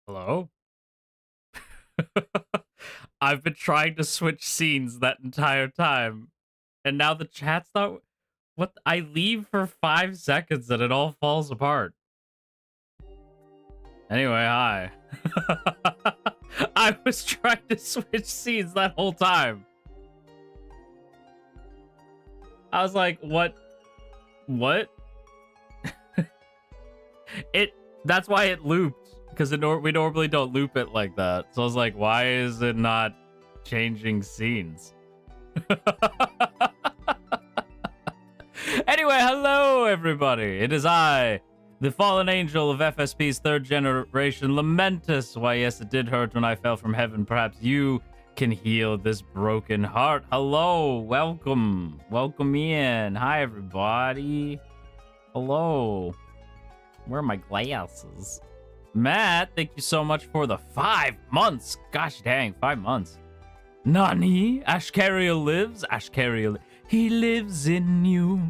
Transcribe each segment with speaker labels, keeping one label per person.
Speaker 1: Hello? I've been trying to switch scenes that entire time. And now the chat's not... What? I leave for 5 seconds and it all falls apart. Anyway, hi. I was trying to switch scenes that whole time. I was like, what? What? That's why it looped. Because we normally don't loop it like that. So I was like, why is it not changing scenes? Anyway, hello everybody. It is I, the fallen angel of FSP's 3rd generation, Lamentus. Why, yes, it did hurt when I fell from heaven. Perhaps you can heal this broken heart. Hello, welcome. Welcome in. Hi, everybody. Hello. Where are my glasses? Matt, thank you so much for the 5 months. Gosh dang, 5 months. Nani? Ashkariel lives? Ashkariel. He lives in you.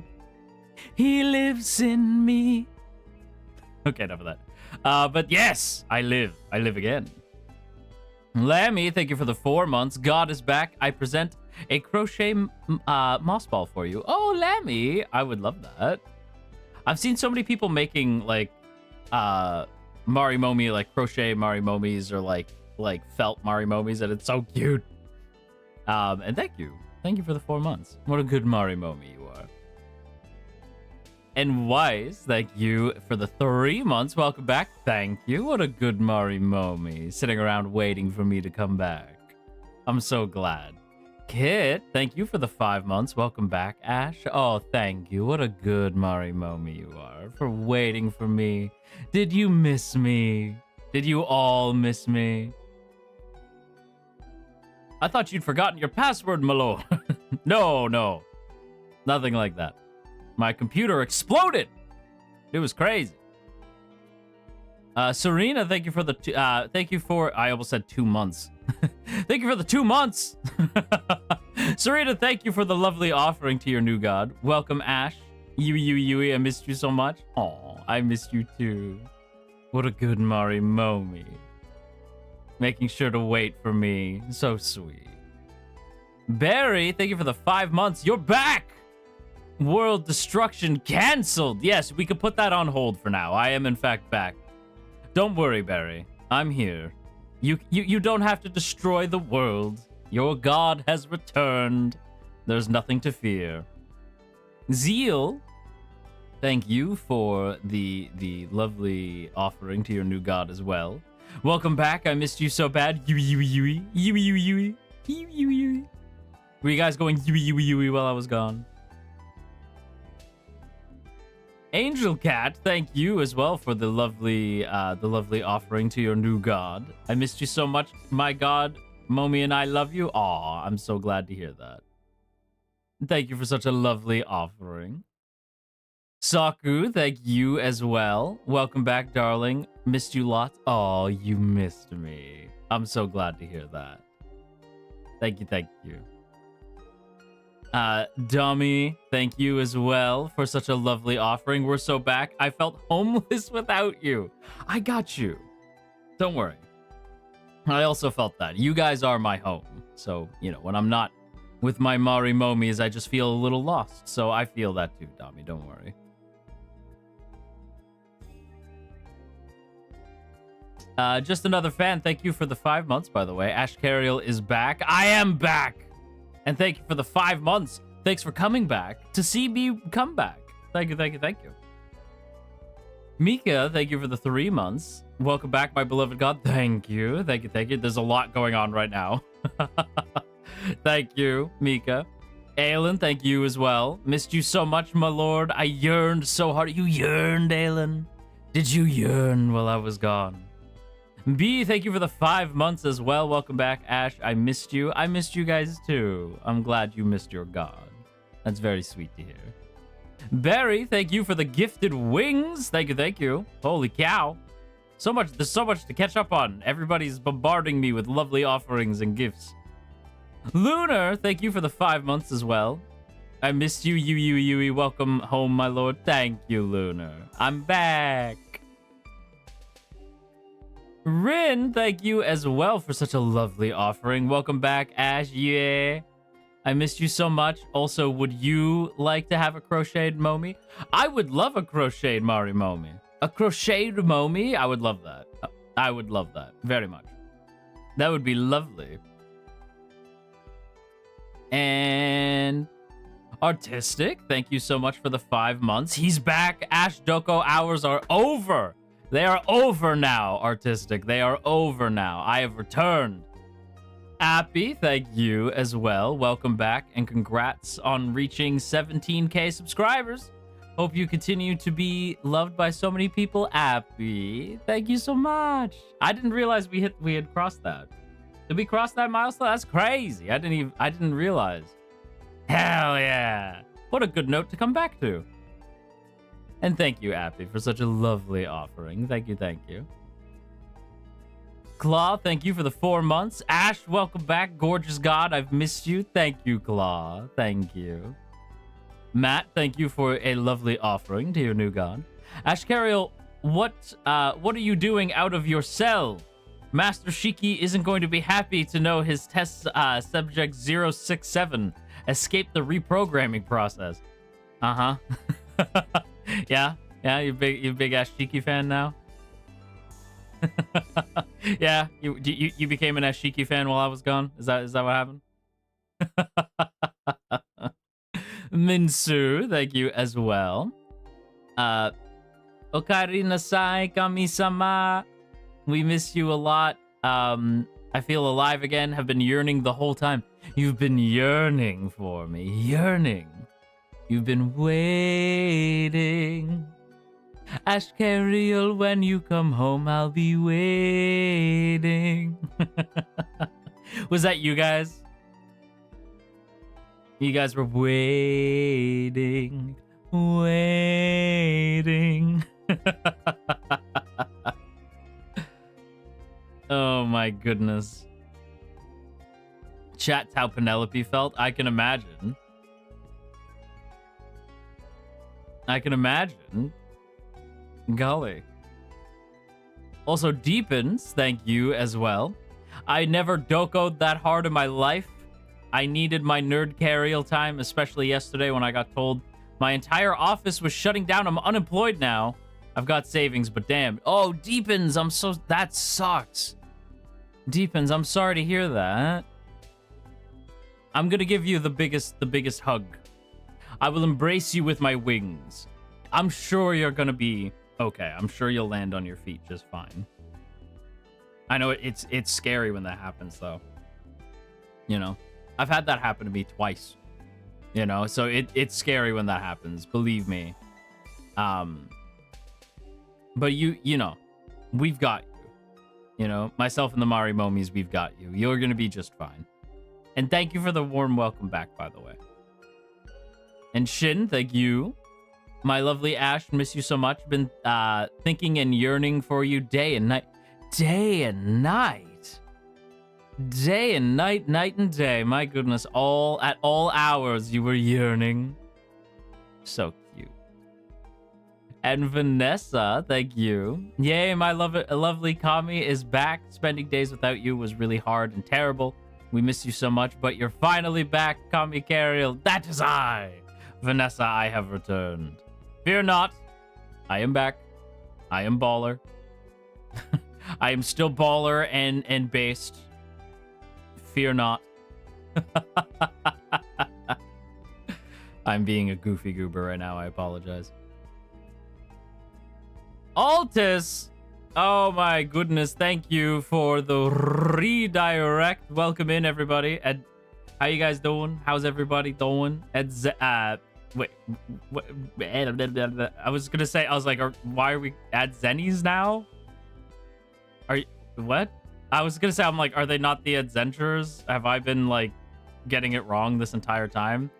Speaker 1: He lives in me. Okay, enough of that. But yes, I live. I live again. Lammy, thank you for the 4 months. God is back. I present a crochet moss ball for you. Oh, Lammy, I would love that. I've seen so many people making like Marimomie, like crochet Marimomies or like felt Marimomies, and it's so cute. And thank you for the 4 months. What a good Marimomie you are. And Wise, thank you for the 3 months. Welcome back. Thank you. What a good Marimomie, sitting around waiting for me to come back. I'm so glad. Kit, thank you for the 5 months. Welcome back, Ash. Oh, thank you. What a good Marimomie you are for waiting for me. Did you miss me? Did you all miss me? I thought you'd forgotten your password, my lord. No. Nothing like that. My computer exploded. It was crazy. Serena, thank you for the I almost said 2 months. Thank you for the 2 months. Serena, thank you for the lovely offering to your new god. Welcome, Ash. Yui, I missed you so much. Aw, I missed you too. What a good Marimomie. Making sure to wait for me. So sweet. Barry, thank you for the 5 months. You're back! World destruction canceled. Yes, we could put that on hold for now. I am in fact back. Don't worry, Barry. I'm here. You don't have to destroy the world. Your god has returned. There's nothing to fear. Zeal, thank you for the lovely offering to your new god as well. Welcome back. I missed you so bad. Yui. Were you guys going yui while I was gone? Angel Cat, thank you as well for the lovely offering to your new god. I missed you so much, my god. Momie and I love you. Aw, I'm so glad to hear that. Thank you for such a lovely offering. Saku, thank you as well. Welcome back, darling. Missed you lots. Oh, you missed me. I'm so glad to hear that. Thank you. Dummy, thank you as well for such a lovely offering. We're so back. I felt homeless without you. I got you. Don't worry. I also felt that. You guys are my home. So, you know, when I'm not with my Marimomies, I just feel a little lost. So I feel that too, Dummy. Don't worry. Just another fan. Thank you for the 5 months, by the way. Ashkariel is back. I am back. And thank you for the 5 months. Thanks for coming back to see me come back. Thank you. Mika, thank you for the 3 months. Welcome back, my beloved god. Thank you. There's a lot going on right now. Thank you, Mika. Aelin, thank you as well. Missed you so much, my lord. I yearned so hard. You yearned, Aelin. Did you yearn while I was gone? B, thank you for the 5 months as well. Welcome back, Ash. I missed you. I missed you guys too. I'm glad you missed your god. That's very sweet to hear. Barry, thank you for the gifted wings. Thank you. Holy cow. There's so much to catch up on. Everybody's bombarding me with lovely offerings and gifts. Lunar, thank you for the 5 months as well. I missed you, Yui. Welcome home, my lord. Thank you, Lunar. I'm back. Rin, thank you as well for such a lovely offering. Welcome back, Ash. Yeah. I missed you so much. Also, would you like to have a crocheted momie? I would love a crocheted Marimomie. A crocheted momie? I would love that. I would love that very much. That would be lovely. And Artistic, thank you so much for the 5 months. He's back. Ash Doko hours are over. They are over now, Artistic. They are over now. I have returned. Appy, thank you as well. Welcome back and congrats on reaching 17K subscribers. Hope you continue to be loved by so many people. Appy, thank you so much. I didn't realize we had crossed that. Did we cross that milestone? That's crazy. I didn't realize. Hell yeah. What a good note to come back to. And thank you, Appy, for such a lovely offering. Thank you, thank you. Claw, thank you for the 4 months. Ash, welcome back. Gorgeous God, I've missed you. Thank you, Claw. Thank you. Matt, thank you for a lovely offering to your new god. Ashkariel, what are you doing out of your cell? Master Shiki isn't going to be happy to know his test subject 067 escaped the reprogramming process. Uh-huh. Yeah, you big Ash Shiki fan now? Yeah, you became an Ashiki fan while I was gone. Is that what happened? Minsu, thank you as well. Okari nasai kami-sama. We miss you a lot. I feel alive again. Have been yearning the whole time. You've been yearning for me. Yearning. You've been waiting. Ashkariel, when you come home, I'll be waiting. Was that you guys? You guys were waiting. Waiting. Oh my goodness. Chat's how Penelope felt. I can imagine. I can imagine. Golly. Also, Deepens, thank you as well. I never dokoed that hard in my life. I needed my nerdkariel time, especially yesterday when I got told my entire office was shutting down. I'm unemployed now. I've got savings, but damn. Oh, Deepens, that sucks. Deepens, I'm sorry to hear that. I'm gonna give you the biggest hug. I will embrace you with my wings. I'm sure you're gonna be okay. I'm sure you'll land on your feet just fine. I know it's scary when that happens, though. You know, I've had that happen to me twice. You know, so it's scary when that happens. Believe me. But you know, we've got you. You know, myself and the Marimomies, we've got you. You're gonna be just fine. And thank you for the warm welcome back, by the way. And Shin, thank you. My lovely Ash, miss you so much. Been thinking and yearning for you day and night. Day and night. Day and night, night and day. My goodness, at all hours you were yearning. So cute. And Vanessa, thank you. Yay, my lovely Kami is back. Spending days without you was really hard and terrible. We miss you so much, but you're finally back, Kami Kariel. That is I. Vanessa, I have returned. Fear not. I am back. I am baller. I am still baller and based. Fear not. I'm being a goofy goober right now. I apologize. Altus. Oh my goodness. Thank you for the redirect. Welcome in, everybody. Ed, how you guys doing? How's everybody doing? Wait, I was gonna say, I was like, why are we at Zennies now? Are you, what? I was gonna say, I'm like, are they not the Adventurers? Have I been like getting it wrong this entire time?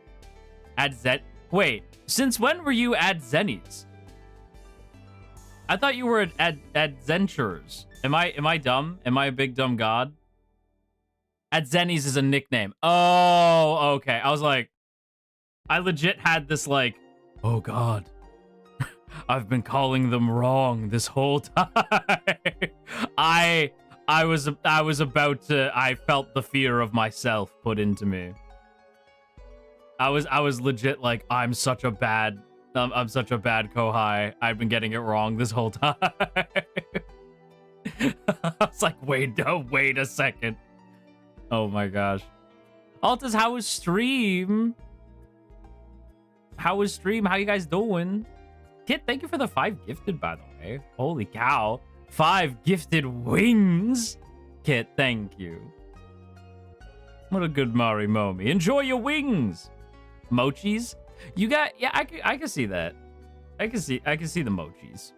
Speaker 1: Wait, since when were you at Zennies? I thought you were at Adventurers. Am I dumb? Am I a big dumb god? At Zennies is a nickname. Oh, okay. I was like, I legit had this like, oh god. I've been calling them wrong this whole time. I was about to. I felt the fear of myself put into me. I was legit like, I'm such a bad Kohai. I've been getting it wrong this whole time. I was like, wait a second. Oh my gosh. Altus, how was stream? How you guys doing? Kit, thank you for the 5 gifted, by the way. Holy cow. 5 gifted wings. Kit, thank you. What a good Marimomie. Enjoy your wings. Mochis? You got, yeah, I can see that. I can see the mochis.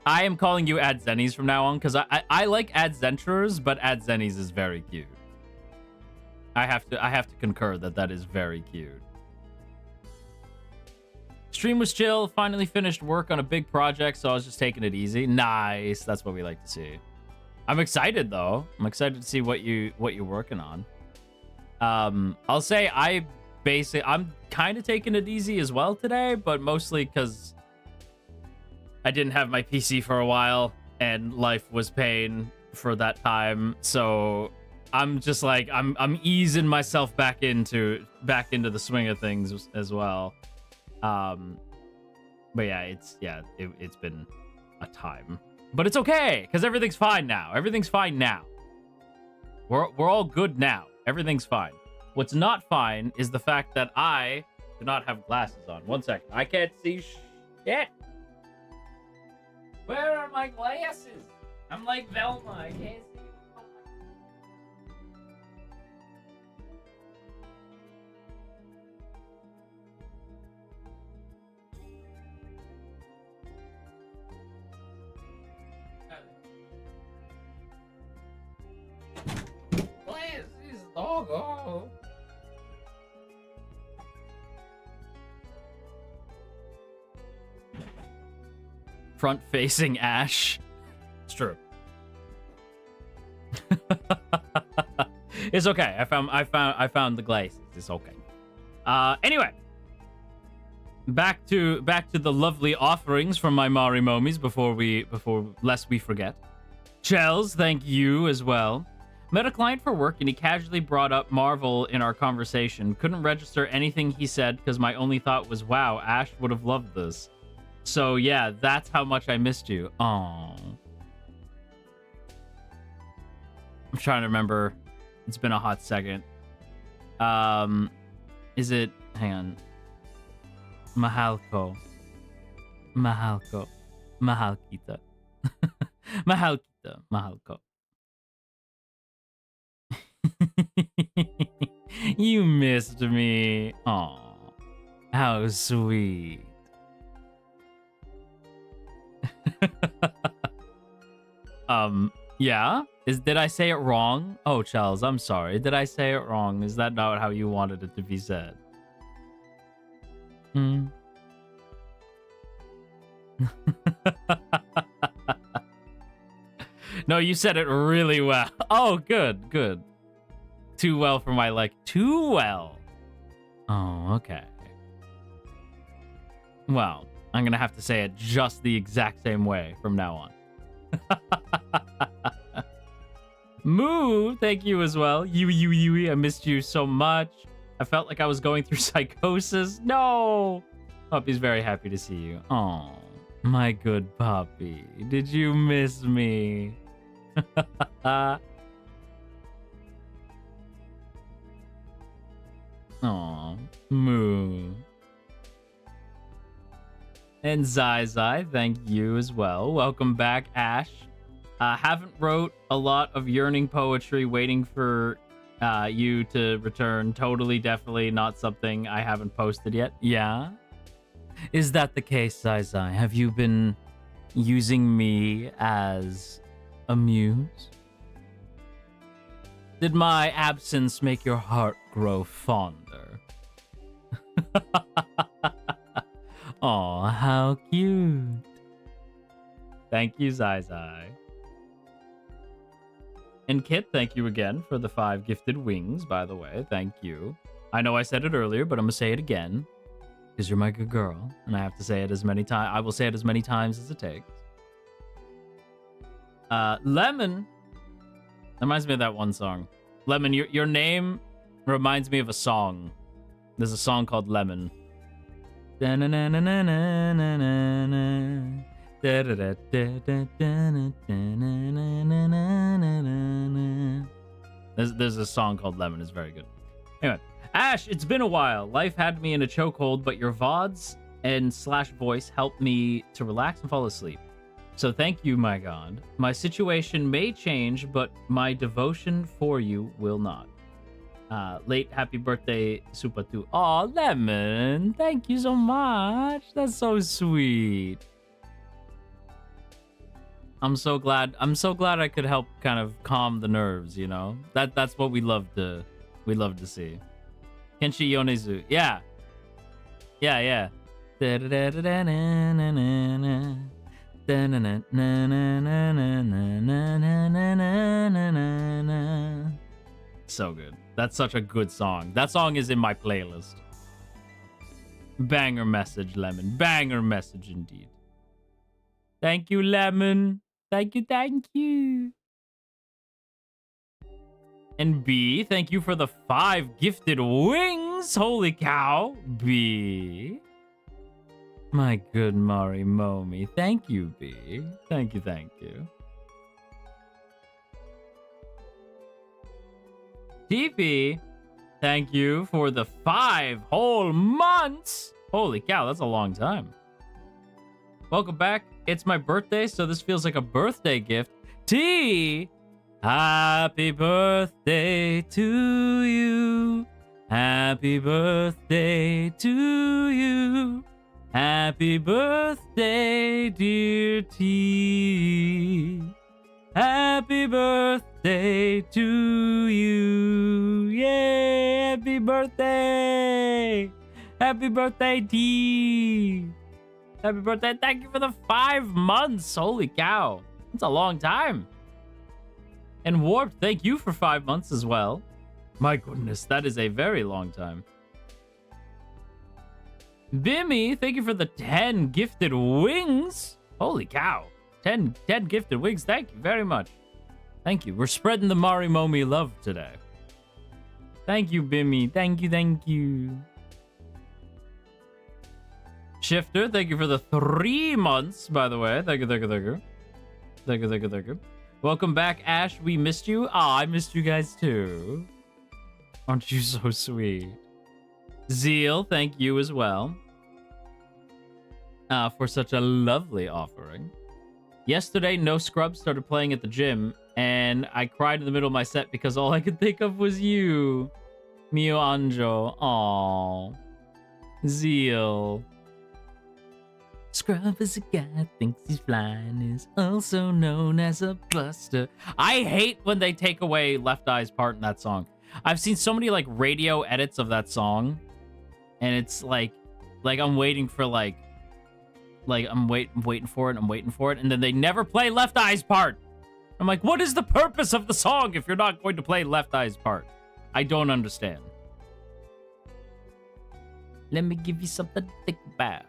Speaker 1: I am calling you Adzennies from now on because I like Adzenturers, but Adzennies is very cute. I have to concur that is very cute. Stream was chill. Finally finished work on a big project, so I was just taking it easy. Nice. That's what we like to see. I'm excited though. I'm excited to see what you're working on. I'll say I'm kind of taking it easy as well today, but mostly because I didn't have my PC for a while and life was pain for that time. So I'm just like I'm easing myself back into the swing of things as well. But yeah, it's been a time, but it's okay because everything's fine now. Everything's fine now. We're all good now. Everything's fine. What's not fine is the fact that I do not have glasses on. 1 second. I can't see shit. Where are my glasses? I'm like Velma. I can't see. Glasses, doggo. Front-facing Ash. It's true. It's okay. I found the glasses. It's okay. Anyway, back to the lovely offerings from my Marimomies lest we forget. Chels, thank you as well. Met a client for work and he casually brought up Marvel in our conversation. Couldn't register anything he said because my only thought was, wow, Ash would have loved this. So yeah, that's how much I missed you. Aww. I'm trying to remember. It's been a hot second. Is it? Hang on. Mahalko. Mahalkita. Mahalko. You missed me. Aw. How sweet. Yeah? Did I say it wrong? Oh, Charles, I'm sorry. Did I say it wrong? Is that not how you wanted it to be said? No, you said it really well. Oh, good. Too well for my like. Too well. Oh, okay. Well, I'm gonna have to say it just the exact same way from now on. Moo, thank you as well. You, I missed you so much. I felt like I was going through psychosis. No! Puppy's very happy to see you. Oh, my good puppy. Did you miss me? Aw, Moo. And Zai, thank you as well. Welcome back, Ash. Haven't wrote a lot of yearning poetry, waiting for you to return. Totally, definitely not something I haven't posted yet. Yeah? Is that the case, Zai? Have you been using me as a muse? Did my absence make your heart grow fonder? Aw, how cute. Thank you, Zai. And Kit, thank you again for the 5 gifted wings, by the way. Thank you. I know I said it earlier, but I'm gonna say it again. because you're my good girl, and I have to say it as many times. I will say it as many times as it takes. Lemon. That reminds me of that one song. Lemon, your name reminds me of a song. There's a song called Lemon. There's a song called Lemon. It's very good. Anyway, Ash, it's been a while. Life had me in a chokehold, but your VODs and / voice helped me to relax and fall asleep. So thank you, my God. My situation may change, but my devotion for you will not. Late happy birthday, Supatu. Aw, Lemon. Thank you so much. That's so sweet. I'm so glad I could help kind of calm the nerves, you know? That's what we love to see. Kenshi Yonezu. Yeah. Yeah. So good. That's such a good song. That song is in my playlist. Banger message, Lemon. Banger message indeed. Thank you, Lemon. Thank you. And B, thank you for the 5 gifted wings. Holy cow. B. My good Marimomie. Thank you, B. Thank you. TP, thank you for the 5 whole months. Holy cow, that's a long time. Welcome back. It's my birthday, so this feels like a birthday gift. T, happy birthday to you. Happy birthday to you. Happy birthday, dear T. Happy birthday to you. Yay, happy birthday. Happy birthday, T. Happy birthday. Thank you for the 5 months. Holy cow. That's a long time. And Warped, thank you for 5 months as well. My goodness, that is a very long time. Bimmy, thank you for the 10 gifted wings. Holy cow. 10 gifted wings. Thank you very much. Thank you. We're spreading the Marimomie love today. Thank you, Bimmy. Thank you. Shifter, thank you for the 3 months, by the way. Thank you. Welcome back, Ash. We missed you. I missed you guys too. Aren't you so sweet? Zeal, thank you as well. For such a lovely offering. Yesterday, No Scrubs started playing at the gym, and I cried in the middle of my set because all I could think of was you. Mio Anjo. Aww. Zeal. Scrub is a guy thinks he's flying, is also known as a buster. I hate when they take away Left Eye's part in that song. I've seen so many like radio edits of that song, and it's like I'm waiting for I'm waiting for it, and then they never play Left Eye's part. I'm like, what is the purpose of the song if you're not going to play Left Eye's part? I don't understand. Let me give you something to think about.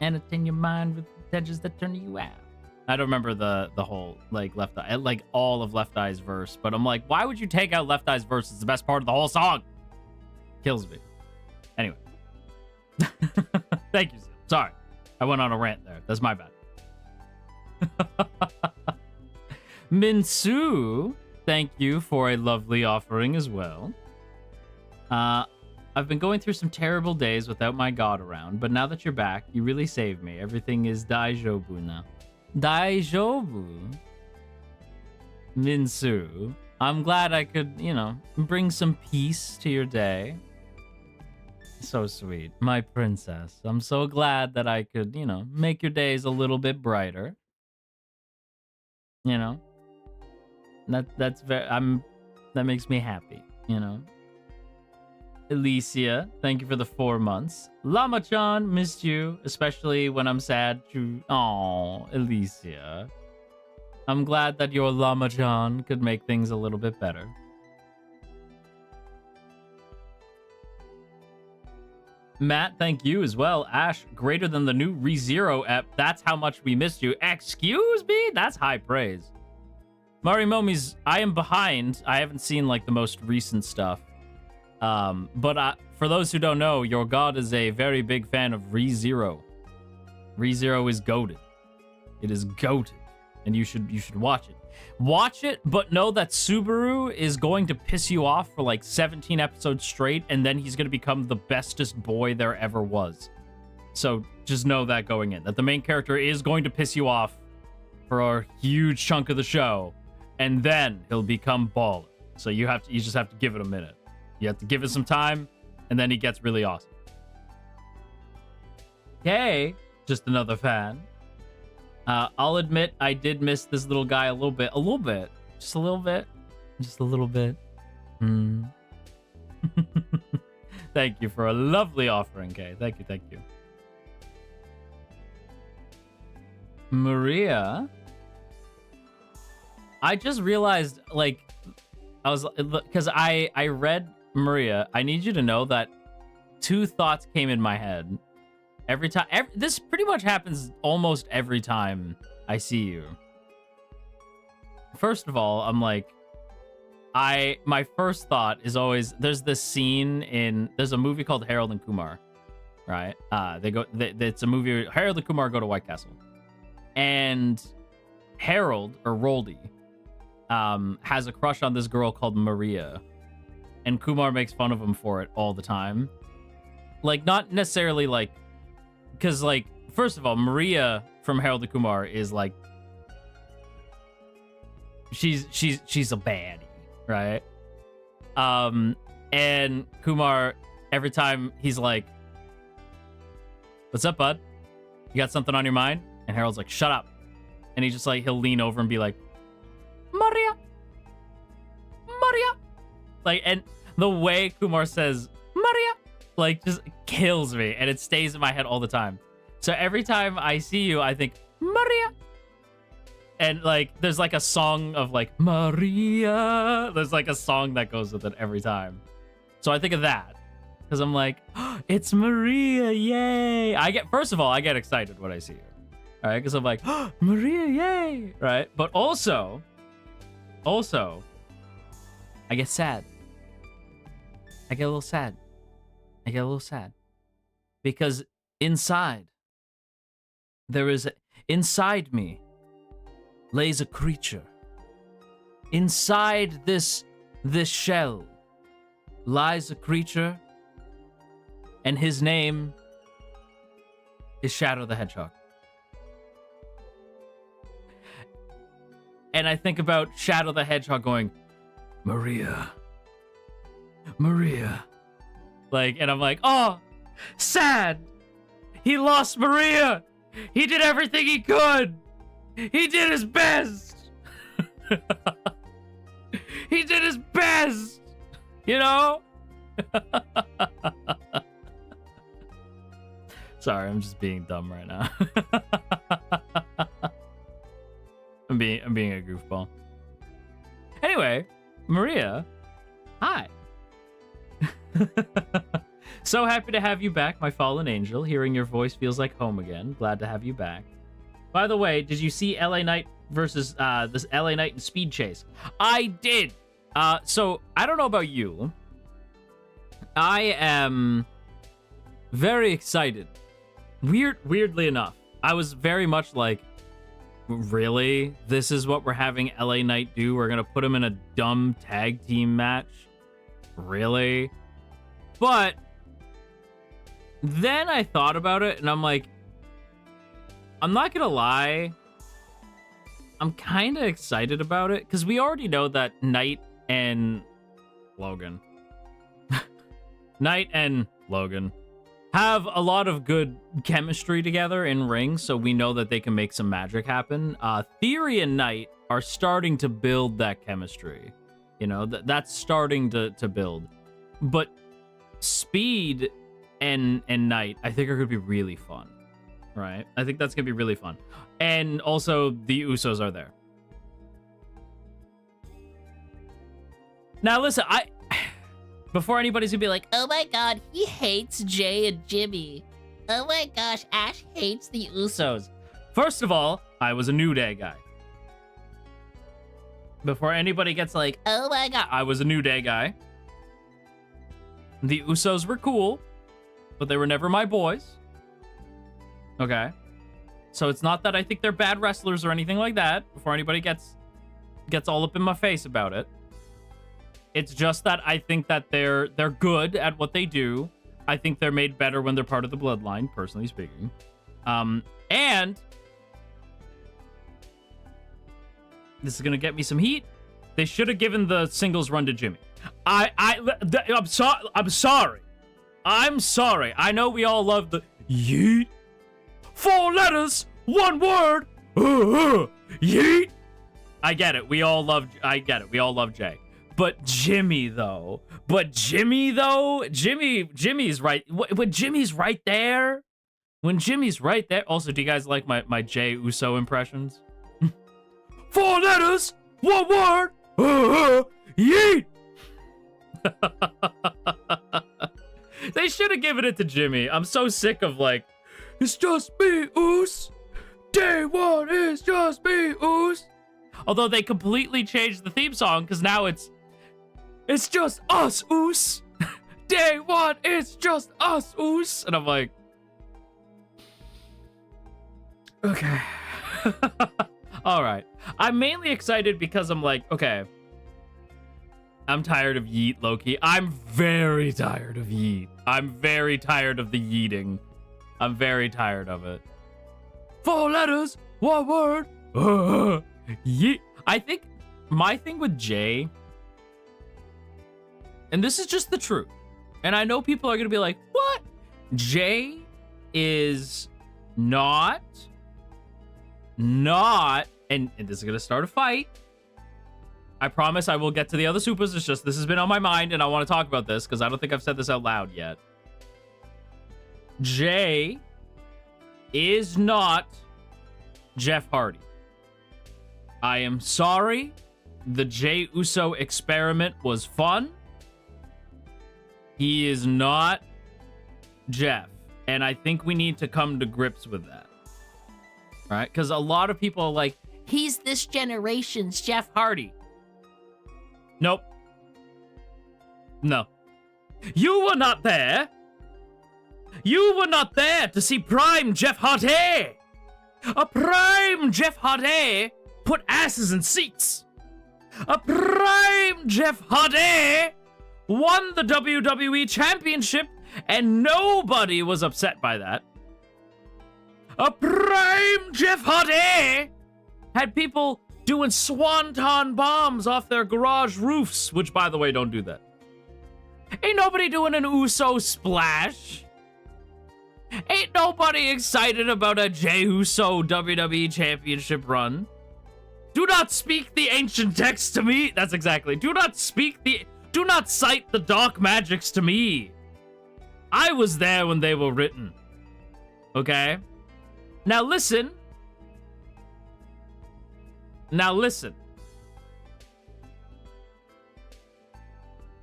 Speaker 1: Entertain your mind with edges that turn you out. I don't remember the whole Left Eye, all of Left Eye's verse, but I'm like, why would you take out Left Eye's verse? It's the best part of the whole song. Kills me. Anyway. Thank you, Zil. Sorry. I went on a rant there. That's my bad. Minsu, thank you for a lovely offering as well. I've been going through some terrible days without my god around, but now that you're back, you really saved me. Everything is daijoubu now. Daijoubu? Minsu, I'm glad I could, bring some peace to your day. So sweet. My princess. I'm so glad that I could, make your days a little bit brighter. That's very, that makes me happy, Alicia, thank you for the 4 months. Lama-chan, missed you, especially when I'm sad to... Aw, Alicia. I'm glad that your Lama-chan could make things a little bit better. Matt, thank you as well. Ash, greater than the new ReZero app. That's how much we missed you. Excuse me? That's high praise. Marimomie's, I am behind. I haven't seen like the most recent stuff. But for those who don't know, your god is a very big fan of ReZero. ReZero is goated. It is goated. And you should watch it. Watch it, but know that Subaru is going to piss you off for like 17 episodes straight, and then he's going to become the bestest boy there ever was. So just know that going in, that the main character is going to piss you off for a huge chunk of the show, and then he'll become baller. So you just have to give it a minute. You have to give it some time, and then he gets really awesome. Okay, just another fan. I'll admit I did miss this little guy a little bit. Just a little bit. Thank you for a lovely offering, Kay. Thank you. Maria. I just realized, like, because I read Maria. I need you to know that 2 thoughts came in my head. Every time, this pretty much happens almost every time I see you. First of all, I'm like, my first thought is always, there's this scene there's a movie called Harold and Kumar, right? It's a movie, Harold and Kumar go to White Castle. And Harold, or Roldy, has a crush on this girl called Maria. And Kumar makes fun of him for it all the time. Like, not necessarily like, because, like, first of all, Maria from Harold and Kumar is like, she's a baddie, right? And Kumar, every time he's like, "What's up, bud? You got something on your mind?" And Harold's like, "Shut up." And he's just like, he'll lean over and be like, Maria. Like, and the way Kumar says Maria, like, just kills me, and it stays in my head all the time. So every time I see you, I think Maria, and like there's like a song of like Maria. There's like a song that goes with it every time. So I think of that because I'm like, oh, it's Maria, yay! First of all, I get excited when I see you, all right? Because I'm like, oh, Maria, yay! Right? But also, I get sad. I get a little sad. Because inside me lays a creature. Inside this shell lies a creature, and his name is Shadow the Hedgehog. And I think about Shadow the Hedgehog going, Maria. Like, and I'm like, oh, sad. He lost Maria. He did everything he could. He did his best. He did his best. You know? Sorry, I'm just being dumb right now. I'm being a goofball. Anyway, Maria, hi. So happy to have you back, my fallen angel. Hearing your voice feels like home again. Glad to have you back. By the way, did you see LA Knight versus this LA Knight and Speed Chase? I did. So I don't know about you. I am very excited. Weirdly enough, I was very much like, really? This is what we're having LA Knight do? We're gonna put him in a dumb tag team match? Really? But then I thought about it, and I'm like, I'm not gonna lie, I'm kind of excited about it, because we already know that Knight and Logan have a lot of good chemistry together in ring, so we know that they can make some magic happen. Theory and Knight are starting to build that chemistry. You know, that's starting to build. But Speed and Knight, I think, are going to be really fun. Right? I think that's going to be really fun. And also, the Usos are there. Before anybody's gonna be like,
Speaker 2: Oh my god, he hates Jay and Jimmy. Oh my gosh, Ash hates the Usos.
Speaker 1: first of all, I was a New Day guy. Before anybody gets like,
Speaker 2: Oh my god.
Speaker 1: I was a New Day guy. The Usos were cool, but they were never my boys. Okay. So it's not that I think they're bad wrestlers or anything like that, before anybody gets all up in my face about it. It's just that I think that they're good at what they do. I think they're made better when they're part of the bloodline, personally speaking. And this is gonna get me some heat. They should have given the singles run to Jimmy. I'm sorry. I'm sorry. I know we all love the yeet. 4 letters, 1 word. Yeet. I get it. We all love Jay. But Jimmy though. Jimmy's right. When Jimmy's right there. Also, do you guys like my Jay Uso impressions? 4 letters, 1 word. Yeet. They should have given it to Jimmy. I'm so sick of like, it's just me, Oos. Day 1 is just me, Oos. Although they completely changed the theme song because now it's just us, Oos. Day 1 is just us, Oos. And I'm like, okay. All right. I'm mainly excited because I'm like, okay, I'm tired of Yeet, Loki. I'm very tired of Yeet. I'm very tired of the yeeting. I'm very tired of it. 4 letters, 1 word. Yeet. I think my thing with Jay, and this is just the truth, and I know people are going to be like, what? Jay is not, and this is going to start a fight. I promise I will get to the other supers. It's just this has been on my mind, and I want to talk about this because I don't think I've said this out loud yet. Jay is not Jeff Hardy. I am sorry. The Jay Uso experiment was fun. He is not Jeff. And I think we need to come to grips with that. Right? Because a lot of people are like,
Speaker 2: He's this generation's Jeff Hardy.
Speaker 1: nope. No. You were not there. You were not there to see prime Jeff Hardy. A prime Jeff Hardy put asses in seats. A prime Jeff Hardy won the WWE Championship and nobody was upset by that. A prime Jeff Hardy had people doing swanton bombs off their garage roofs, which, by the way, don't do that. Ain't nobody doing an Uso splash. Ain't nobody excited about a Jey Uso WWE Championship run. Do not speak the ancient texts to me. That's exactly. Do not cite the dark magics to me. I was there when they were written. Okay? Now listen.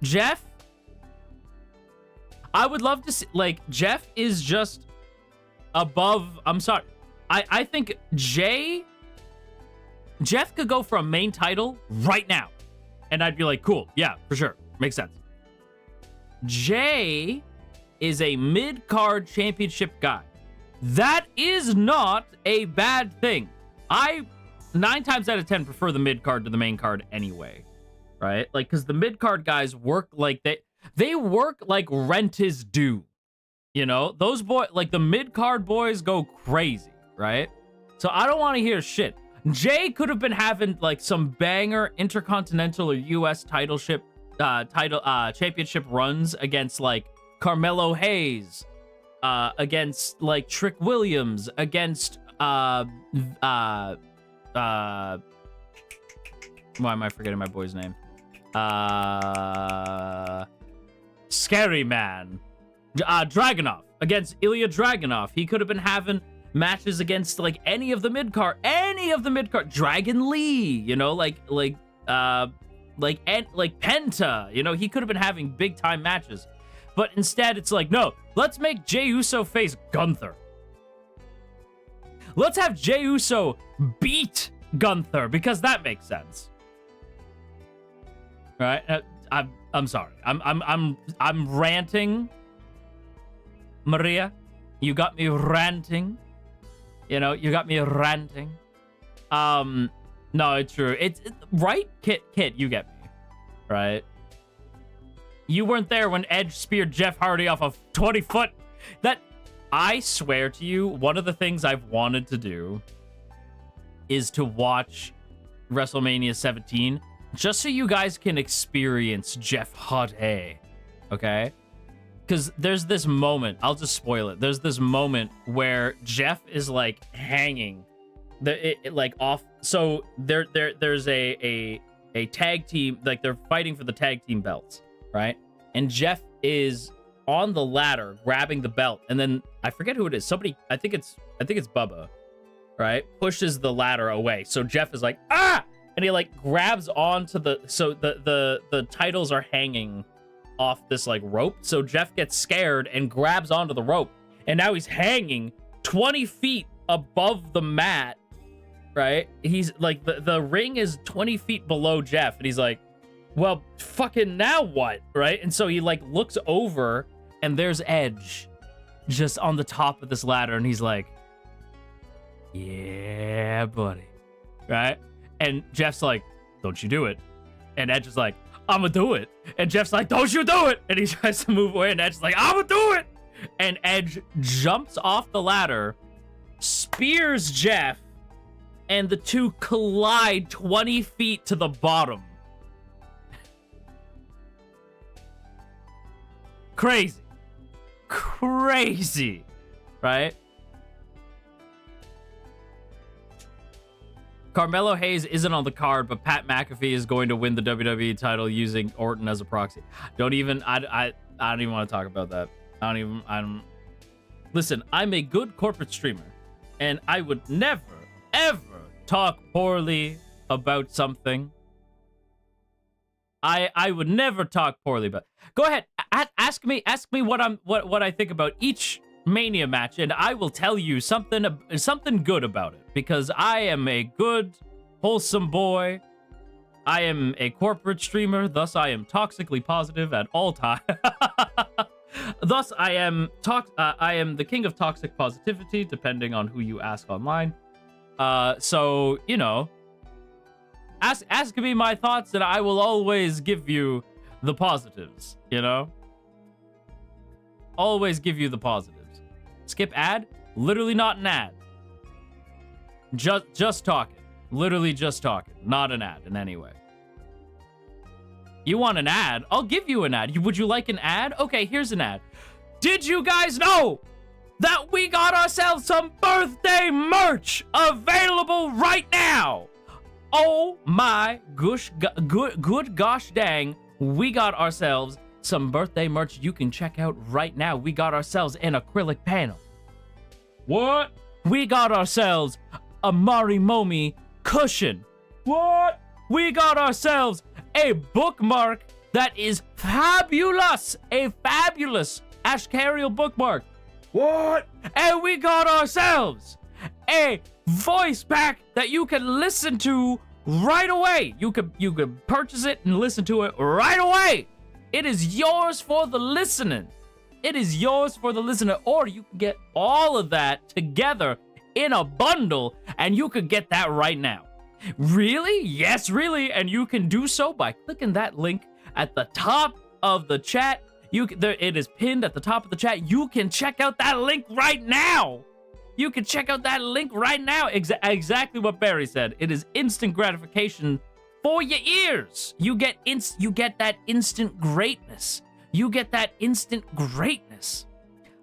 Speaker 1: Jeff, I would love to see, like, Jeff is just above, I'm sorry. I think Jeff could go for a main title right now. And I'd be like, cool, yeah, for sure. Makes sense. Jay is a mid-card championship guy. That is not a bad thing. I, 9 times out of 10, prefer the mid-card to the main card anyway. Right? Like, because the mid-card guys work like they work like rent is due. You know? Those boys, like, the mid-card boys go crazy, right? So I don't want to hear shit. Jay could have been having, like, some banger intercontinental or US championship runs against, like, Carmelo Hayes, against, like, Trick Williams, against, why am I forgetting my boy's name? Scary Man. Dragunov. Against Ilya Dragunov. He could have been having matches against, like, any of the mid-card. Dragon Lee, you know, like, like Penta. You know, he could have been having big time matches. But instead, it's like, no, let's make Jey Uso face Gunther. Let's have Jey Uso beat Gunther, because that makes sense. Right? I'm sorry. I'm ranting. Maria, you got me ranting. You know, you got me ranting. No, it's true. It's right, Kit, you get me. Right? You weren't there when Edge speared Jeff Hardy off of 20-foot. That, I swear to you, one of the things I've wanted to do is to watch WrestleMania 17 just so you guys can experience Jeff Hardy, okay? Because there's this moment, I'll just spoil it. There's this moment where Jeff is like hanging, like off. So there's a tag team, like they're fighting for the tag team belts, right? And Jeff is on the ladder grabbing the belt, and then I forget who it is. Somebody, I think it's Bubba, right? Pushes the ladder away. So Jeff is like, ah! And he like grabs onto the titles are hanging off this like rope. So Jeff gets scared and grabs onto the rope. And now he's hanging 20 feet above the mat, right? He's like, the ring is 20 feet below Jeff. And he's like, well, fucking now what, right? And so he like looks over and there's Edge just on the top of this ladder. And he's like, yeah, buddy, right? And Jeff's like, don't you do it. And Edge is like, I'm gonna do it. And Jeff's like, don't you do it. And he tries to move away, and Edge's like, I'm gonna do it. And Edge jumps off the ladder, spears Jeff, and the two collide 20 feet to the bottom. Crazy. Crazy. Right? Carmelo Hayes isn't on the card, but Pat McAfee is going to win the WWE title using Orton as a proxy. I don't even want to talk about that. Listen, I'm a good corporate streamer, and I would never, ever talk poorly about something. I would never talk poorly about. Go ahead, ask me what I think about each Mania match, and I will tell you something good about it, because I am a good, wholesome boy. I am a corporate streamer, thus I am toxically positive at all times. Thus I am the king of toxic positivity, depending on who you ask online. So, you know, ask me my thoughts, and I will always give you the positives, you know? Always give you the positives. Skip ad? Literally not an ad. Just talking. Literally just talking. Not an ad in any way. You want an ad? I'll give you an ad. Would you like an ad? Okay, here's an ad. Did you guys know that we got ourselves some birthday merch available right now? Oh my gosh, good gosh dang. We got ourselves some birthday merch you can check out right now. We got ourselves an acrylic panel. What? We got ourselves a Marimomie cushion. What? We got ourselves a bookmark that is fabulous. A fabulous Ashkariel bookmark. What? And we got ourselves a voice pack that you can listen to right away. You could purchase it and listen to it right away. It is yours for the listening. It is yours for the listener, or you can get all of that together in a bundle, and you could get that right now. Really? Yes, really. And you can do so by clicking that link at the top of the chat. It is pinned at the top of the chat. You can check out that link right now. You can check out that link right now. Exactly what Barry said. It is instant gratification for your ears. You get that instant greatness. You get that instant greatness.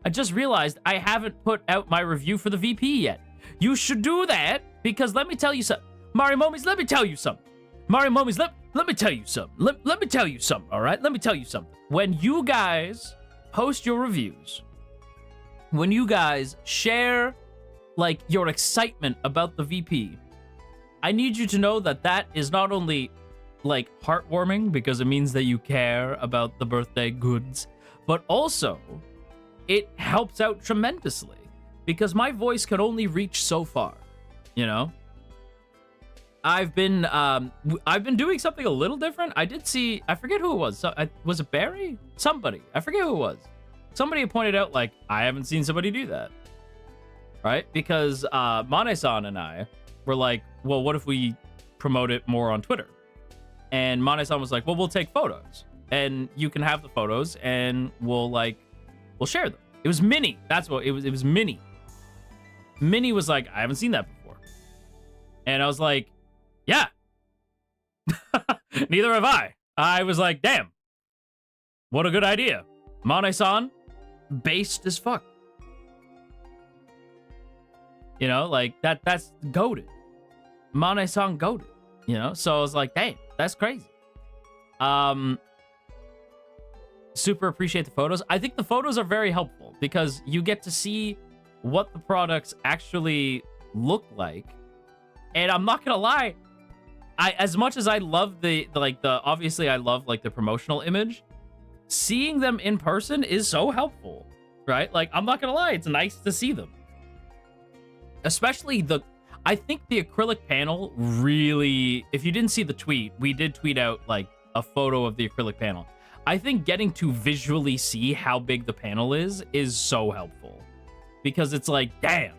Speaker 1: I just realized I haven't put out my review for the VP yet. You should do that, because let me tell you something. Marimomies, let me tell you something. Marimomies, let me tell you something. Let me tell you something, all right? Let me tell you something. When you guys post your reviews, when you guys share, like, your excitement about the VP, I need you to know that that is not only like heartwarming because it means that you care about the birthday goods, but also it helps out tremendously because my voice can only reach so far, you know? I've been doing something a little different. I did see, I forget who it was. Was it Barry? Somebody. I forget who it was. Somebody pointed out, like, I haven't seen somebody do that. Right? Because Mane-san and I were like, well, what if we promote it more on Twitter? And Mane-san was like, well, we'll take photos. And you can have the photos and we'll share them. It was Minnie. That's what it was. It was Minnie. Minnie was like, I haven't seen that before. And I was like, yeah. Neither have I. I was like, damn. What a good idea. Mane-san, based as fuck. You know, like that's goated. Mane-san goated. You know, so I was like, damn, that's crazy. Super appreciate the photos. I think the photos are very helpful because you get to see what the products actually look like. And I'm not gonna lie, as much as I love obviously I love like the promotional image, seeing them in person is so helpful, right? Like, I'm not gonna lie, it's nice to see them. Especially I think the acrylic panel really, if you didn't see the tweet, we did tweet out like a photo of the acrylic panel. I think getting to visually see how big the panel is so helpful because it's like, damn,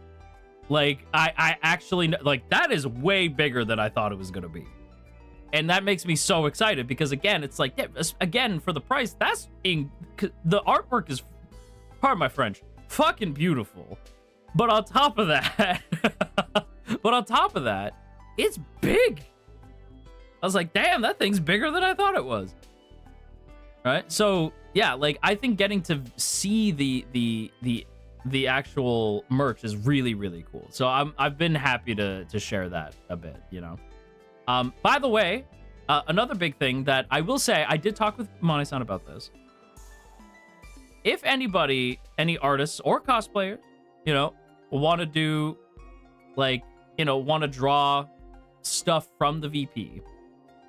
Speaker 1: like I actually, like, that is way bigger than I thought it was going to be. And that makes me so excited because again, it's like, yeah, again, for the price, the artwork is, pardon my French, fucking beautiful. But on top of that, it's big. I was like, damn, that thing's bigger than I thought it was. Right? So yeah, like I think getting to see the actual merch is really, really cool. So I've been happy to share that a bit, you know. By the way, another big thing that I will say, I did talk with Mane-san about this. If anybody, any artists or cosplayers, you know, want to do, like, you know, want to draw stuff from the VP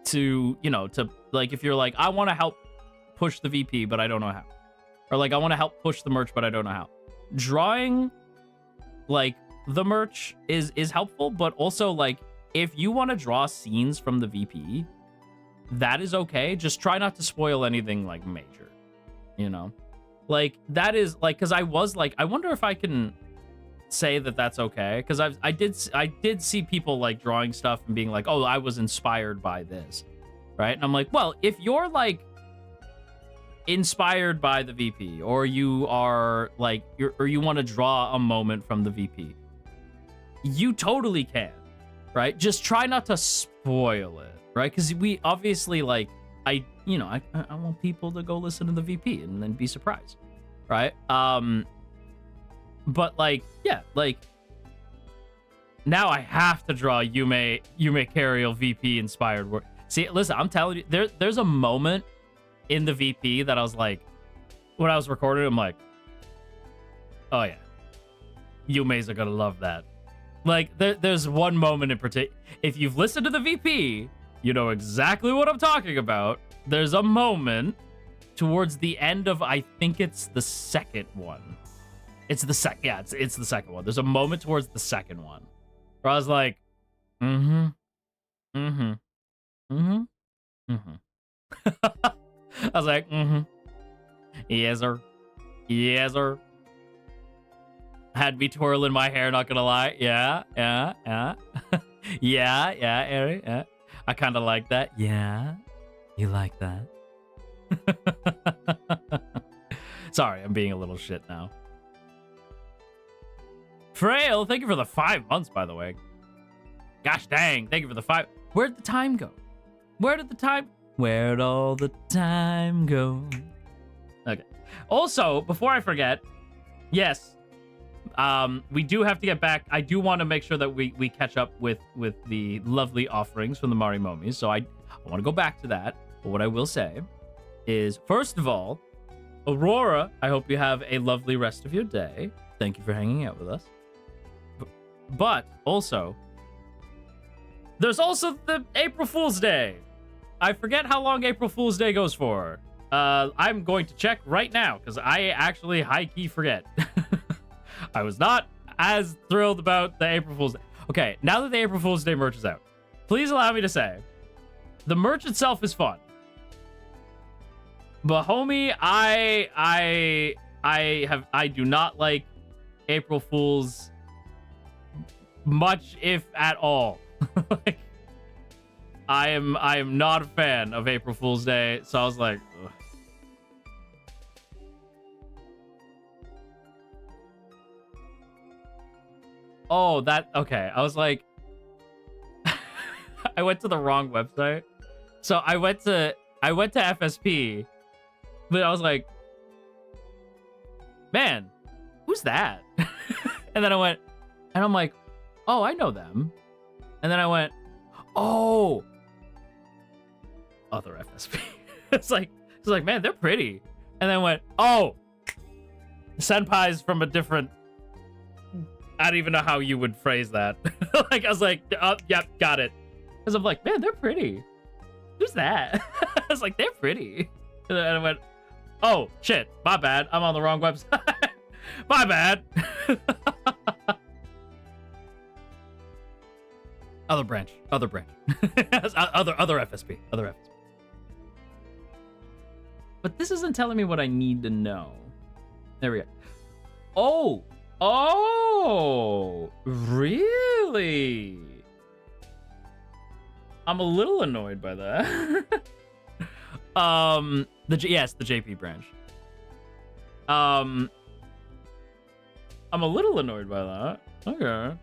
Speaker 1: to, you know, to, like, if you're like, I want to help push the VP, but I don't know how. Or, like, I want to help push the merch, but I don't know how. Drawing, like, the merch is helpful, but also, like, if you want to draw scenes from the VP, that is okay. Just try not to spoil anything, like, major, you know? Like, that is, like, because I was like, I wonder if I can say that that's okay, because I did see people like drawing stuff and being like, oh, I was inspired by this, right? And I'm like, well, if you're like inspired by the VP, or you are like or you want to draw a moment from the VP, you totally can, right? Just try not to spoil it, right? Because we obviously, like, I want people to go listen to the VP and then be surprised, right? But, like, yeah, like, now I have to draw Ashkariel VP inspired work. See, listen, I'm telling you, there's a moment in the VP that I was like, when I was recording, I'm like, oh yeah, Yume's are gonna love that. Like, there's one moment in particular. If you've listened to the VP, you know exactly what I'm talking about. There's a moment towards the end of, I think it's the second one. It's the second, yeah, it's the second one. There's a moment towards the second one where I was like, I was like, yes, sir. Yes, sir. Had me twirling my hair, not gonna lie. Yeah. yeah, Eric. Yeah. I kind of like that. Yeah. You like that? Sorry, I'm being a little shit now. Frail, thank you for the 5 months, by the way. Gosh dang, thank you for the 5. Where'd the time go? Where'd all the time go? Okay. Also, before I forget, yes, we do have to get back. I do want to make sure that we catch up with the lovely offerings from the Marimomies. So I want to go back to that. But what I will say is, first of all, Aurora, I hope you have a lovely rest of your day. Thank you for hanging out with us. But also, there's also the April Fool's Day. I forget how long April Fool's Day goes for. I'm going to check right now because I actually high-key forget. I was not as thrilled about the April Fool's Day. Okay, now that the April Fool's Day merch is out, please allow me to say, the merch itself is fun. But homie, I do not like April Fools much, if at all. Like, I am not a fan of April Fool's Day, so I was like, ugh. Oh, okay. I was like, I went to the wrong website. So I went to FSP, but I was like, man, who's that? And then I went, and I'm like, oh, I know them. And then I went, oh, other FSP. It's like, man, they're pretty. And then I went, oh, senpais from a different, I don't even know how you would phrase that. Like, I was like, oh, yep, got it. Because I'm like, man, they're pretty. Who's that? I was like, they're pretty. And then I went, oh, shit, my bad. I'm on the wrong website. My bad. Other branch. Other FSP. But this isn't telling me what I need to know. There we go. Oh, really? I'm a little annoyed by that. Yes, the JP branch. I'm a little annoyed by that. Okay.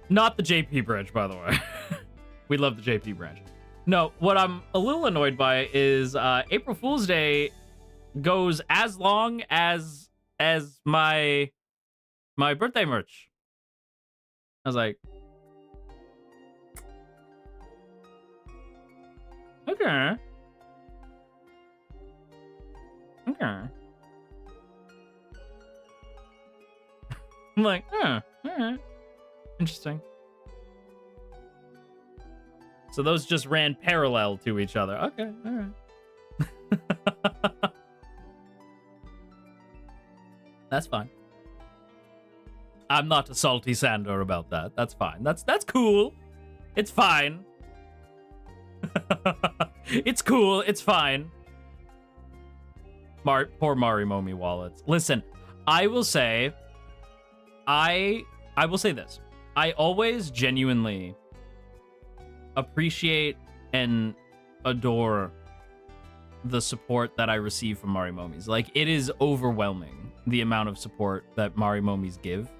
Speaker 1: Not the JP branch, by the way. We love the JP branch. No, what I'm a little annoyed by is April Fool's Day goes as long as my birthday merch. I was like, okay. I'm like, all right. Interesting. So those just ran parallel to each other. Okay, all right. That's fine. I'm not a salty Sandor about that. That's fine. That's cool. It's fine. It's cool. It's fine. Poor Marimomie wallets. Listen, I will say this. I always genuinely appreciate and adore the support that I receive from Marimomies. Like, it is overwhelming, the amount of support that Marimomies give.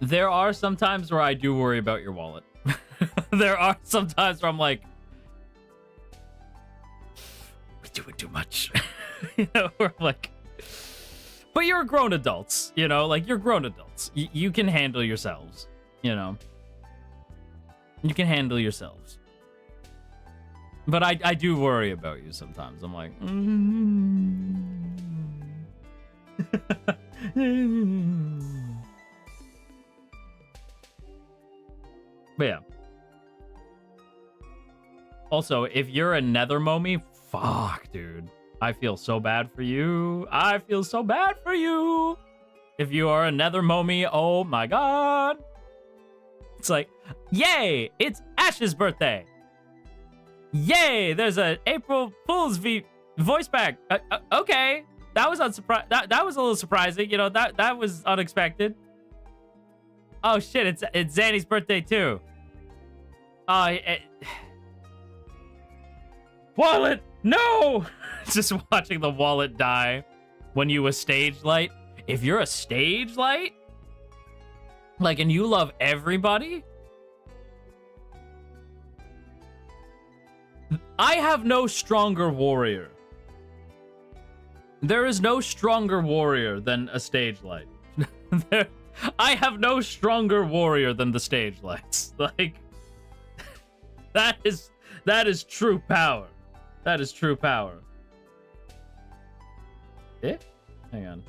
Speaker 1: There are some times where I do worry about your wallet. There are some times where I'm like, we're doing too much. You know, we're like, but you're grown adults, you know, like, you're grown adults. You can handle yourselves, you know. You can handle yourselves. But I do worry about you sometimes. I'm like, But yeah. Also, if you're a nether momie, fuck, dude. I feel so bad for you. I feel so bad for you. If you are a nether momie, oh my god. It's like, yay, it's Ash's birthday. Yay, there's an April Fool's voice pack. Okay, that was that was a little surprising. You know, that was unexpected. Oh shit, it's Zanny's birthday too. Wallet, no! Just watching the wallet die when you a stage light. If you're a stage light, like, and you love everybody, I have no stronger warrior. There is no stronger warrior than a stage light. I have no stronger warrior than the stage lights. Like, that is true power. That is true power. Eh? Hang on.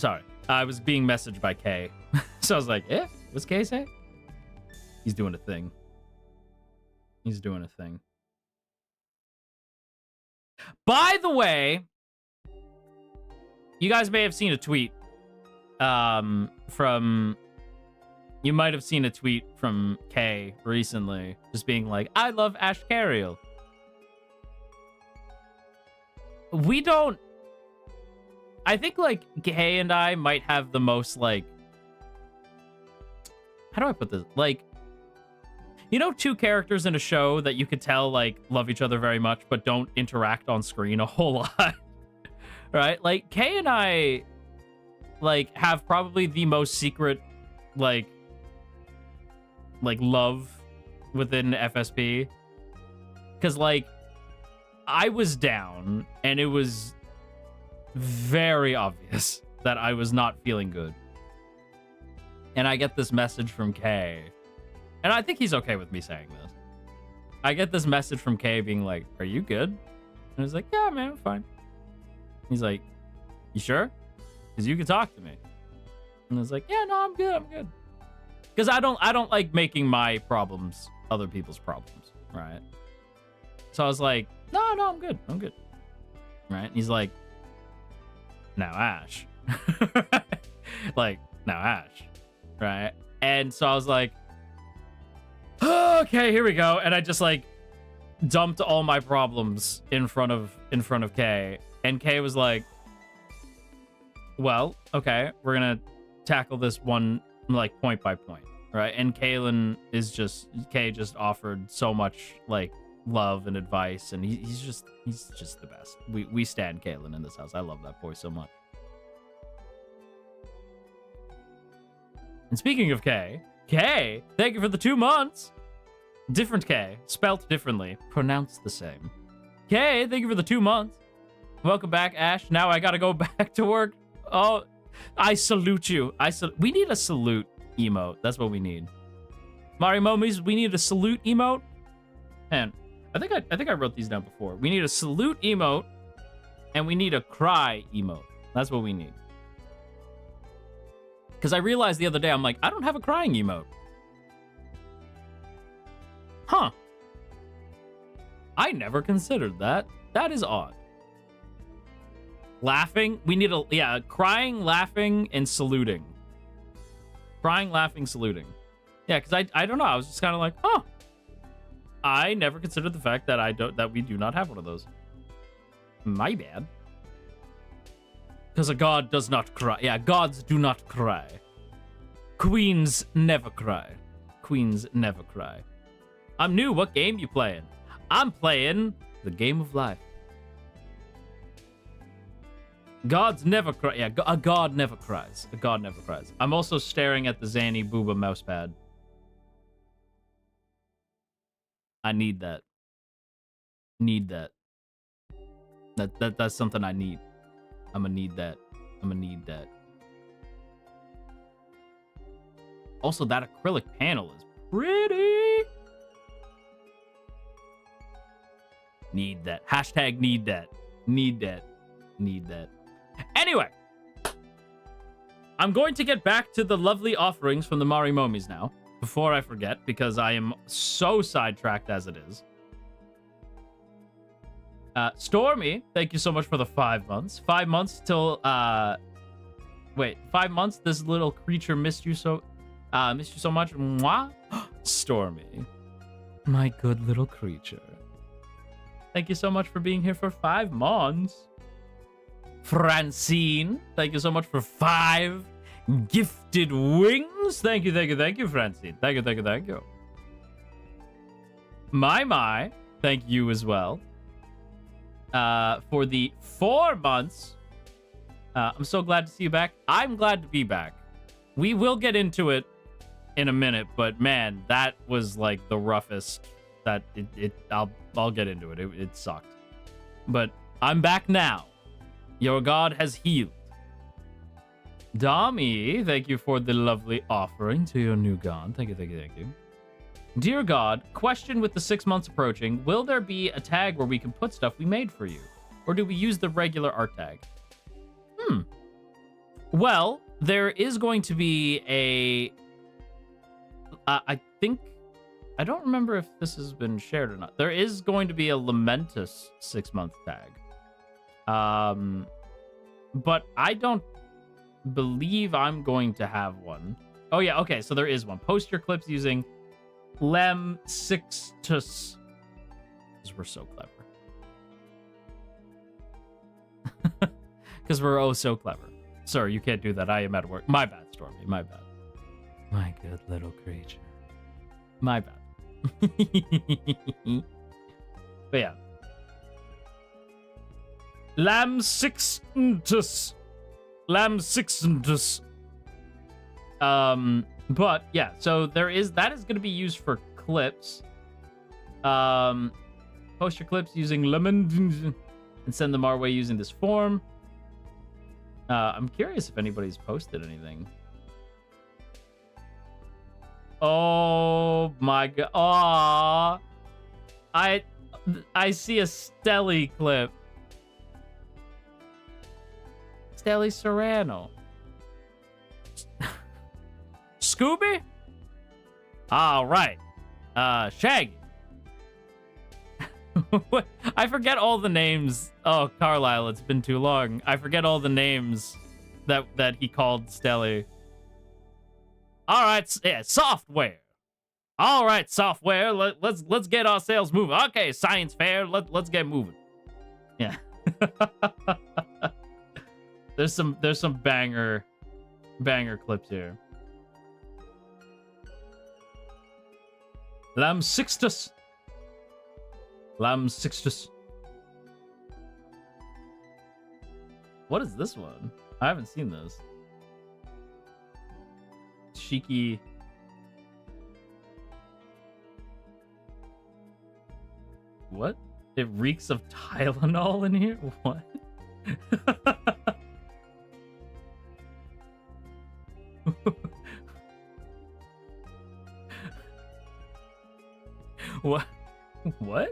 Speaker 1: Sorry. I was being messaged by Kay. So I was like, eh? What's Kay say? He's doing a thing. He's doing a thing. By the way, you guys may have seen a tweet from... You might have seen a tweet from Kay recently, just being like, I love Ashkariel. We don't... I think, like, Kay and I might have the most, like... How do I put this? Like, you know, two characters in a show that you could tell, like, love each other very much, but don't interact on screen a whole lot? Right? Like, Kay and I, like, have probably the most secret, like love within FSP. Because, like, I was down, and it was very obvious that I was not feeling good. And I get this message from Kay. And I think he's okay with me saying this. I get this message from Kay being like, are you good? And I was like, yeah, man, I'm fine. He's like, you sure? Because you can talk to me. And I was like, yeah, no, I'm good, I'm good. Because I don't like making my problems other people's problems, right? So I was like, no, I'm good, I'm good. Right? And he's like, now Ash. Like, now Ash. Right? And so I was like, oh, okay, here we go. And I just, like, dumped all my problems in front of Kay. And Kay was like, well, okay, we're gonna tackle this one, like, point by point, right? And Kay just offered so much, like, love and advice, and he's just the best. We stand Kaylin in this house. I love that boy so much. And speaking of Kay, thank you for the 2 months. Different Kay, spelt differently, pronounced the same. Kay, thank you for the 2 months. Welcome back, Ash. Now I gotta go back to work. Oh, I salute you. We need a salute emote. That's what we need. Marimomies, we need a salute emote. Man, I think I wrote these down before. We need a salute emote, and we need a cry emote. That's what we need. Because I realized the other day, I'm like, I don't have a crying emote. Huh. I never considered that. That is odd. Laughing? We need crying, laughing, and saluting. Crying, laughing, saluting. Yeah, because I don't know. I was just kind of like, huh. I never considered the fact that we do not have one of those. My bad. Because a god does not cry. Yeah, gods do not cry. Queens never cry. Queens never cry. I'm new. What game you playing? I'm playing the game of life. Gods never cry. Yeah, a god never cries. A god never cries. I'm also staring at the Zanny Booba mousepad. I need that. Need that. That's something I need. I'm gonna need that. I'm gonna need that. Also, that acrylic panel is pretty. Need that. Hashtag need that. Need that. Need that. Anyway, I'm going to get back to the lovely offerings from the Marimomies now, before I forget, because I am so sidetracked as it is. Stormy, thank you so much for the 5 months. 5 months till, 5 months? This little creature missed you so much. Mwah. Stormy, my good little creature. Thank you so much for being here for 5 months. Francine, thank you so much for 5 gifted wings. Thank you, Francine. Thank you. My, thank you as well. For the 4 months. I'm so glad to see you back. I'm glad to be back. We will get into it in a minute, but man, that was like the roughest. I'll get into it. It sucked. But I'm back now. Your god has healed. Dami, thank you for the lovely offering to your new god. Thank you. Dear God, question with the 6 months approaching, will there be a tag where we can put stuff we made for you? Or do we use the regular art tag? Well, there is going to be a... I think... I don't remember if this has been shared or not. There is going to be a Lamentus 6-month tag. But I don't believe I'm going to have one. Oh, yeah, okay, so there is one. Post your clips using Lamsixtus. Because we're so clever. Because we're oh so clever. Sir, you can't do that. I am at work. My bad, Stormy. My bad. My good little creature. My bad. But yeah. Lamsixtus. Lamsixtus. But yeah, so that is going to be used for clips. Post your clips using lemon and send them our way using this form. I'm curious if anybody's posted anything. Oh my god. Aww. I see a Stelly clip. Stelly Serrano. Scooby? All right. Shaggy. I forget all the names. Oh, Carlisle, it's been too long. I forget all the names that he called Stelly. All right, yeah, software. All right, software. Let's get our sales moving. Okay, science fair. Let's get moving. Yeah. There's some banger clips here. Lamsixtus. Lamsixtus. What is this one? I haven't seen this. Shiki. What? It reeks of Tylenol in here? What? What? What?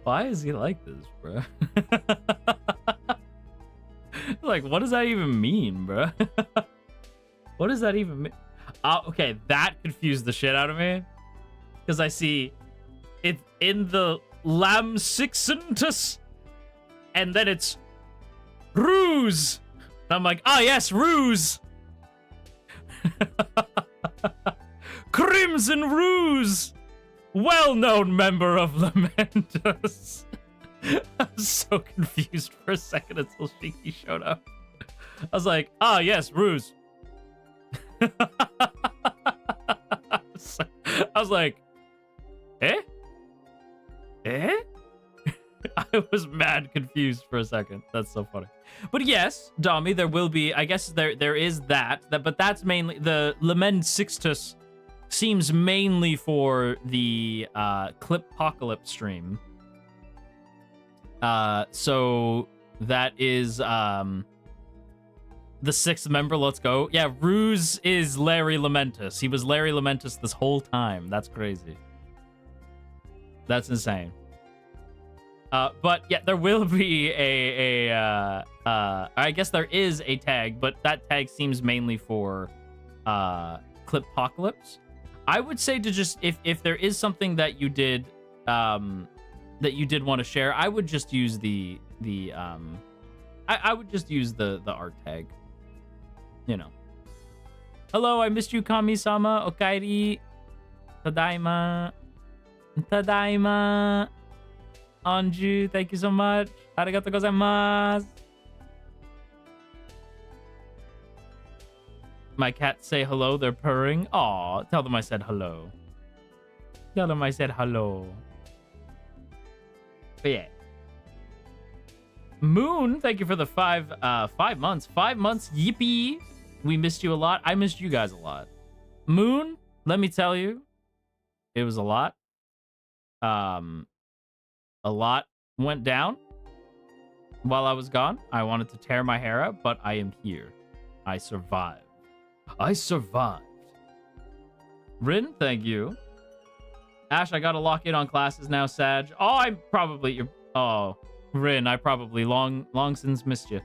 Speaker 1: Why is he like this, bro? Like, what does that even mean, bro? What does that even mean? Okay, that confused the shit out of me. Because I see it in the Lamsixtus, and then it's ruse. And I'm like, oh yes, ruse. Crimson Ruse, well-known member of Lamentus. I was so confused for a second until Shiki showed up. I was like, ah, yes, Ruse. I was like, eh? Eh? I was mad confused for a second. That's so funny. But yes, Dommy, there will be, I guess there is that, but that's mainly, the Lamensixtus seems mainly for the Clippocalypse stream. So that is the 6th member. Let's go. Yeah, Ruse is Larry Lamentus. He was Larry Lamentus this whole time. That's crazy. That's insane. But yeah, there will be I guess there is a tag, but that tag seems mainly for Clippocalypse. I would say to just, if there is something that you did want to share, I would just use I would just use the art tag. You know. Hello, I missed you, Kami-sama. Okairi. Tadaima. Tadaima. Anju, thank you so much. Arigatou gozaimasu. My cats say hello. They're purring. Aw, tell them I said hello. Tell them I said hello. But yeah. Moon, thank you for the 5 months. 5 months, yippee. We missed you a lot. I missed you guys a lot. Moon, let me tell you, it was a lot. A lot went down while I was gone. I wanted to tear my hair out, but I am here. I survived. I survived. Rin, thank you. Ash, I gotta lock in on classes now, Sag. Oh, I'm probably... Oh, Rin, I probably long since missed you.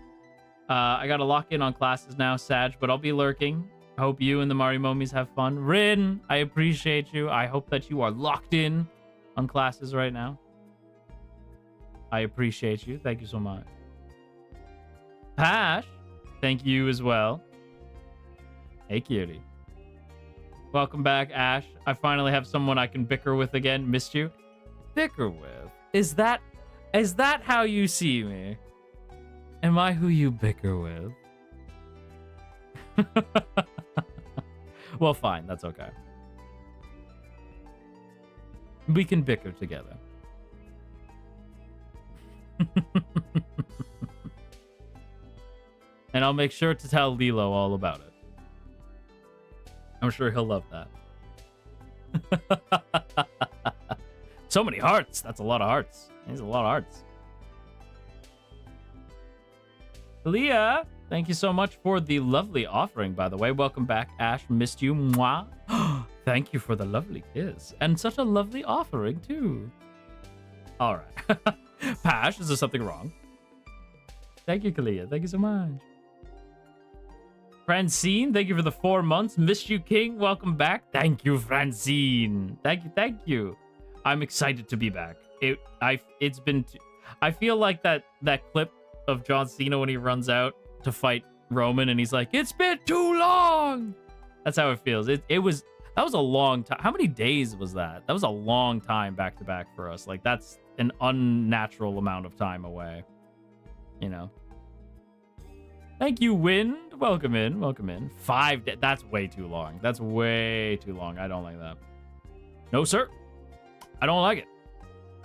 Speaker 1: I gotta lock in on classes now, Sag, but I'll be lurking. I hope you and the Marimomies have fun. Rin, I appreciate you. I hope that you are locked in on classes right now. I appreciate you. Thank you so much. Pash, thank you as well. Hey, cutie. Welcome back, Ash. I finally have someone I can bicker with again. Missed you. Bicker with? Is that how you see me? Am I who you bicker with? Well, fine. That's okay. We can bicker together. And I'll make sure to tell Lilo all about it. I'm sure he'll love that. So many hearts. That's a lot of hearts. There's a lot of hearts. Leah, thank you so much for the lovely offering, by the way. Welcome back, Ash. Missed you. Mwah. Thank you for the lovely kiss. And such a lovely offering, too. All right. Pash, is there something wrong? Thank you, Kalia. Thank you so much. Francine, thank you for the 4 months. Missed you, King. Welcome back. Thank you, Francine. Thank you, thank you. I'm excited to be back. It's been... I feel like that clip of John Cena when he runs out to fight Roman and he's like, it's been too long. That's how it feels. That was a long time. How many days was that? That was a long time back to back for us. Like, that's an unnatural amount of time away. You know. Thank you, Wind. Welcome in. Welcome in. 5 days. That's way too long. That's way too long. I don't like that. No, sir. I don't like it.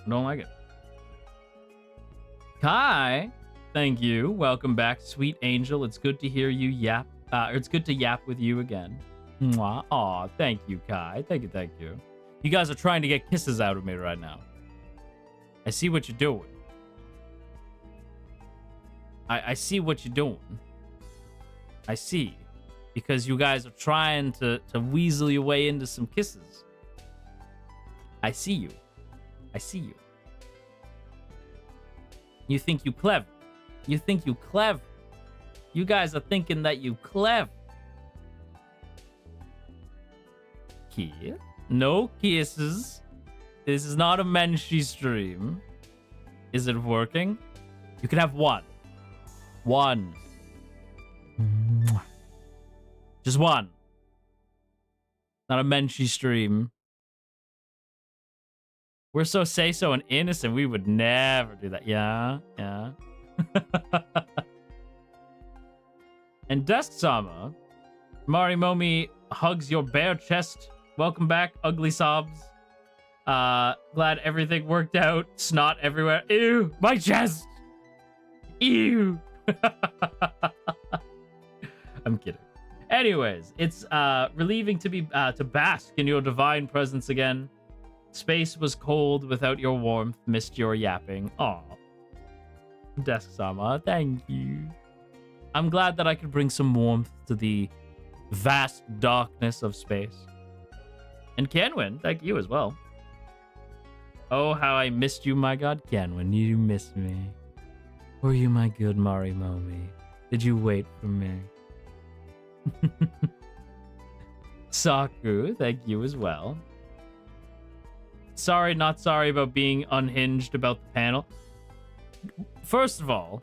Speaker 1: I don't like it. Kai, thank you. Welcome back, sweet angel. It's good to hear you yap. It's good to yap with you again. Mwah. Aw, thank you, Kai. Thank you, thank you. You guys are trying to get kisses out of me right now. I see what you're doing. I see what you're doing. I see. Because you guys are trying to weasel your way into some kisses. I see you. I see you. You think you clever. You think you clever. You guys are thinking that you clever. Kiss? No kisses. This is not a Menshi stream. Is it working? You can have one. One. Just one. Not a Menshi stream. We're so say-so and innocent. We would never do that. Yeah, yeah. And Desk-sama, Marimomie hugs your bare chest. Welcome back, ugly sobs. Glad everything worked out. Snot everywhere. Ew, my chest. Ew. I'm kidding. Anyways, it's relieving to be to bask in your divine presence again. Space was cold without your warmth. Missed your yapping. Aw. Desk-sama, thank you. I'm glad that I could bring some warmth to the vast darkness of space. And Canwin, thank you as well. Oh, how I missed you, my god. Canwin, you missed me. Were you my good Marimomie? Did you wait for me? Saku, thank you as well. Sorry, not sorry about being unhinged about the panel. First of all,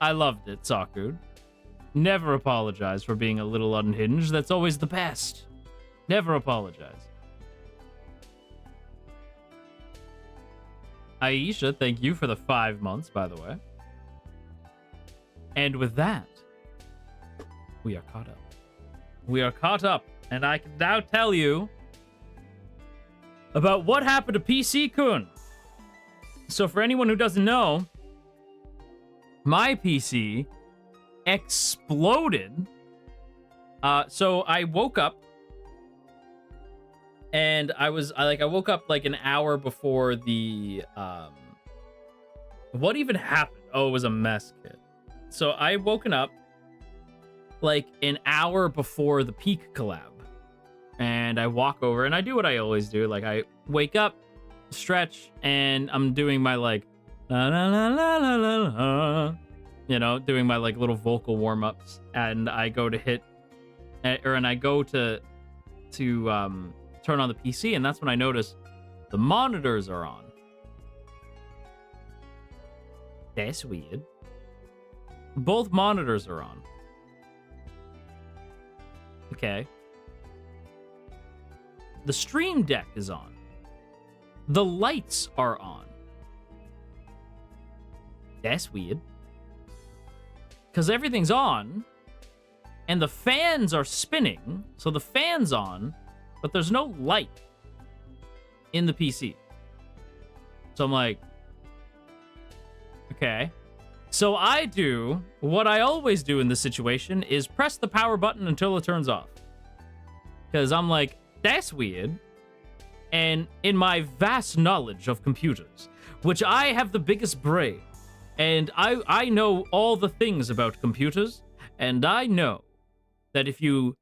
Speaker 1: I loved it, Saku. Never apologize for being a little unhinged. That's always the best. Never apologize. Aisha, thank you for the 5 months, by the way. And with that, we are caught up. We are caught up, and I can now tell you about what happened to PC-kun. So for anyone who doesn't know, my PC exploded. So I woke up, and I woke up like an hour before the what even happened? Oh, it was a mess, kid. So I woken up like an hour before the peak collab. and I walk over, and I do what I always do. Like, I wake up, stretch, and I'm doing my, like, la la la la la la la, you know, doing my, like, little vocal warm-ups, and I go to hit, and I go to turn on the PC, and that's when I notice the monitors are on. That's weird. Both monitors are on. Okay. The Stream Deck is on. The lights are on. That's weird. Because everything's on, and the fans are spinning, so the fan's on, but there's no light in the PC. So I'm like, okay. So I do what I always do in this situation is press the power button until it turns off. Because I'm like, that's weird. And in my vast knowledge of computers, which I have the biggest brain, and I know all the things about computers, and I know that if you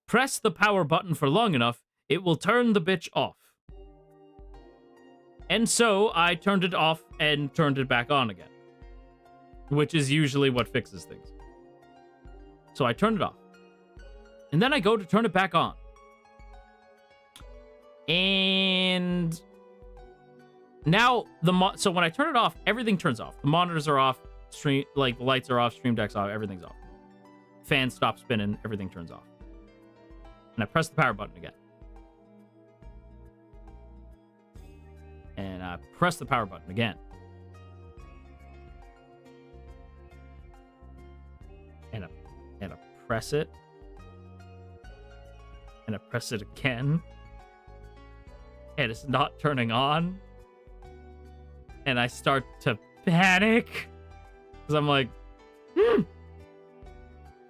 Speaker 1: press the power button for long enough, it will turn the bitch off. And so I turned it off and turned it back on again, which is usually what fixes things. So I turned it off. And then I go to turn it back on. And now so when I turn it off, everything turns off. The monitors are off, the lights are off, Stream Deck's off, everything's off. Fan stops spinning, everything turns off. And I press the power button again. And I press the power button again. And I press it. And I press it again. And it's not turning on. And I start to panic. Because I'm like,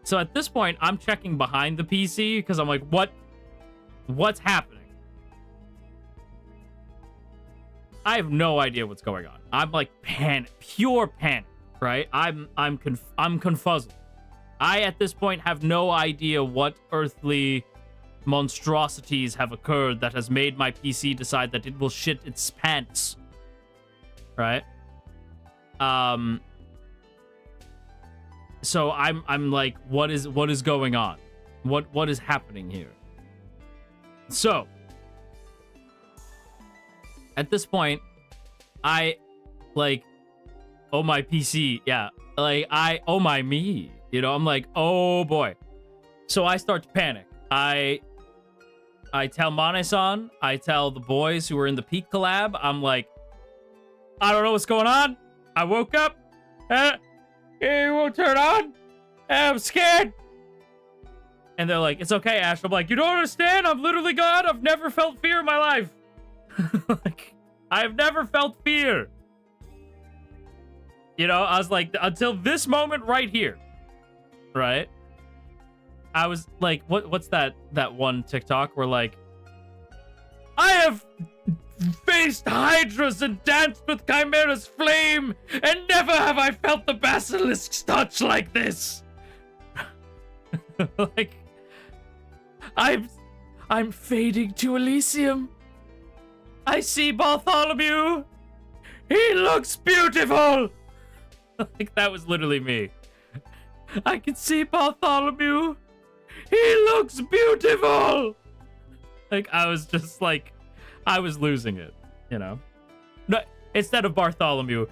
Speaker 1: So at this point, I'm checking behind the PC because I'm like, what's happening? I have no idea what's going on. I'm like pure panic, right? I'm confuzzled. I at this point have no idea what earthly monstrosities have occurred that has made my PC decide that it will shit its pants. Right? So I'm like, what is going on? What is happening here? So at this point, I like, oh my PC, yeah, like oh my me, you know, I'm like, oh boy. So I start to panic. I tell Mane-san, I tell the boys who were in the Peak collab, I'm like, I don't know what's going on. I woke up, it won't turn on. I'm scared. And they're like, it's okay, Ash. I'm like, you don't understand. I'm literally God. I've never felt fear in my life. Like, I've never felt fear. You know, I was like, until this moment right here, right? I was like, what's that one TikTok where like, I have faced hydras and danced with Chimera's flame, and never have I felt the basilisk's touch like this. Like, I'm fading to Elysium. I see Bartholomew. He looks beautiful. Like, that was literally me. I can see Bartholomew. He looks beautiful. Like, I was just like, I was losing it, you know? No, instead of Bartholomew,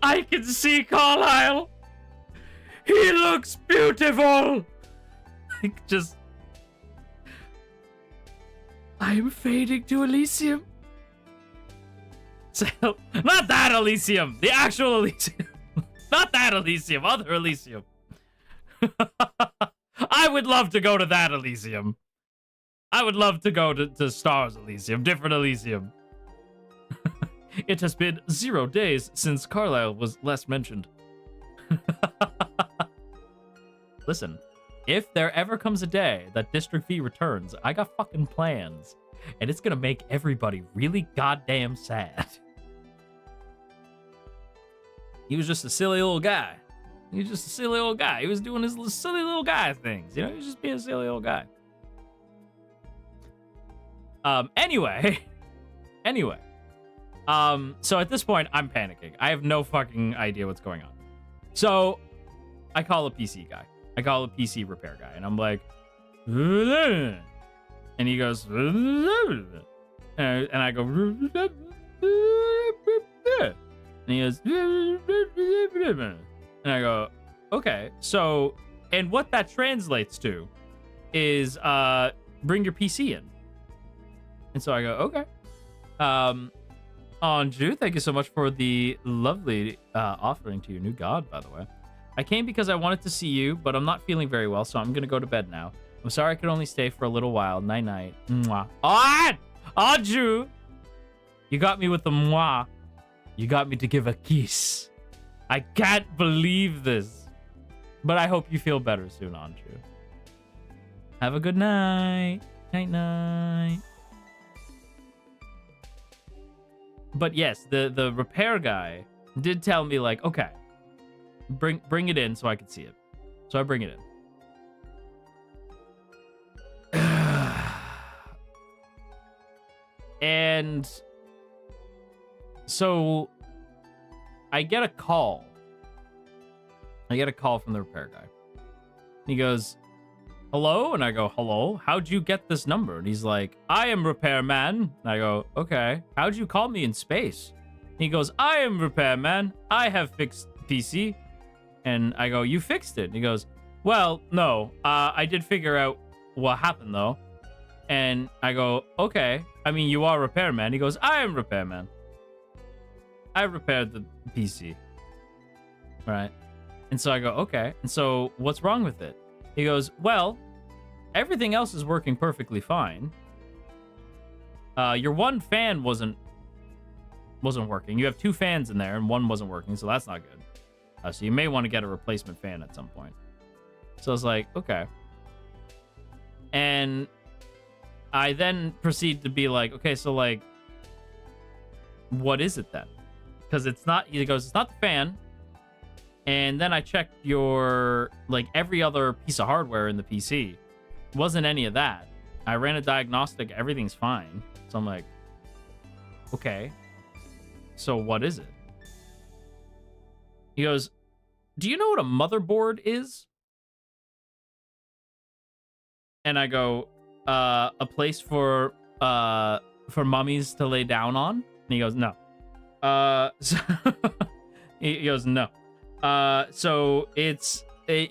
Speaker 1: I can see Carlisle. He looks beautiful. Like, just, I'm fading to Elysium. So, not that Elysium, the actual Elysium. Not that Elysium, other Elysium. I would love to go to that Elysium. I would love to go to Stars Elysium, different Elysium. It has been 0 days since Carlisle was last mentioned. Listen, if there ever comes a day that District V returns, I got fucking plans. And it's gonna make everybody really goddamn sad. He was just a silly little guy. He was just a silly little guy. He was doing his silly little guy things. You know, he was just being a silly little guy. Anyway. So at this point, I'm panicking. I have no fucking idea what's going on. So I call a PC guy. I call a PC repair guy, and I'm like, and he goes, and I go, and he goes, and I go, okay. So, and what that translates to is bring your PC in. And so I go, okay. Anju, thank you so much for the lovely offering to your new god, by the way. I came because I wanted to see you, but I'm not feeling very well, so I'm going to go to bed now. I'm sorry I could only stay for a little while. Night-night. Mwah. Anju! You got me with the mwah. You got me to give a kiss. I can't believe this. But I hope you feel better soon, Anju. Have a good night. Night-night. But yes, the repair guy did tell me, like, okay, bring it in so I could see it. So I bring it in. And so I get a call. I get a call from the repair guy. He goes, hello? And I go, hello? How'd you get this number? And he's like, I am repairman. And I go, okay. How'd you call me in space? And he goes, I am repairman. I have fixed PC. And I go, you fixed it? And he goes, well, no. I did figure out what happened, though. And I go, okay. I mean, you are repairman. He goes, I am repairman. I repaired the PC. Right? And so I go, okay. And so what's wrong with it? He goes, well, everything else is working perfectly fine. Your one fan wasn't working. You have two fans in there, and one wasn't working, so that's not good. So you may want to get a replacement fan at some point. So I was like, okay. And I then proceed to be like, okay, so, like, what is it then? Because it's not, he goes, it's not the fan. And then I checked your, like, every other piece of hardware in the PC. Wasn't any of that. I ran a diagnostic. Everything's fine. So I'm like, okay. So what is it? He goes, do you know what a motherboard is? And I go, a place for mummies to lay down on? And he goes, no. So he goes, no. So it's a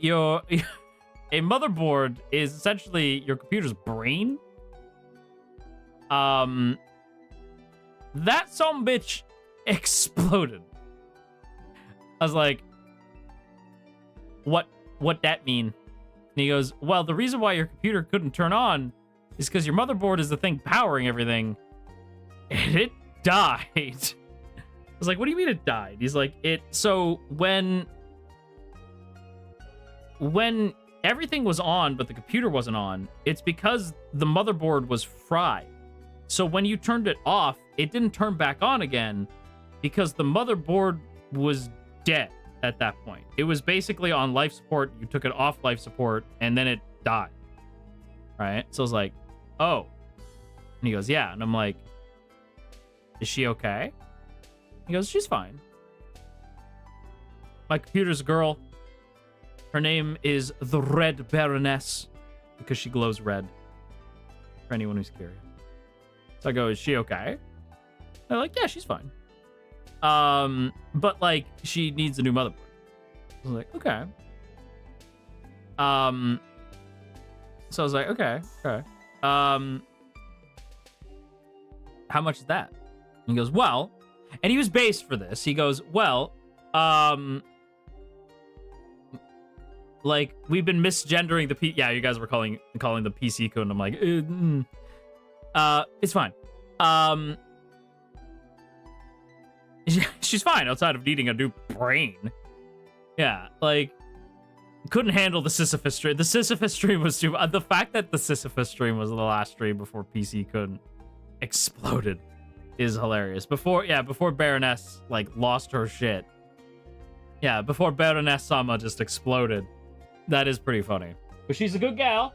Speaker 1: motherboard is essentially your computer's brain. That sumbitch exploded. I was like, what that mean? And he goes, well, the reason why your computer couldn't turn on is because your motherboard is the thing powering everything, and it died. I was like, what do you mean it died? He's like, so when everything was on, but the computer wasn't on, it's because the motherboard was fried. So when you turned it off, it didn't turn back on again because the motherboard was dead at that point. It was basically on life support. You took it off life support, and then it died. Right? So I was like, oh. And he goes, yeah. And I'm like, is she okay? He goes, she's fine. My computer's a girl. Her name is the Red Baroness because she glows red. For anyone who's curious. So I go, is she okay? They're like, yeah, she's fine. But like, she needs a new motherboard. I was like, okay. So I was like, okay. How much is that? And he goes, well, and he was based for this. He goes, well, like, we've been misgendering the yeah, you guys were calling the PC code, and I'm like, it's fine. She's fine outside of needing a new brain. Yeah, like, couldn't handle the Sisyphus stream. The Sisyphus stream was too... the fact that the Sisyphus stream was the last stream before PC couldn't exploded is hilarious. Before Baroness, like, lost her shit. Yeah, before Baroness Sama just exploded. That is pretty funny. But she's a good gal.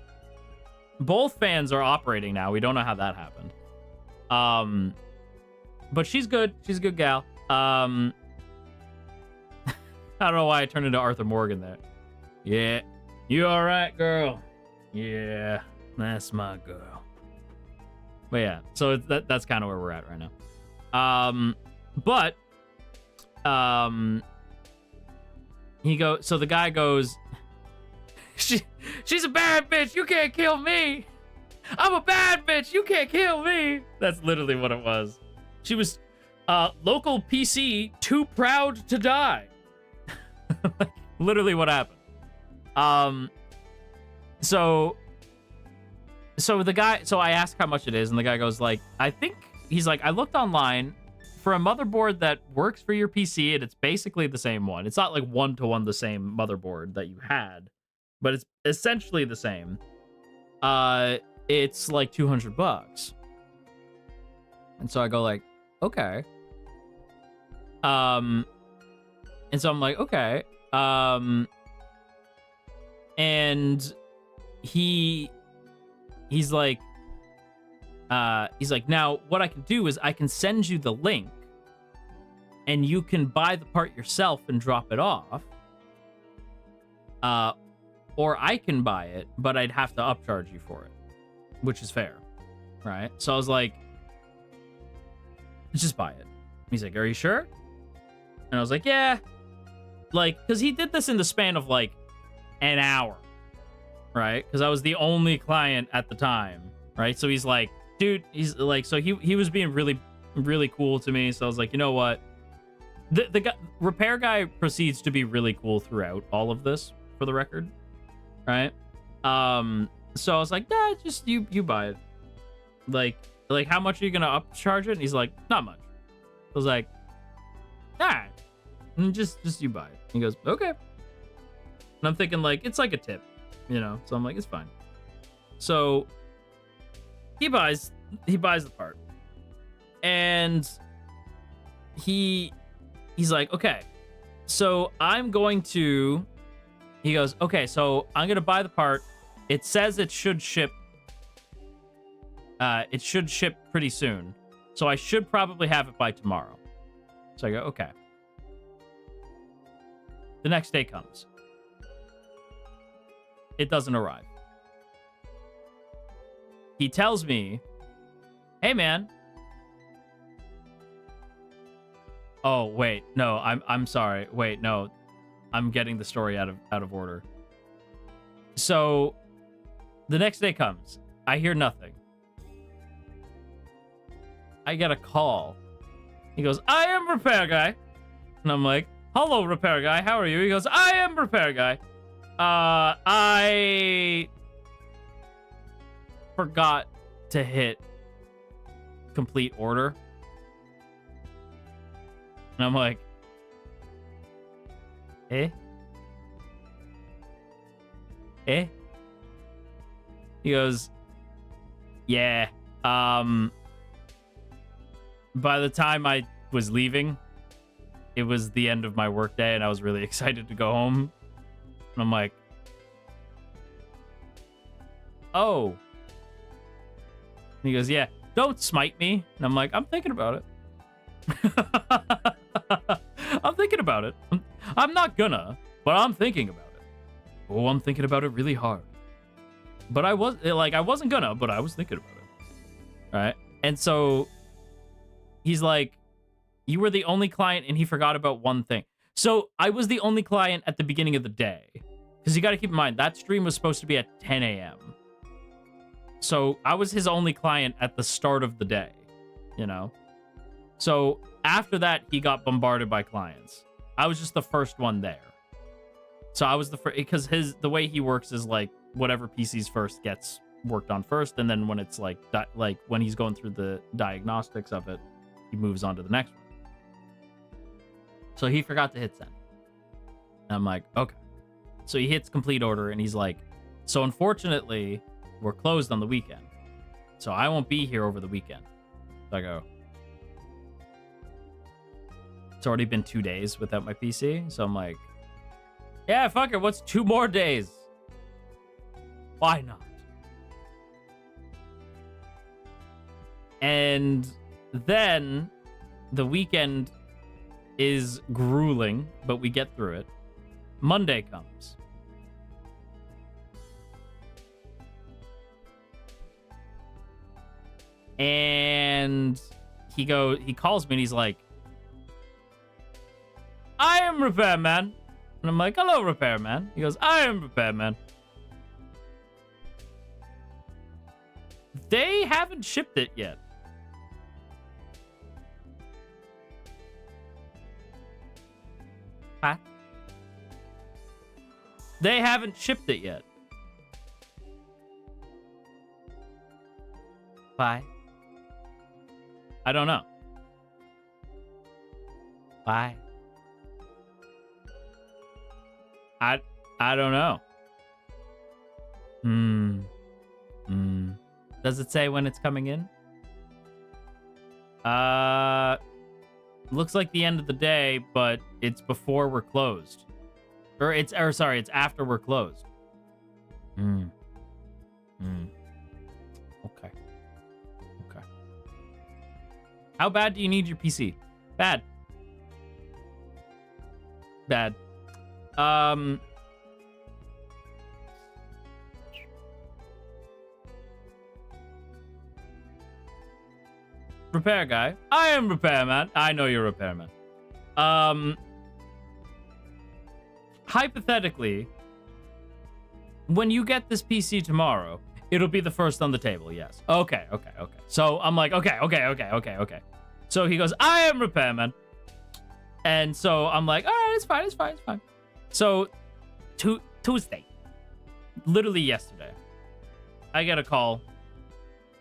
Speaker 1: Both fans are operating now. We don't know how that happened. But she's good. She's a good gal. I don't know why I turned into Arthur Morgan there. Yeah. You all right, girl? Yeah. That's my girl. But yeah, so that's kind of where we're at right now. So the guy goes, she's a bad bitch. You can't kill me. I'm a bad bitch. You can't kill me. That's literally what it was. She was local PC too proud to die. Literally what happened. So I asked how much it is, and the guy goes like, he's like, I looked online for a motherboard that works for your PC, and it's basically the same one. It's not like one-to-one the same motherboard that you had, but it's essentially the same. It's like $200. And so I go like, okay. And so I'm like, okay. And he's like, now what I can do is I can send you the link and you can buy the part yourself and drop it off. Or I can buy it, but I'd have to upcharge you for it, which is fair, right? So I was like, just buy it. He's like, are you sure? And I was like, yeah. Like, because he did this in the span of like an hour, right? Because I was the only client at the time, right? So he's like, dude, he's like, so he was being really, really cool to me. So I was like, you know what? The guy, repair guy proceeds to be really cool throughout all of this, for the record, right? So I was like, nah, just you buy it. Like how much are you gonna upcharge it? And he's like, not much. I was like, all right, and just you buy it. He goes, okay. And I'm thinking like, it's like a tip, you know? So I'm like, it's fine. So he buys the part, and he's like, okay, so I'm going to, he goes, okay, so I'm going to buy the part. It says it should ship pretty soon. So I should probably have it by tomorrow. So I go, okay. The next day comes. It doesn't arrive. He tells me, hey man. Oh, wait, no, I'm sorry. Wait, no. I'm getting the story out of order. So the next day comes. I hear nothing. I get a call. He goes, I am repair guy. And I'm like, hello, repair guy. How are you? He goes, I am repair guy. I forgot to hit complete order. And I'm like, eh? He goes, yeah. By the time I was leaving, it was the end of my workday, and I was really excited to go home. And I'm like, oh. And he goes, yeah, don't smite me. And I'm like, I'm thinking about it. I'm thinking about it. I'm not gonna, but I'm thinking about it. Oh, I'm thinking about it really hard. But I wasn't gonna, but I was thinking about it. Right? And so he's like, you were the only client and he forgot about one thing. So I was the only client at the beginning of the day. Because you got to keep in mind, that stream was supposed to be at 10 a.m. So I was his only client at the start of the day, you know? So after that, he got bombarded by clients. I was just the first one there. So I was the first, because the way he works is like whatever PC's first gets worked on first. And then when it's like when he's going through the diagnostics of it, he moves on to the next one. So he forgot to hit send. And I'm like, okay. So he hits complete order and he's like, so unfortunately, we're closed on the weekend. So I won't be here over the weekend. So I go, it's already been 2 days without my PC. So I'm like, yeah, fuck it. What's 2 more days? Why not? And then the weekend is grueling, but we get through it. Monday comes. And he calls me and he's like, I am Repairman. And I'm like, hello, Repairman. He goes, I am Repairman. They haven't shipped it yet. Huh? They haven't shipped it yet. Why? I don't know. Why? I don't know. Does it say when it's coming in? Looks like the end of the day, but it's before we're closed. It's after we're closed. Okay. Okay. How bad do you need your PC? Bad. Bad. Repair guy. I am Repairman. I know you're Repairman. Hypothetically, when you get this PC tomorrow, it'll be the first on the table, yes. Okay. So I'm like, okay. So he goes, I am Repairman. And so I'm like, all right, it's fine. So Tuesday, literally yesterday, I get a call.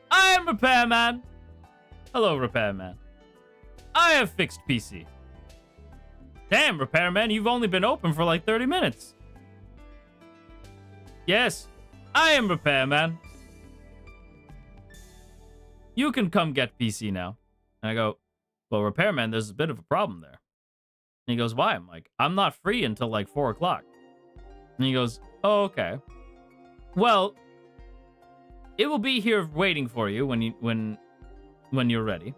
Speaker 1: I am Repairman. Hello, Repairman. I have fixed PC. Damn, Repairman, you've only been open for like 30 minutes. Yes, I am Repairman. You can come get PC now. And I go, well, Repairman, there's a bit of a problem there. And he goes, why? I'm like, I'm not free until like 4 o'clock. And he goes, oh, okay. Well, it will be here waiting for you when you're ready.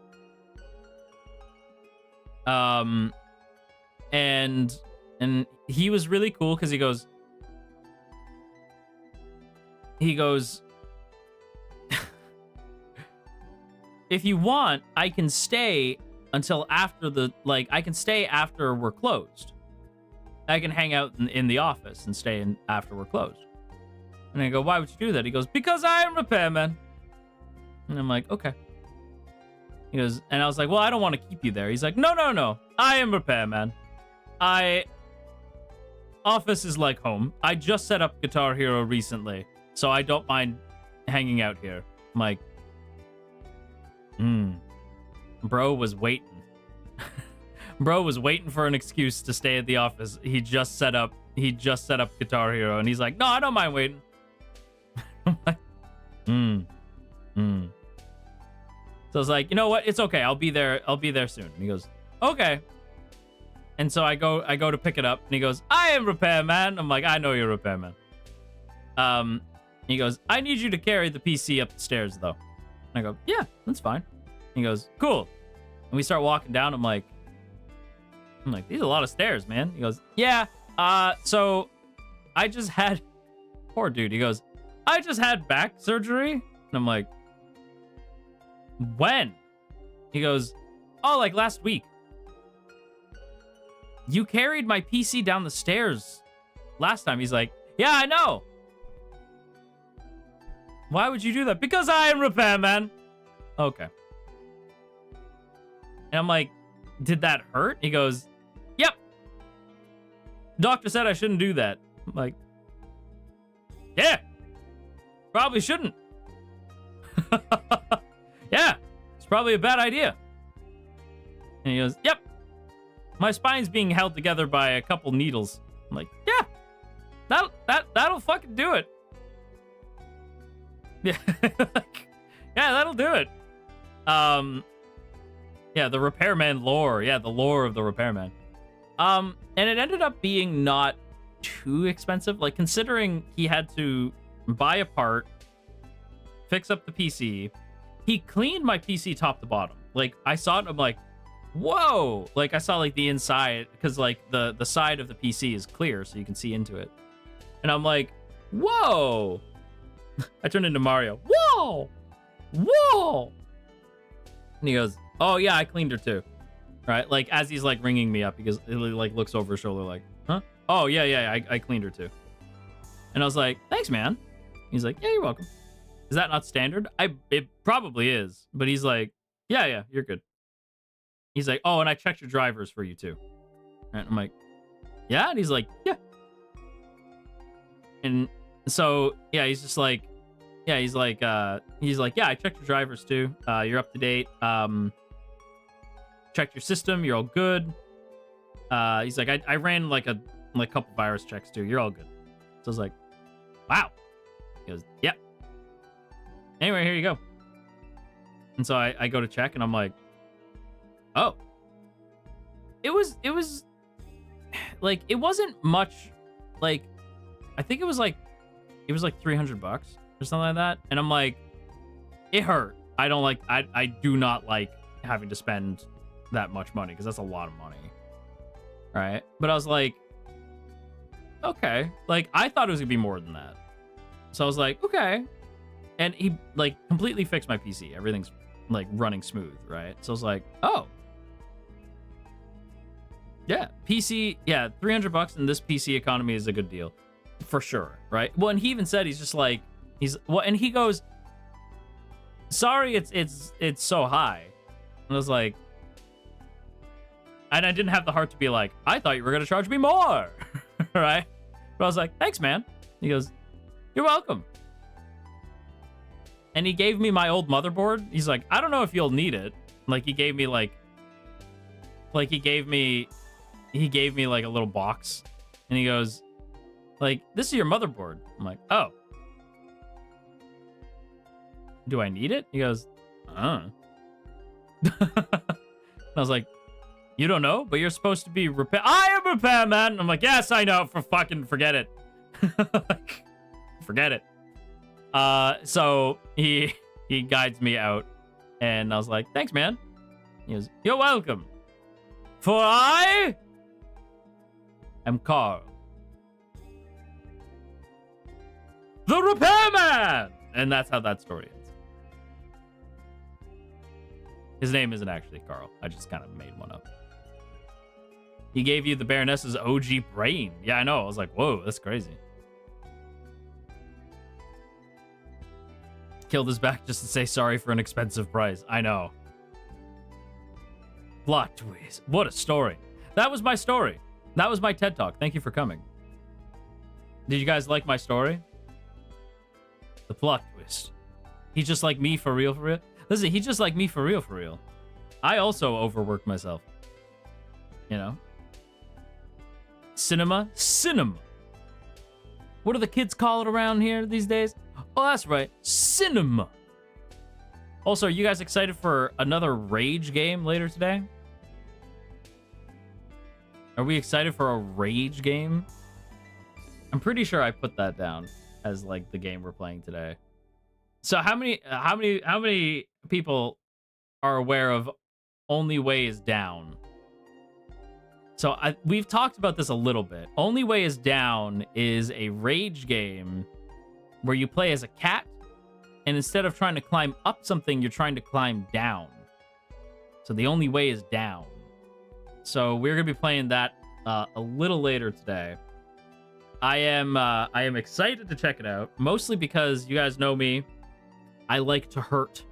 Speaker 1: And he was really cool because he goes, if you want, I can stay until after I can stay after we're closed. I can hang out in the office and stay in after we're closed. And I go, why would you do that? He goes, because I am Repairman. And I'm like, okay. He goes, and I was like, well, I don't want to keep you there. He's like, no. I am Repairman. Office is like home. I just set up Guitar Hero recently, so I don't mind hanging out here. I'm like, Bro was waiting. Bro was waiting for an excuse to stay at the office. He just set up Guitar Hero, and he's like, no, I don't mind waiting. I'm like, So I was like, you know what? It's okay. I'll be there soon. And he goes, okay. And so I go to pick it up, and he goes, I am Repairman. I'm like, I know you're Repairman. He goes, I need you to carry the PC up the stairs, though. And I go, yeah, that's fine. And he goes, cool. And we start walking down. I'm like, these are a lot of stairs, man. He goes, yeah. So I just had, poor dude. He goes, I just had back surgery. And I'm like, when? He goes, oh, like last week. You carried my PC down the stairs last time. He's like, yeah, I know. Why would you do that? Because I am Repairman. Okay. And I'm like, did that hurt? He goes, yep. Doctor said I shouldn't do that. I'm like, yeah, probably shouldn't. Yeah, it's probably a bad idea. And he goes, yep. My spine's being held together by a couple needles. I'm like, yeah, that'll fucking do it. Yeah, yeah, that'll do it. Yeah, the Repairman lore. Yeah, the lore of the Repairman. And it ended up being not too expensive. Like, considering he had to buy a part, fix up the PC, he cleaned my PC top to bottom. Like, I saw it, I'm like, whoa! Like, I saw, like, the inside, because, like, the side of the PC is clear, so you can see into it. And I'm like, whoa! I turned into Mario. Whoa! Whoa! And he goes, oh, yeah, I cleaned her, too. Right? Like, as he's, like, ringing me up, because he, like, looks over his shoulder, like, huh? Oh, yeah, I cleaned her, too. And I was like, thanks, man. He's like, yeah, you're welcome. Is that not standard? It probably is. But he's like, yeah, you're good. He's like, oh, and I checked your drivers for you too. And I'm like, yeah? And he's like, yeah. And so, yeah, he's just like, yeah, he's like, yeah, I checked your drivers too. You're up to date. Checked your system. You're all good. He's like, I ran like a couple virus checks too. You're all good. So I was like, wow. He goes, yep. Anyway, here you go. And so I go to check and I'm like, oh. It was like, it wasn't much. Like, I think it was like $300 or something like that. And I'm like, it hurt. I do not like having to spend that much money because that's a lot of money. Right? But I was like, okay. Like, I thought it was gonna be more than that. So I was like, okay. And he, like, completely fixed my PC. Everything's, like, running smooth, right? So I was like, oh. Yeah, PC, yeah, $300 in this PC economy is a good deal. For sure, right? Well, and he even said, he's just like, and he goes, sorry, it's so high. And I was like, and I didn't have the heart to be like, I thought you were going to charge me more, right? But I was like, thanks, man. He goes, you're welcome. And he gave me my old motherboard. He's like, I don't know if you'll need it. Like, he gave me he gave me like a little box. And he goes, like, this is your motherboard. I'm like, oh. Do I need it? He goes, And I was like, you don't know, but you're supposed to be I am repairman. I'm like, yes, I know. Forget it. Like, forget it. So he guides me out, and I was like, thanks, man. He goes, you're welcome. For I am Carl, the repairman. And that's how that story ends. His name isn't actually Carl. I just kind of made one up. He gave you the Baroness's OG brain. Yeah, I know. I was like, whoa, that's crazy. Killed his back just to say sorry for an expensive price. I know. Plot twist. What a story. That was my story. That was my TED Talk. Thank you for coming. Did you guys like my story? The plot twist. He's just like me for real, for real. Listen, he's just like me for real, for real. I also overworked myself. You know? Cinema. What do the kids call it around here these days? Oh, that's right. Cinema. Also, are you guys excited for another Rage game later today? Are we excited for a Rage game? I'm pretty sure I put that down as like the game we're playing today. So how many people are aware of Only Way is Down? So we've talked about this a little bit. Only Way is Down is a Rage game where you play as a cat, and instead of trying to climb up something, you're trying to climb down. So the only way is down. So we're gonna be playing that a little later today. I am excited to check it out, mostly because you guys know me. I like to hurt.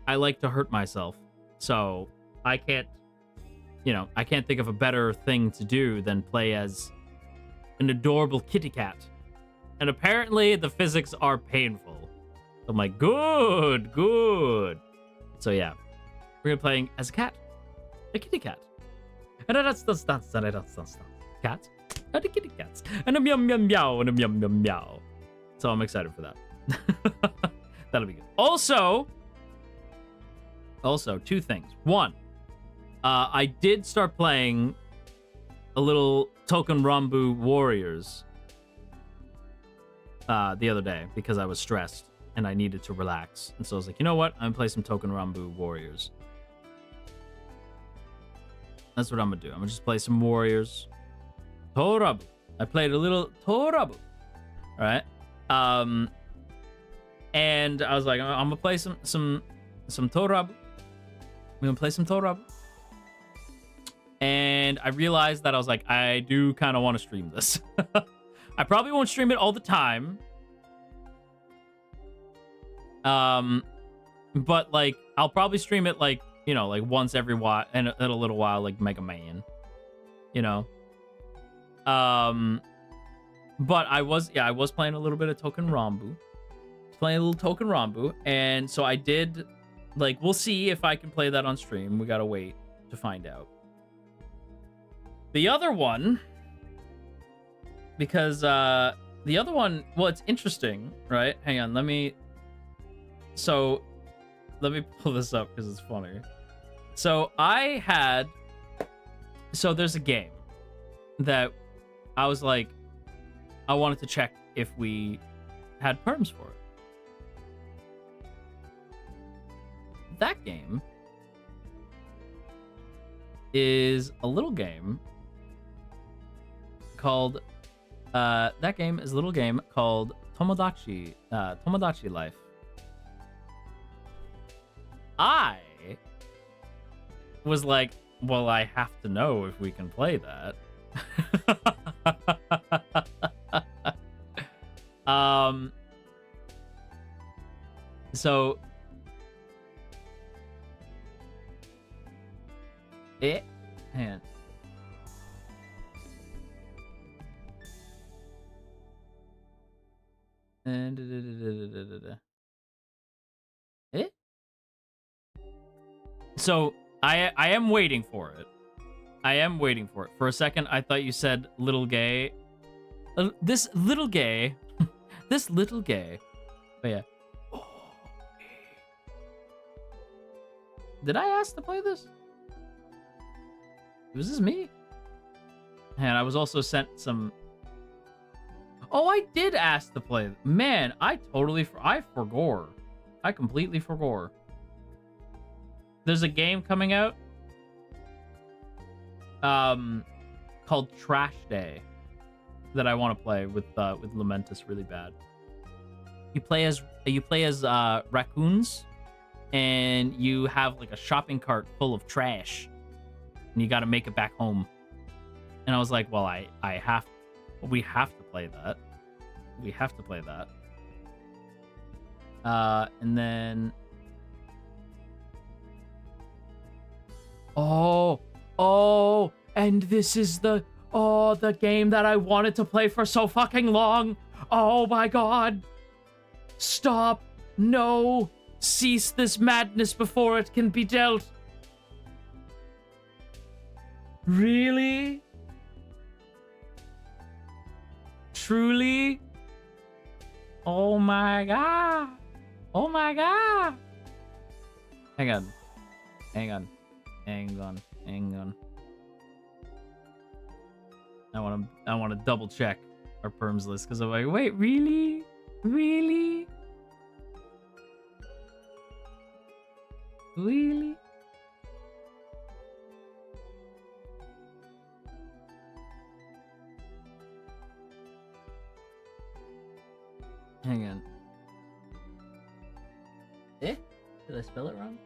Speaker 1: I like to hurt myself. So I can't think of a better thing to do than play as an adorable kitty cat. And apparently the physics are painful. I'm like, good. So yeah, we're gonna be playing as a cat, a kitty cat. And that's cat, and a kitty cat, and a meow meow meow, and a meow meow meow. So I'm excited for that. That'll be good. Also, two things. One, I did start playing a little Token Rambu Warriors the other day because I was stressed. and I needed to relax. And so I was like, you know what? I'm gonna play some Token Rambu Warriors. That's what I'm gonna do. I'm gonna just play some Warriors. Torabu. I played a little Torabu. Alright? And I was like, I'm gonna play some Torabu. I'm gonna play some Torabu. And I realized that I was like, I do kind of want to stream this. I probably won't stream it all the time. But like, I'll probably stream it like, you know, like once every while, and in a little while, like Mega Man, you know. But I was playing a little bit of Token Rambu, playing a little Token Rambu, and so I did, like, we'll see if I can play that on stream. We gotta wait to find out. The other one, because the other one, well, it's interesting, right? Hang on, let me pull this up because it's funny. So there's a game that I was like, I wanted to check if we had perms for it. That game is a little game called Tomodachi Life. I was like, well, I have to know if we can play that. So hang on. So I am waiting for it. For a second, I thought you said little gay. This little gay. This little gay. But yeah. Did I ask to play this? Was this me? And I was also sent some... Oh, I did ask to play. Man, I forgore. I completely forgore. There's a game coming out called Trash Day that I want to play with Lamentus really bad. You play as raccoons, and you have like a shopping cart full of trash, and you got to make it back home. And I was like, well, we have to play that. We have to play that. And then and this is the game that I wanted to play for so fucking long. Oh my god. Stop. No. Cease this madness before it can be dealt. Really? Truly? Oh my god. Oh my god. Hang on. I want to double check our perms list because I'm like, wait, really? Really? Really? Hang on. Did I spell it wrong?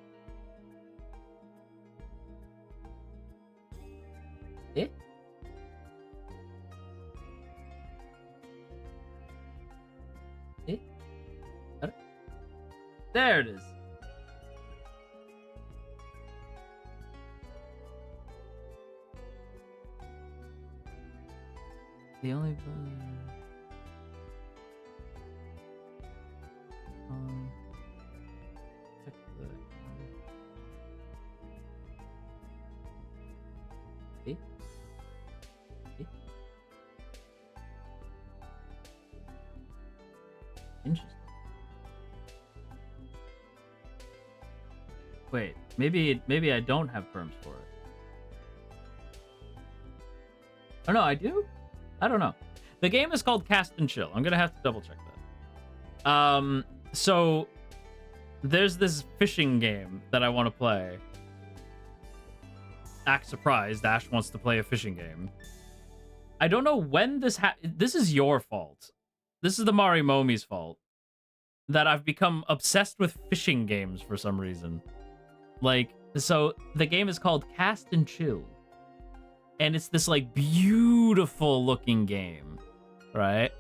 Speaker 1: There it is. The only check the interesting. Wait, maybe I don't have perms for it. Oh no, I do? I don't know. The game is called Cast and Chill. I'm gonna have to double check that. So there's this fishing game that I want to play. Act surprised, Ash wants to play a fishing game. I don't know when this is your fault. This is the Marimomie's fault. That I've become obsessed with fishing games for some reason. Like, so the game is called Cast and Chill. And it's this, like, beautiful looking game, right?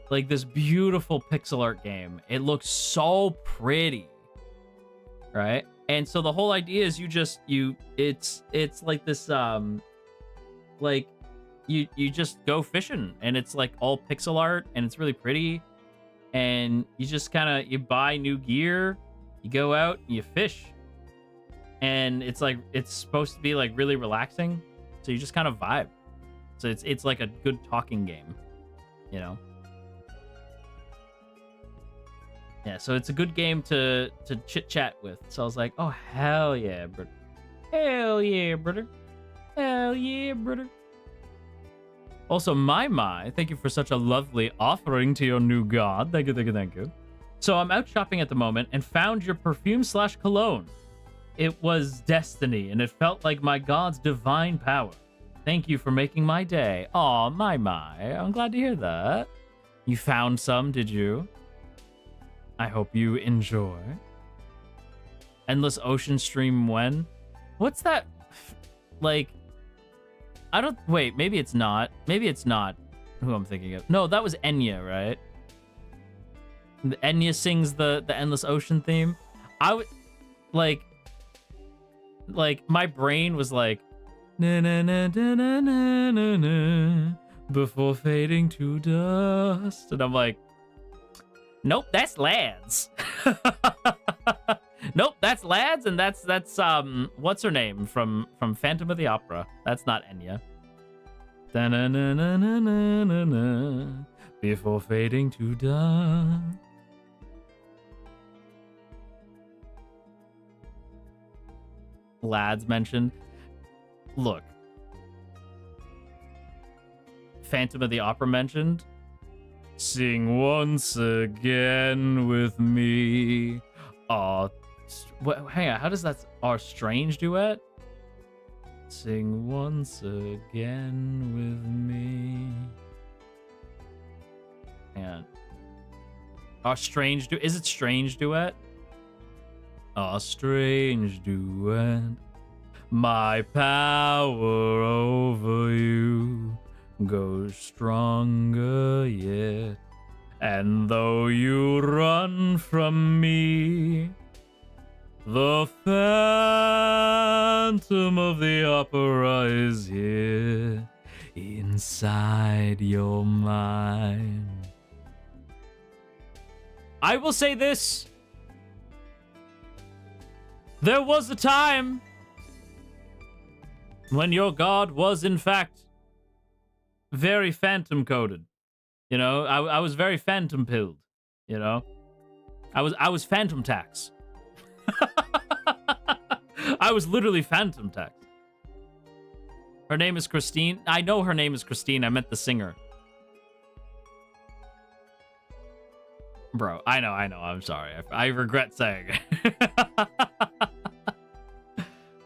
Speaker 1: Like, this beautiful pixel art game. It looks so pretty, right? And so the whole idea is it's like this, like, you just go fishing, and it's, like, all pixel art, and it's really pretty. And you just kind of, you buy new gear, you go out, and you fish. And it's, like, it's supposed to be, like, really relaxing. So you just kind of vibe. So it's like a good talking game, you know? Yeah, so it's a good game to chit-chat with. So I was like, oh, hell yeah, brother. Hell yeah, brother. Hell yeah, brother. Also, my, thank you for such a lovely offering to your new god. Thank you, thank you, thank you. So I'm out shopping at the moment and found your perfume/cologne. It was destiny, and it felt like my god's divine power. Thank you for making my day. Aw, my. I'm glad to hear that. You found some, did you? I hope you enjoy. Endless Ocean stream when? What's that? Like, I don't... Wait, maybe it's not. Maybe it's not who I'm thinking of. No, that was Enya, right? Enya sings the Endless Ocean theme. I would... Like, my brain was like... Na na na na na na na na before fading to dust. And I'm like... Nope, that's Lads. Nope, that's Lads, and that's what's her name from Phantom of the Opera. That's not Enya. Da na na na na na na na before fading to dust. Lads mentioned. Look. Phantom of the Opera mentioned. Sing once again with me. Hang on, how does that... Our strange duet? Sing once again with me. Hang on. Our strange duet? Is it strange duet? Our strange duet. My power over you goes stronger yet. And though you run from me, the Phantom of the Opera is here inside your mind. I will say this. There was a time when your god was, in fact, very phantom coded. You know, I was very phantom pilled. You know, I was phantom tax. I was literally phantom tax. Her name is Christine. I know her name is Christine. I meant the singer. Bro, I know. I'm sorry. I regret saying it.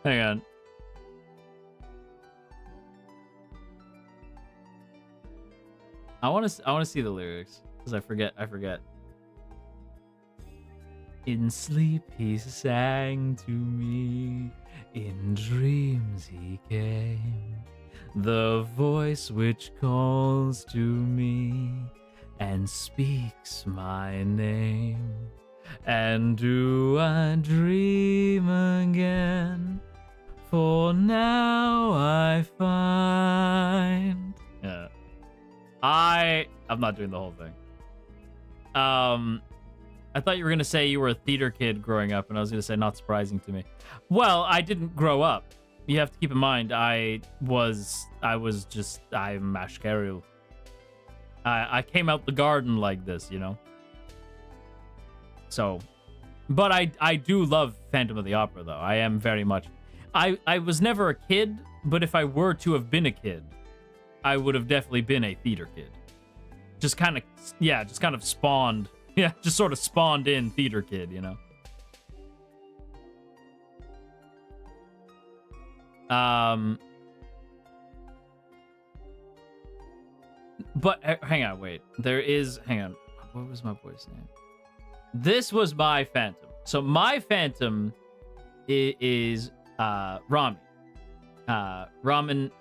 Speaker 1: Hang on. I want to see the lyrics because I forget. In sleep he sang to me, in dreams he came, the voice which calls to me and speaks my name. And do I dream again? For now I find... Yeah. I'm not doing the whole thing. I thought you were going to say you were a theater kid growing up, and I was going to say not surprising to me. Well, I didn't grow up. You have to keep in mind, I'm Ashkariel. I came out the garden like this, you know? So, but I do love Phantom of the Opera, though. I am very much... I was never a kid, but if I were to have been a kid, I would have definitely been a theater kid. Just kind of spawned Yeah, just sort of spawned in theater kid, you know? But hang on, wait. Hang on. What was my boy's name? This was my Phantom. So my Phantom is Rami. Ramen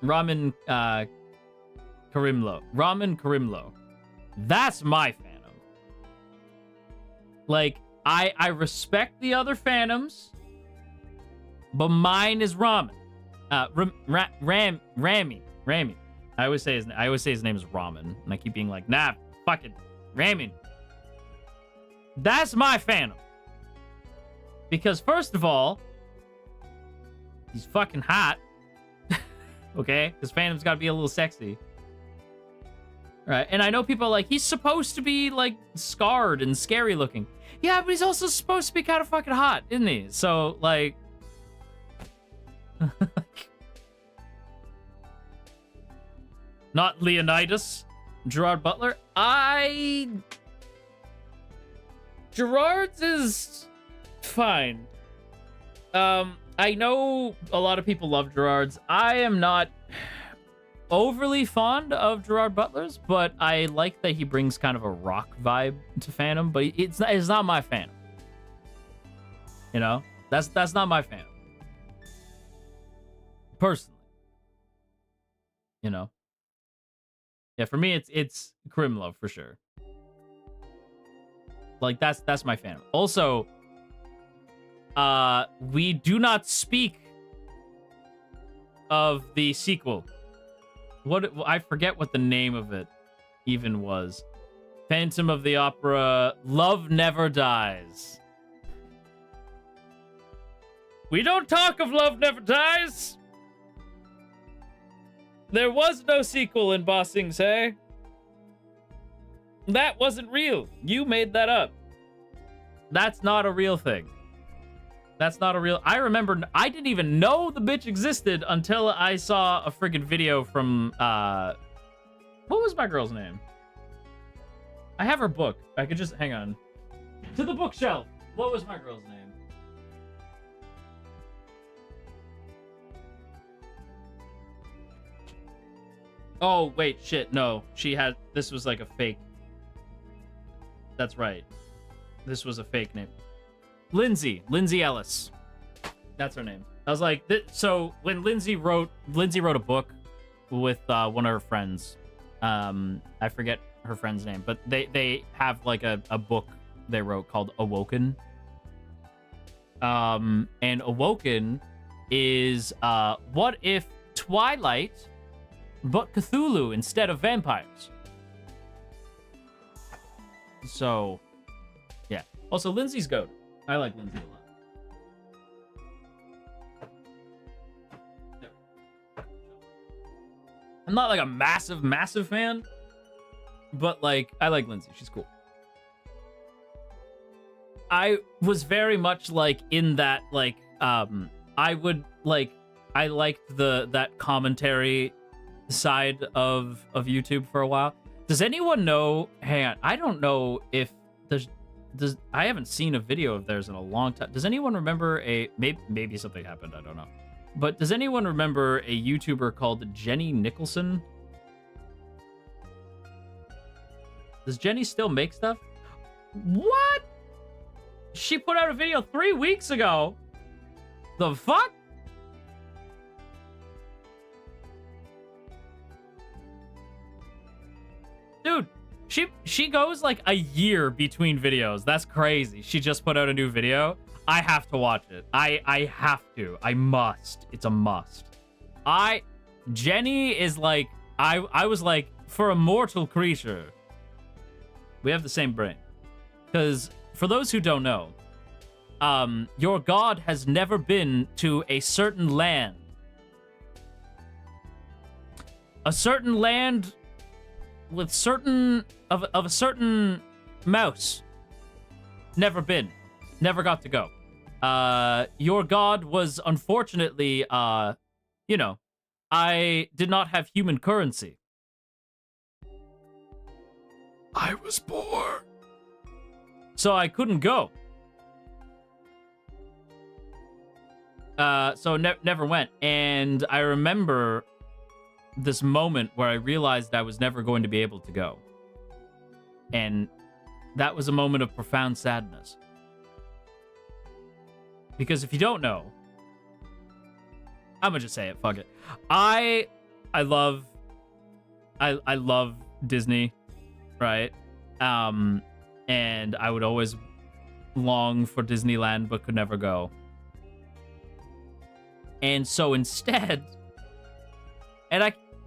Speaker 1: Karimlo. That's my Phantom. Like, I respect the other Phantoms, but mine is Ramen. Rami. I always say his name is Ramen, and I keep being like, nah, fucking Ramen. That's my Phantom. Because first of all, he's fucking hot. Okay? Because Phantom's gotta be a little sexy. Right? And I know people are like, he's supposed to be, like, scarred and scary looking. Yeah, but he's also supposed to be kind of fucking hot, isn't he? So, like... Not Leonidas. Gerard Butler. Gerard's is fine. I know a lot of people love Gerard's. I am not overly fond of Gerard Butler's, but I like that he brings kind of a rock vibe to Phantom, but it's not my Phantom. You know? That's not my Phantom. Personally. You know? Yeah, for me it's Karimlo for sure. Like that's my Phantom. Also, we do not speak of the sequel. I forget what the name of it even was. Phantom of the Opera, Love Never Dies. We don't talk of Love Never Dies. There was no sequel in Ba Sing Se. That wasn't real. You made that up. That's not a real thing. That's not a real... I remember... I didn't even know the bitch existed until I saw a friggin' video from... What was my girl's name? I have her book. I could just... Hang on. To the bookshelf. What was my girl's name? Oh, wait, shit, no. She had... This was like a fake... That's right. This was a fake name. Lindsay Ellis. That's her name. I was like... So, when Lindsay wrote a book with one of her friends. I forget her friend's name, but they have like a book they wrote called Awoken. And Awoken is what if Twilight... but Cthulhu instead of vampires. So, yeah. Also, Lindsay's goat. I like Lindsay a lot. I'm not like a massive fan, but like, I like Lindsay. She's cool. I was very much like in that, like, I liked that commentary side of YouTube for a while. Does anyone know? Hang on, I don't know if I haven't seen a video of theirs in a long time. Does anyone remember maybe something happened? I don't know. But does anyone remember a YouTuber called Jenny Nicholson? Does Jenny still make stuff? What? She put out a video 3 weeks ago. The fuck? Dude, she goes like a year between videos. That's crazy. She just put out a new video. I have to watch it. I have to. I must. It's a must. Jenny is like, I was like, for a mortal creature, we have the same brain. Because for those who don't know, your god has never been to a certain land. A certain land with of a certain mouse. Never been. Never got to go. Your god was unfortunately, I did not have human currency. I was poor. So I couldn't go. So never went. And I remember this moment where I realized I was never going to be able to go. And that was a moment of profound sadness. Because if you don't know, I'm gonna just say it, fuck it. I love Disney, right? And I would always long for Disneyland but could never go. And so instead,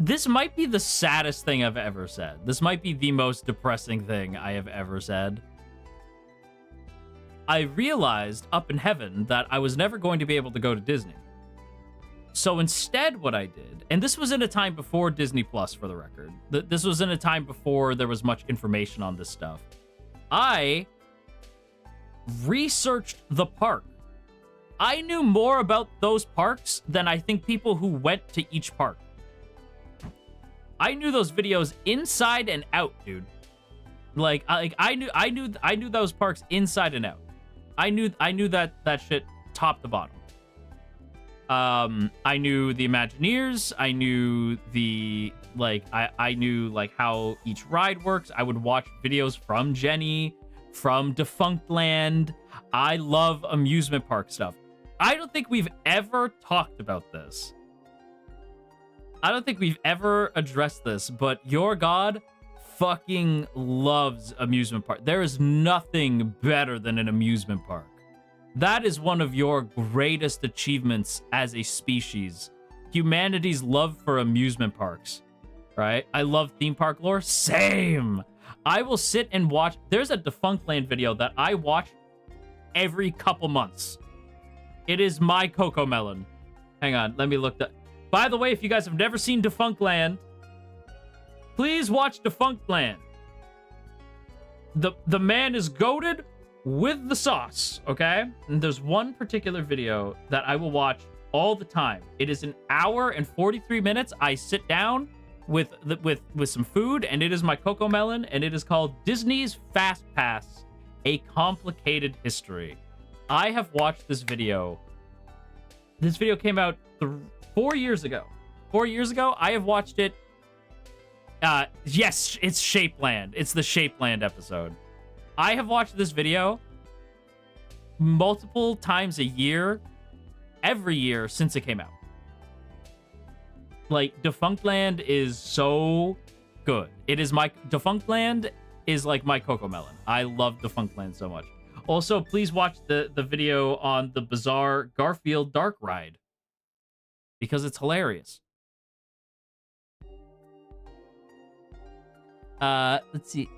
Speaker 1: this might be the saddest thing I've ever said. This might be the most depressing thing I have ever said. I realized up in heaven that I was never going to be able to go to Disney. So instead what I did, and this was in a time before Disney Plus, for the record. This was in a time before there was much information on this stuff. I researched the park. I knew more about those parks than I think people who went to each park. I knew those videos inside and out, dude. I knew those parks inside and out. I knew that shit top to bottom. I knew the Imagineers. I knew I knew how each ride works. I would watch videos from Jenny, from Defunctland. I love amusement park stuff. I don't think we've ever talked about this. I don't think we've ever addressed this, but your god fucking loves amusement park. There is nothing better than an amusement park. That is one of your greatest achievements as a species. Humanity's love for amusement parks, right? I love theme park lore. Same. I will sit and watch. There's a Defunctland video that I watch every couple months. It is my Coco Melon. Hang on, let me look that. By the way, if you guys have never seen Defunctland, please watch Defunctland. The man is goated with the sauce, okay? And there's one particular video that I will watch all the time. It is an hour and 43 minutes. I sit down with some food, and it is my Coco Melon, and it is called Disney's Fast Pass, A Complicated History. I have watched this video. This video came out 4 years ago. 4 years ago, I have watched it. Yes, it's Shapeland. It's the Shapeland episode. I have watched this video multiple times a year, every year since it came out. Defunctland is so good. Defunctland is like my Coco Melon. I love Defunctland so much. Also, please watch the video on the bizarre Garfield Dark Ride, because it's hilarious. Let's see.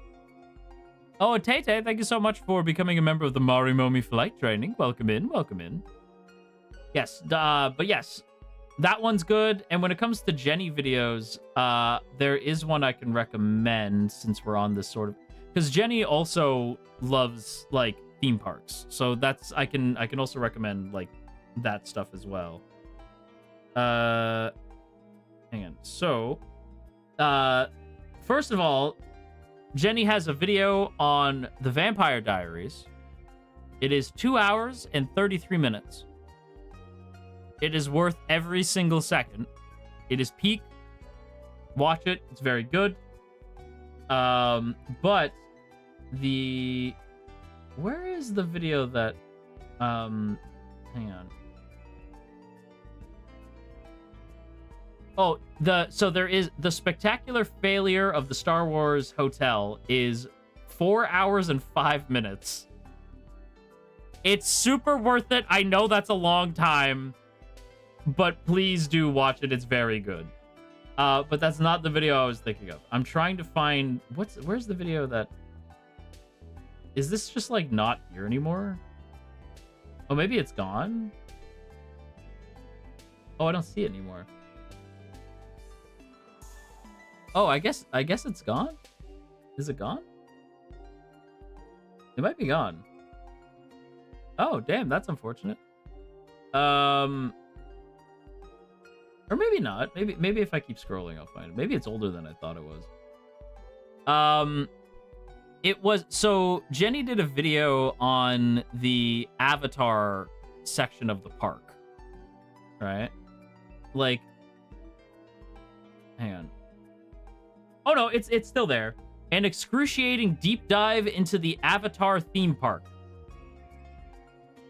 Speaker 1: Oh, Tay, thank you so much for becoming a member of the Marimomie flight training. Welcome in, welcome in. Yes, but yes, that one's good. And when it comes to Jenny videos, there is one I can recommend since we're on this sort of, because Jenny also loves theme parks, so that's I can also recommend that stuff as well. Hang on. So, first of all, Jenny has a video on the Vampire Diaries. It is 2 hours and 33 minutes. It is worth every single second. It is peak. Watch it. It's very good. But where is the video that, hang on. Oh, so there is the spectacular failure of the Star Wars Hotel is 4 hours and 5 minutes. It's super worth it. I know that's a long time, but please do watch it. It's very good. But that's not the video I was thinking of. I'm trying to find where's the video that is this just not here anymore? Oh, maybe it's gone. Oh, I don't see it anymore. Oh, I guess it's gone? Is it gone? It might be gone. Oh, damn, that's unfortunate. Or maybe not. Maybe if I keep scrolling, I'll find it. Maybe it's older than I thought it was. It was, so Jenny did a video on the Avatar section of the park, right? Like, hang on. Oh no, it's still there. An excruciating deep dive into the Avatar theme park.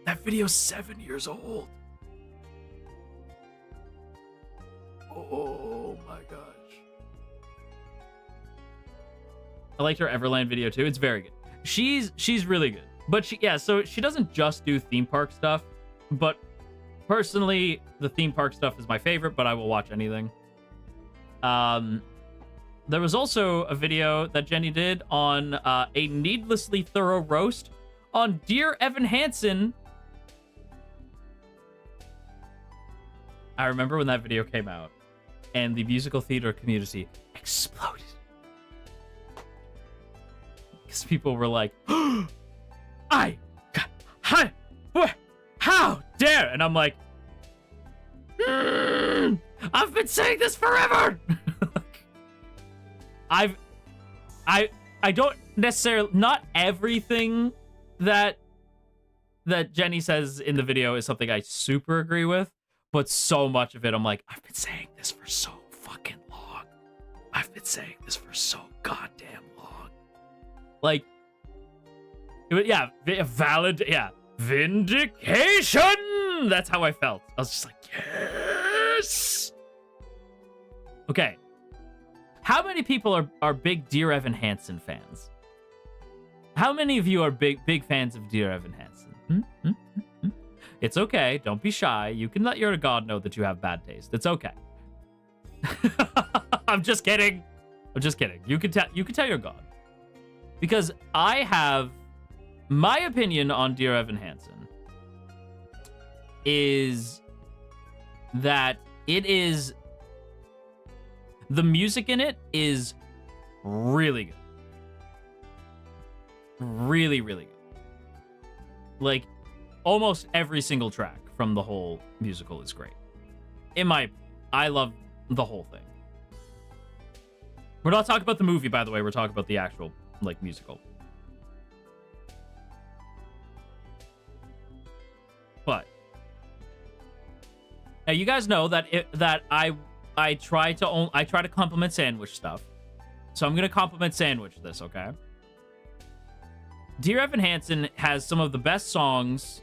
Speaker 1: That video's 7 years old. Oh my gosh. I liked her Everland video too. It's very good. She's really good. But so she doesn't just do theme park stuff, but personally, the theme park stuff is my favorite, but I will watch anything. There was also a video that Jenny did on a needlessly thorough roast on Dear Evan Hansen. I remember when that video came out and the musical theater community exploded. Because people were like, how dare? And I'm like, I've been saying this forever. I don't necessarily, not everything that Jenny says in the video is something I super agree with, but so much of it, I'm like, I've been saying this for so fucking long. I've been saying this for so goddamn long. Like, yeah, valid, yeah, vindication. That's how I felt. I was just like, yes. Okay. How many people are big Dear Evan Hansen fans? How many of you are big fans of Dear Evan Hansen? It's okay. Don't be shy. You can let your god know that you have bad taste. It's okay. I'm just kidding. I'm just kidding. You can tell your god. Because I have my opinion on Dear Evan Hansen is that it is, the music in it is really good. Really, really good. Like, almost every single track from the whole musical is great. I love the whole thing. We're not talking about the movie, by the way. We're talking about the actual, like, musical. But now you guys know that I try to compliment Sandwich stuff. So I'm gonna compliment Sandwich this, okay? Dear Evan Hansen has some of the best songs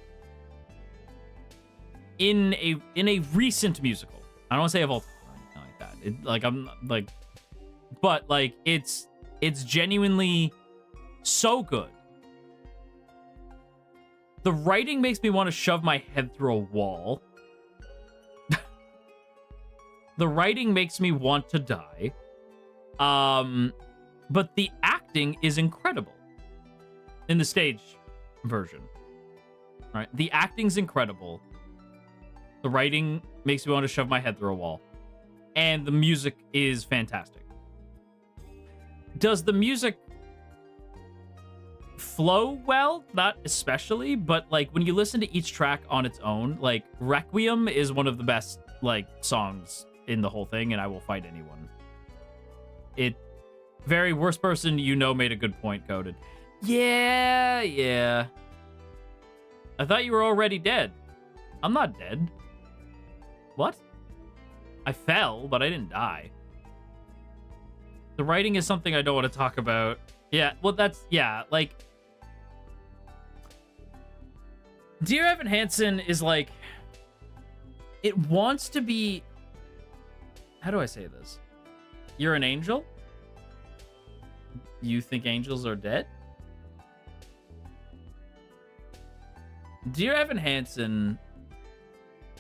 Speaker 1: in a recent musical. I don't want to say of all time or anything like that. But like it's genuinely so good. The writing makes me want to shove my head through a wall. The writing makes me want to die. But the acting is incredible. In the stage version. Right? The acting's incredible. The writing makes me want to shove my head through a wall. And the music is fantastic. Does the music flow well? Not especially, but like when you listen to each track on its own, like Requiem is one of the best like songs in the whole thing, and I will fight anyone. It very worst person you know made a good point, Coded. Yeah. I thought you were already dead. I'm not dead. What? I fell, but I didn't die. The writing is something I don't want to talk about. Yeah, well, like... Dear Evan Hansen is like... It wants to be... How do I say this? You're an angel? You think angels are dead? Dear Evan Hansen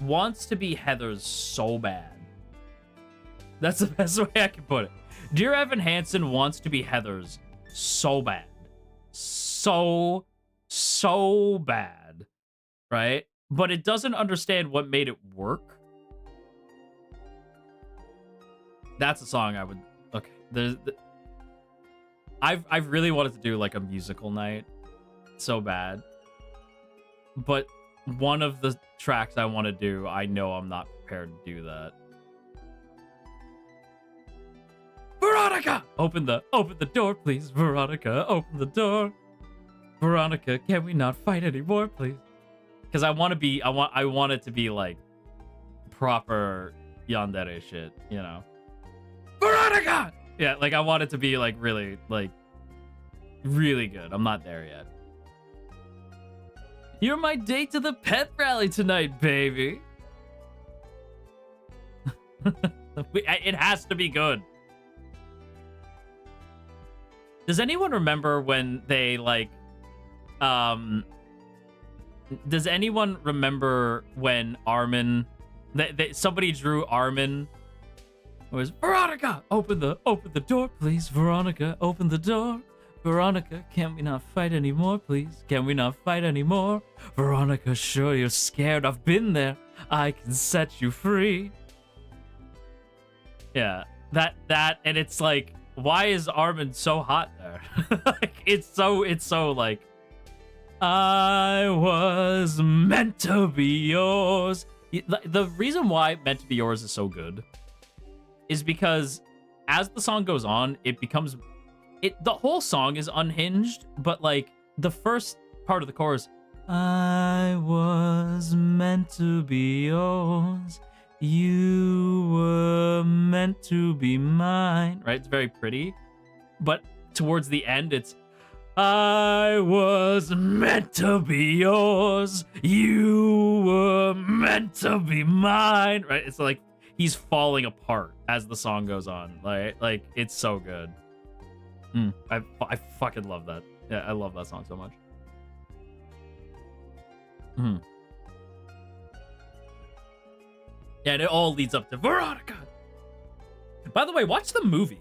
Speaker 1: wants to be Heather's so bad. That's the best way I can put it. Dear Evan Hansen wants to be Heather's so bad. So bad. Right? But it doesn't understand what made it work. That's a song I would... Okay. I've really wanted to do like a musical night. So bad. But one of the tracks I want to do, I know I'm not prepared to do that. Veronica! Veronica! Open the door, please. Veronica, open the door. Veronica, can we not fight anymore, please? Because I want it to be like proper yandere shit, you know. Veronica! Yeah, like I want it to be like really good. I'm not there yet. You're my date to the pet rally tonight, baby. It has to be good. Does anyone remember when they like does anyone remember when Armin somebody drew Armin? It was Veronica, open the door, please. Veronica, open the door. Veronica, can we not fight anymore, please? Can we not fight anymore? Veronica, sure you're scared. I've been there. I can set you free. Yeah, that, and it's like, why is Armin so hot there? Like, it's so like, I was meant to be yours. The reason why Meant to Be Yours is so good is because as the song goes on, it becomes, the whole song is unhinged, but like the first part of the chorus, I was meant to be yours. You were meant to be mine, right? It's very pretty. But towards the end, it's, I was meant to be yours. You were meant to be mine, right? It's like he's falling apart as the song goes on. Like it's so good. I fucking love that. Yeah, I love that song so much. Yeah, and it all leads up to Veronica. By the way, watch the movie.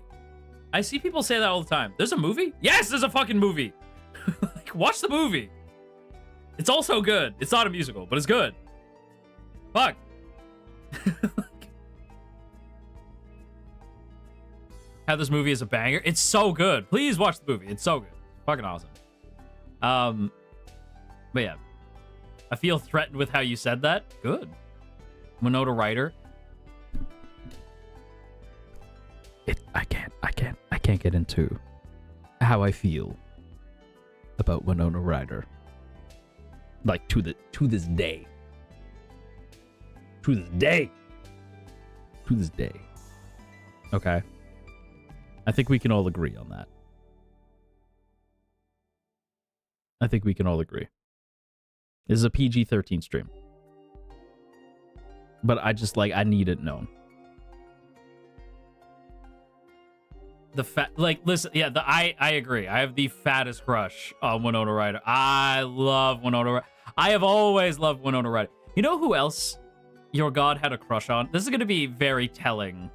Speaker 1: I see people say that all the time. There's a movie? Yes, there's a fucking movie. Like, watch the movie. It's also good. It's not a musical, but it's good. Fuck. How this movie is a banger. It's so good. Please watch the movie. It's so good. Fucking awesome. But yeah. I feel threatened with how you said that. Good. Winona Ryder. I can't get into how I feel about Winona Ryder. Like to this day. To this day. Okay. I think we can all agree on that. I think we can all agree. This is a PG-13 stream. But I just I need it known. Listen, yeah, I agree. I have the fattest crush on Winona Ryder. I love Winona Ryder. I have always loved Winona Ryder. You know who else your god had a crush on? This is going to be very telling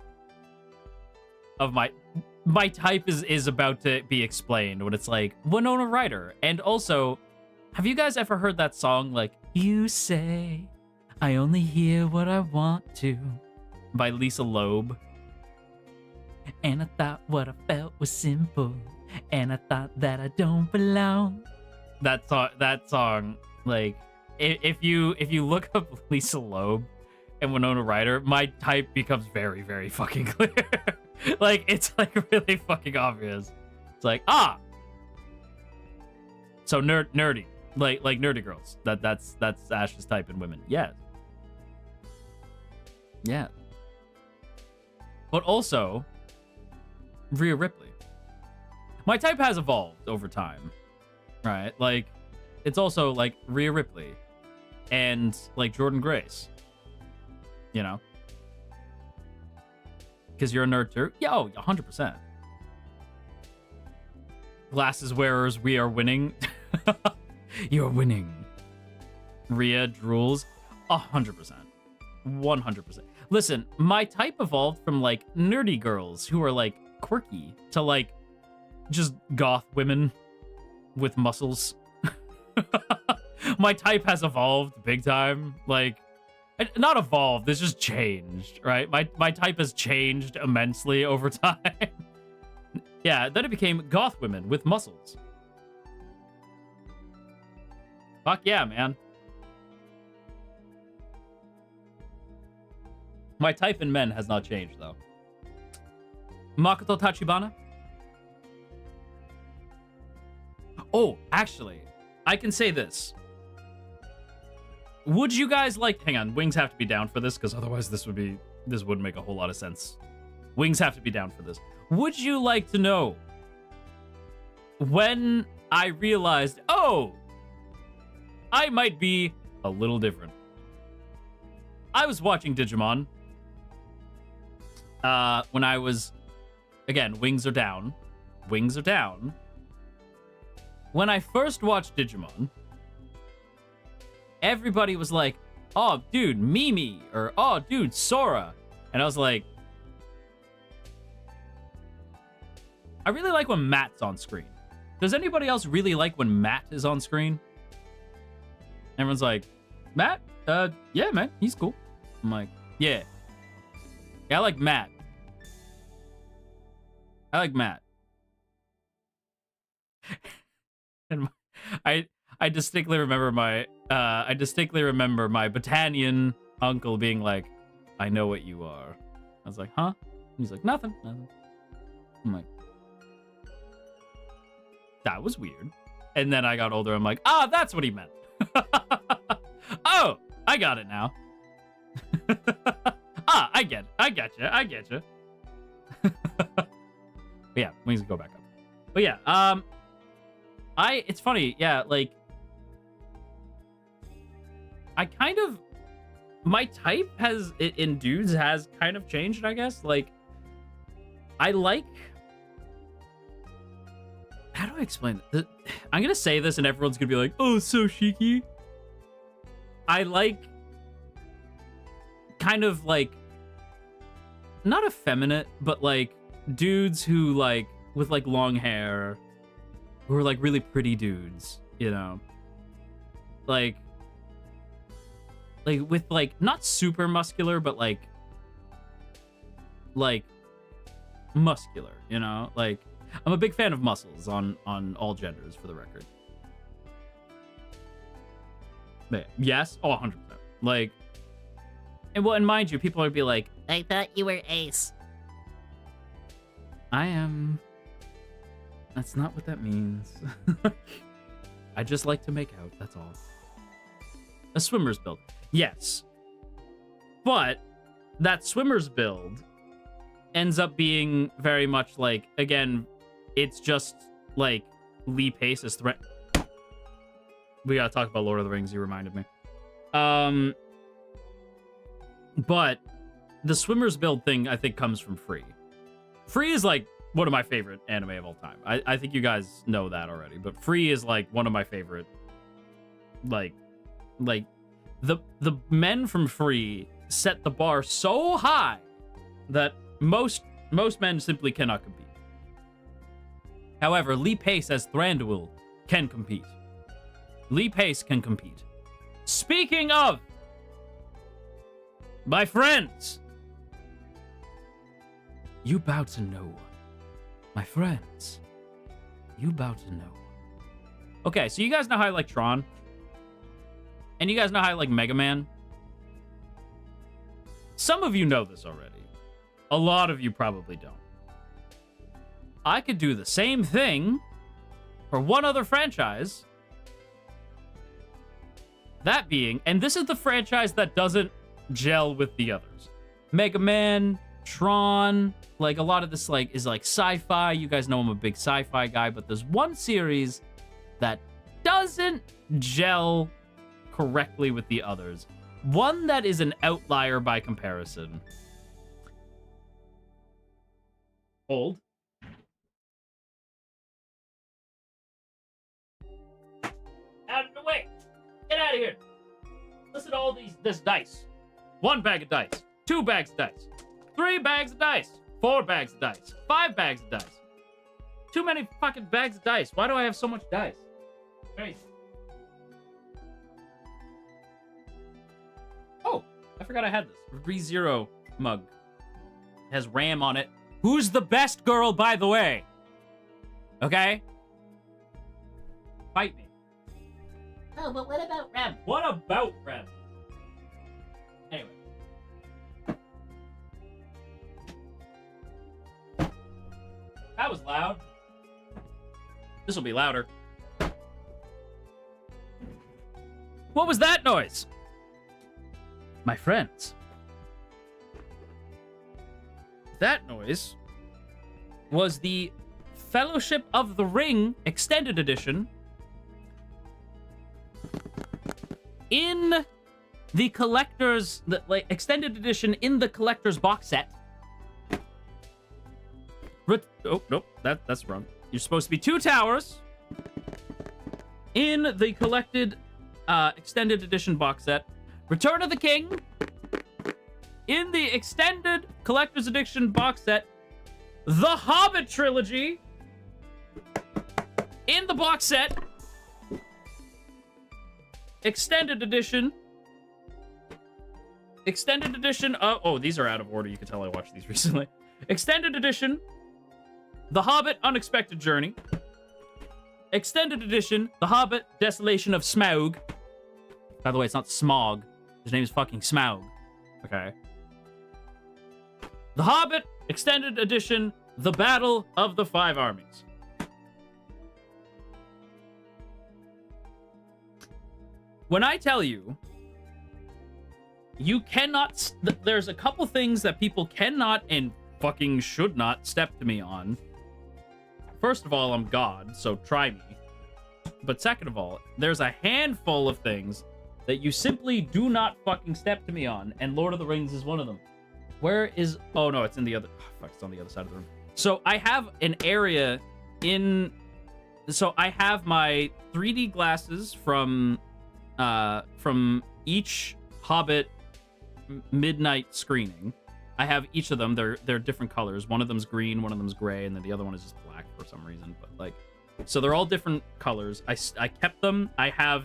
Speaker 1: of my type is about to be explained when it's like Winona Ryder. And also, have you guys ever heard that song like You Say I Only Hear What I Want To by Lisa Loeb? And I thought what I felt was simple, and I thought that I don't belong. That song, like, if you look up Lisa Loeb and Winona Ryder, my type becomes very, very fucking clear. Like, it's like really fucking obvious. It's like, so nerdy, like nerdy girls. That's Ash's type in women. Yeah. Yeah. But also, Rhea Ripley. My type has evolved over time, right? Like, it's also like Rhea Ripley and like Jordan Grace, you know? Because you're a nerd too. Yo, 100%. Glasses wearers, we are winning. You're winning. Rhea drools, 100%. 100%. Listen, my type evolved from like nerdy girls who are like quirky to like just goth women with muscles. My type has evolved big time. Like, not evolved, it's just changed, right? My type has changed immensely over time. Yeah, then it became goth women with muscles. Fuck yeah, man. My type in men has not changed, though. Makoto Tachibana? Oh, actually, I can say this. Would you guys like... Hang on, Wings have to be down for this, because otherwise this wouldn't make a whole lot of sense. Wings have to be down for this. Would you like to know when I realized, oh, I might be a little different? I was watching Digimon when I was... Again, Wings are down. Wings are down. When I first watched Digimon, everybody was like, oh, dude, Mimi, or oh, dude, Sora. And I was like, I really like when Matt's on screen. Does anybody else really like when Matt is on screen? Everyone's like, Matt? Yeah, man, he's cool. I'm like, yeah. Yeah, I like Matt. I like Matt. And I distinctly remember my Battanian uncle being like, I know what you are. I was like, huh? And he's like, nothing. I'm like, that was weird. And then I got older, I'm like, ah, that's what he meant. Oh, I got it now. Ah, I get you. But yeah, Wings go back up. But yeah, it's funny, yeah, like, I kind of, my type in dudes has kind of changed, I guess. Like, I like, how do I explain it? I'm gonna say this and everyone's gonna be like, oh, so cheeky. I like, kind of like, not effeminate, but like, dudes who like, with like long hair, who are like really pretty dudes, you know? Like with like, not super muscular, but like muscular, you know? Like, I'm a big fan of muscles on all genders, for the record. But yes, oh, 100%. Like, and well, and mind you, people would be like,
Speaker 2: I thought you were ace.
Speaker 1: I am. That's not what that means. I just like to make out, that's all. A swimmer's build. Yes. But that swimmer's build ends up being very much like, again, it's just like Lee Pace's threat. We gotta talk about Lord of the Rings, you reminded me. But the swimmer's build thing, I think, comes from Free. Free is like one of my favorite anime of all time. I think you guys know that already, but Free is like one of my favorite. Like the men from Free set the bar so high that most men simply cannot compete. However, Lee Pace as Thranduil can compete. Lee Pace can compete. Speaking of my friends, you bout to know. My friends, you bout to know. Okay, so you guys know how I like Tron? And you guys know how I like Mega Man? Some of you know this already. A lot of you probably don't. I could do the same thing for one other franchise. That being, and this is the franchise that doesn't gel with the others. Mega Man, Tron, like a lot of this like is like sci-fi. You guys know I'm a big sci-fi guy, but there's one series that doesn't gel correctly with the others. One that is an outlier by comparison. Hold. Out of the way. Get out of here. Listen to all this dice. 1 bag of dice. 2 bags of dice. 3 bags of dice. 4 bags of dice. 5 bags of dice. Too many fucking bags of dice. Why do I have so much dice? Crazy. Oh, I forgot I had this. ReZero mug. It has Ram on it. Who's the best girl, by the way? Okay? Fight me.
Speaker 2: Oh, but what about Rem?
Speaker 1: What about Rem? Anyway. That was loud. This will be louder. What was that noise? My friends. That noise was the Fellowship of the Ring Extended Edition in the collector's extended edition in the collector's box set. Oh, nope, that's wrong. You're supposed to be 2 towers in the collected extended edition box set. Return of the King in the extended collector's edition box set. The Hobbit trilogy in the box set. Extended edition of... Oh, these are out of order. You can tell I watched these recently. Extended edition, The Hobbit Unexpected Journey. Extended edition, The Hobbit Desolation of Smaug. By the way, it's not Smog. His name is fucking Smaug. Okay. The Hobbit Extended Edition, The Battle of the Five Armies. When I tell you, you cannot... There's a couple things that people cannot and fucking should not step to me on. First of all, I'm God, so try me. But second of all, there's a handful of things that you simply do not fucking step to me on, and Lord of the Rings is one of them. Where is... Oh, no, it's in the other... Oh, fuck, it's on the other side of the room. So I have an area in... So I have my 3D glasses from each Hobbit midnight screening. I have each of them. They're different colors. One of them's green, one of them's gray, and then the other one is just black for some reason. But like, so they're all different colors. I kept them. I have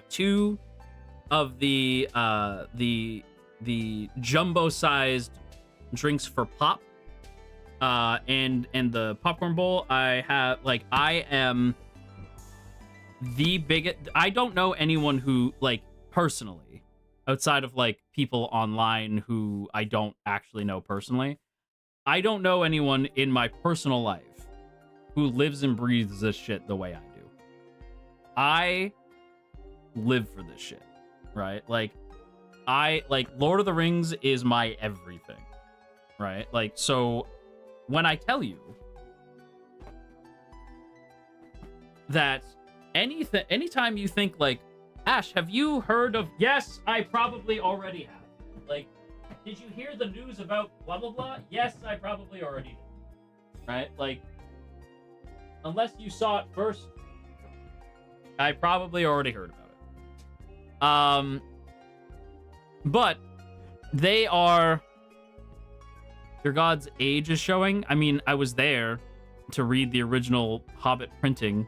Speaker 1: two of the jumbo-sized drinks for pop, and the popcorn bowl. I am the biggest... I don't know anyone who, like, personally, outside of, like, people online who I don't actually know personally, I don't know anyone in my personal life who lives and breathes this shit the way I do. I live for this shit, right? Like, Lord of the Rings is my everything, right? Like, so when I tell you that anytime you think like, Ash, have you heard of... Yes, I probably already have. Like, did you hear the news about blah, blah, blah? Yes, I probably already did. Right? Like, unless you saw it first, I probably already heard about it. But they are... Your God's age is showing. I mean, I was there to read the original Hobbit printing.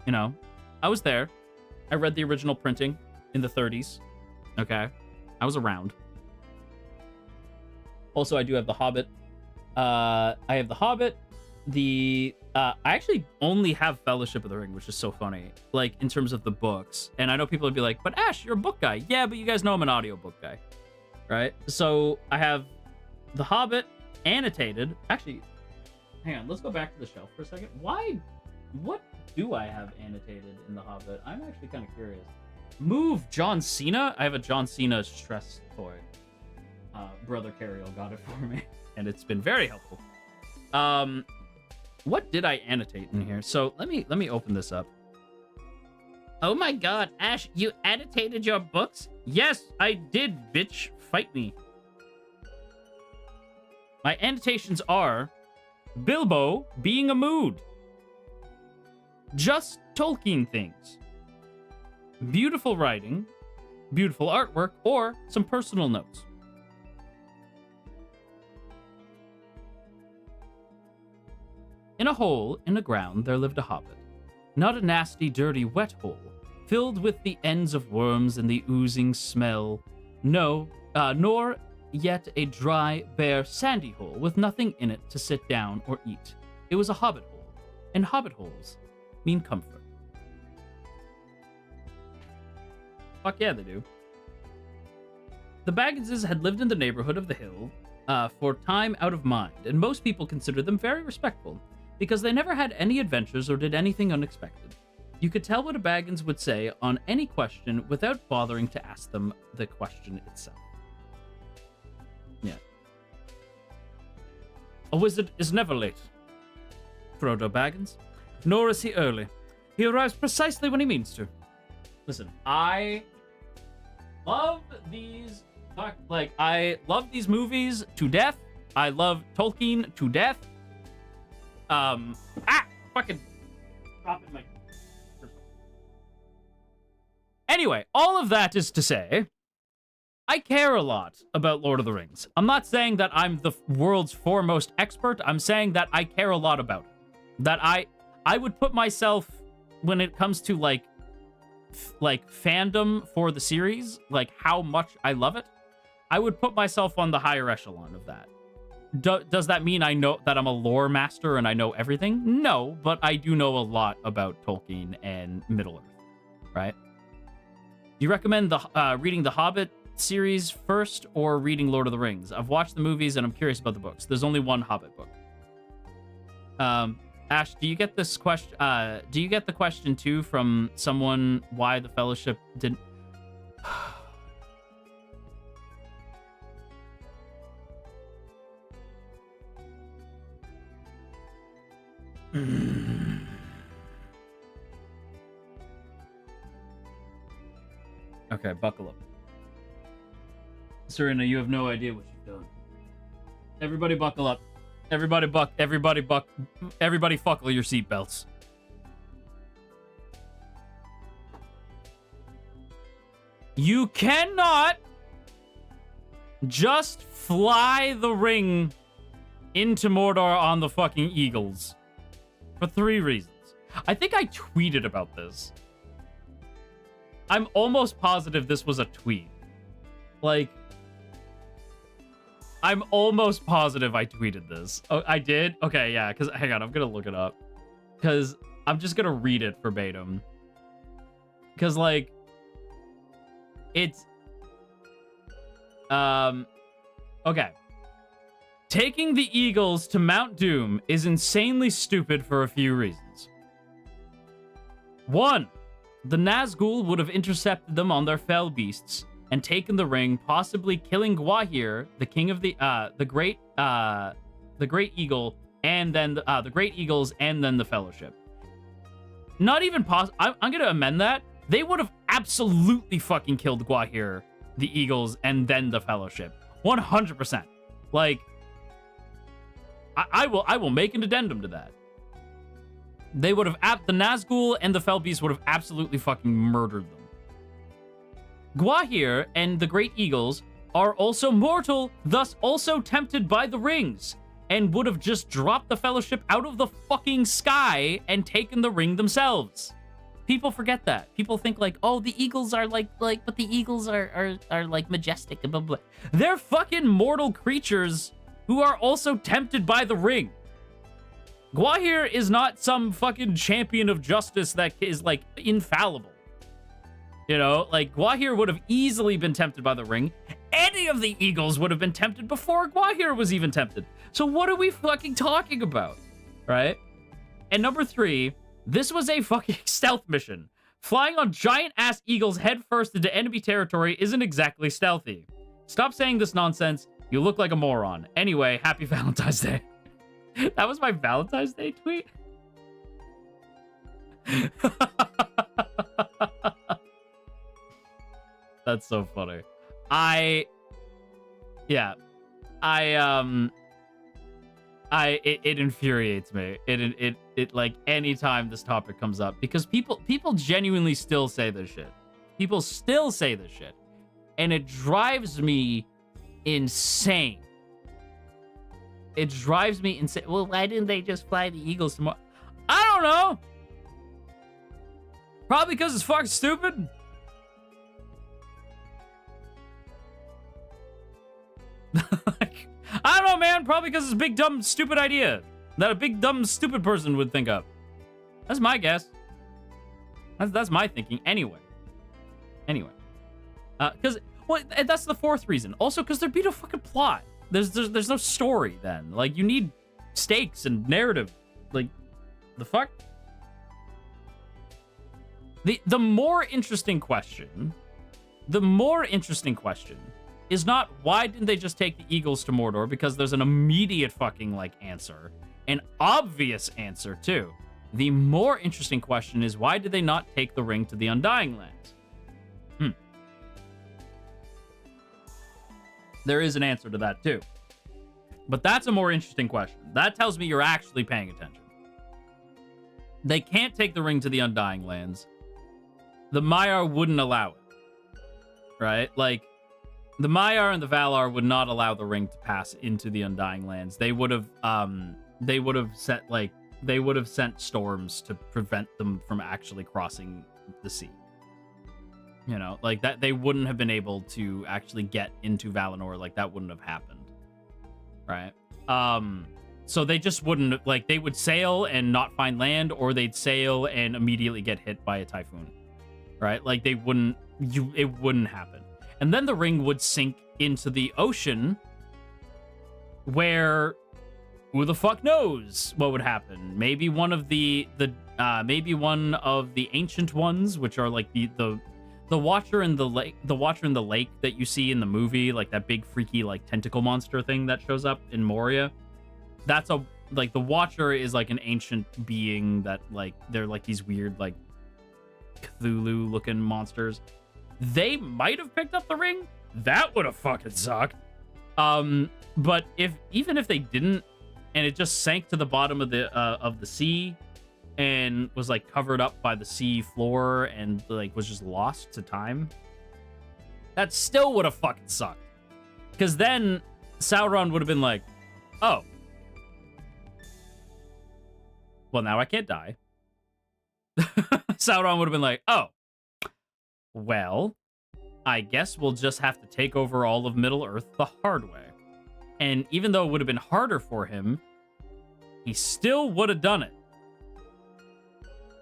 Speaker 1: You know, I was there. I read the original printing in the 30s. Okay. I was around. Also, I do have the Hobbit. I have the Hobbit. I actually only have Fellowship of the Ring, which is so funny. Like, in terms of the books. And I know people would be like, but Ash, you're a book guy. Yeah, but you guys know I'm an audiobook guy. Right? So, I have the Hobbit annotated. Actually, hang on. Let's go back to the shelf for a second. What do I have annotated in the Hobbit? I'm actually kind of curious. Move John Cena? I have a John Cena stress toy. Brother Cariel got it for me, and it's been very helpful. What did I annotate in here? So let me open this up. Oh my god, Ash, you annotated your books? Yes, I did, bitch. Fight me. My annotations are Bilbo being a mood. Just Tolkien things. Beautiful writing, beautiful artwork, or some personal notes. In a hole in the ground there lived a hobbit. Not a nasty, dirty, wet hole, filled with the ends of worms and the oozing smell. No, nor yet a dry, bare, sandy hole with nothing in it to sit down or eat. It was a hobbit hole, and hobbit holes mean comfort. Fuck yeah, they do. The Bagginses had lived in the neighborhood of the hill for time out of mind, and most people consider them very respectful because they never had any adventures or did anything unexpected. You could tell what a Baggins would say on any question without bothering to ask them the question itself. Yeah. A wizard is never late, Frodo Baggins, nor is he early. He arrives precisely when he means to. Listen, I love these, I love these movies to death. I love Tolkien to death. Fucking dropping my... Anyway, all of that is to say, I care a lot about Lord of the Rings. I'm not saying that I'm the world's foremost expert. I'm saying that I care a lot about it. That I would put myself, when it comes to like fandom for the series, like how much I love it, I would put myself on the higher echelon of that. Does that mean I know that I'm a lore master and I know everything? No, but I do know a lot about Tolkien and Middle-earth, right? Do you recommend the reading the Hobbit series first or reading Lord of the Rings? I've watched the movies and I'm curious about the books. There's only one Hobbit book. Ash, do you get this question? Do you get the question too from someone why the Fellowship didn't? Okay, buckle up. Serena, you have no idea what you've done. Everybody buckle up. Everybody fuckle your seatbelts. You cannot just fly the ring into Mordor on the fucking eagles. For 3 reasons. I think I tweeted about this. I'm almost positive this was a tweet. Like, I'm almost positive I tweeted this. Oh, I did? Okay, yeah, because, hang on, I'm gonna look it up. Because I'm just gonna read it verbatim. Because, like, it's... Okay. Taking the Eagles to Mount Doom is insanely stupid for a few reasons. 1. The Nazgul would have intercepted them on their fell beasts and taken the ring, possibly killing Gwahir, the king of the great eagle, and then the great eagles, and then the Fellowship. Not even I'm gonna amend that. They would have absolutely fucking killed Gwahir, the eagles, and then the Fellowship. 100%. Like, I will make an addendum to that. They would have, the Nazgul and the Fell Beast would have absolutely fucking murdered them. Gwahir and the Great Eagles are also mortal, thus also tempted by the rings, and would have just dropped the Fellowship out of the fucking sky and taken the ring themselves. People forget that. People think like, oh, the eagles are but the eagles are like majestic and blah, blah, blah. They're fucking mortal creatures who are also tempted by the ring. Gwahir is not some fucking champion of justice that is, like, infallible. You know, like, Gwahir would have easily been tempted by the ring. Any of the eagles would have been tempted before Gwahir was even tempted. So what are we fucking talking about? Right? And number 3, this was a fucking stealth mission. Flying on giant-ass eagles headfirst into enemy territory isn't exactly stealthy. Stop saying this nonsense. You look like a moron. Anyway, happy Valentine's Day. That was my Valentine's Day tweet? That's so funny. It infuriates me. It like anytime this topic comes up, because people genuinely still say this shit. People still say this shit. And it drives me insane. It drives me insane. Well, why didn't they just fly the eagles tomorrow? I don't know. Probably because it's fucking stupid. Like, I don't know, man. Probably because it's a big, dumb, stupid idea that a big, dumb, stupid person would think of. That's my guess. That's my thinking. Anyway. Because, well, that's the 4th reason. Also, because there'd be no fucking plot. There's no story then. Like, you need stakes and narrative. Like, the fuck? The more interesting question is not why didn't they just take the eagles to Mordor, because there's an immediate fucking, like, answer. An obvious answer, too. The more interesting question is why did they not take the ring to the Undying Lands? There is an answer to that, too. But that's a more interesting question. That tells me you're actually paying attention. They can't take the ring to the Undying Lands. The Maiar wouldn't allow it. Right? Like, the Maiar and the Valar would not allow the ring to pass into the Undying Lands. They would have sent storms to prevent them from actually crossing the sea. You know, like that, they wouldn't have been able to actually get into Valinor. Like, that wouldn't have happened. Right? So they just wouldn't, like, they would sail and not find land, or they'd sail and immediately get hit by a typhoon. Right? Like, it wouldn't happen. And then the ring would sink into the ocean, where who the fuck knows what would happen? Maybe one of the ancient ones, which are like the Watcher in the lake that you see in the movie, like that big freaky like tentacle monster thing that shows up in Moria. That's the Watcher is like an ancient being that, like, they're like these weird like Cthulhu looking monsters. They might have picked up the ring. That would have fucking sucked. But even if they didn't, and it just sank to the bottom of the sea, and was like covered up by the sea floor, and like was just lost to time, that still would have fucking sucked. Because then Sauron would have been like, oh, well, now I can't die. Sauron would have been like, oh, well, I guess we'll just have to take over all of Middle-earth the hard way. And even though it would have been harder for him, he still would have done it.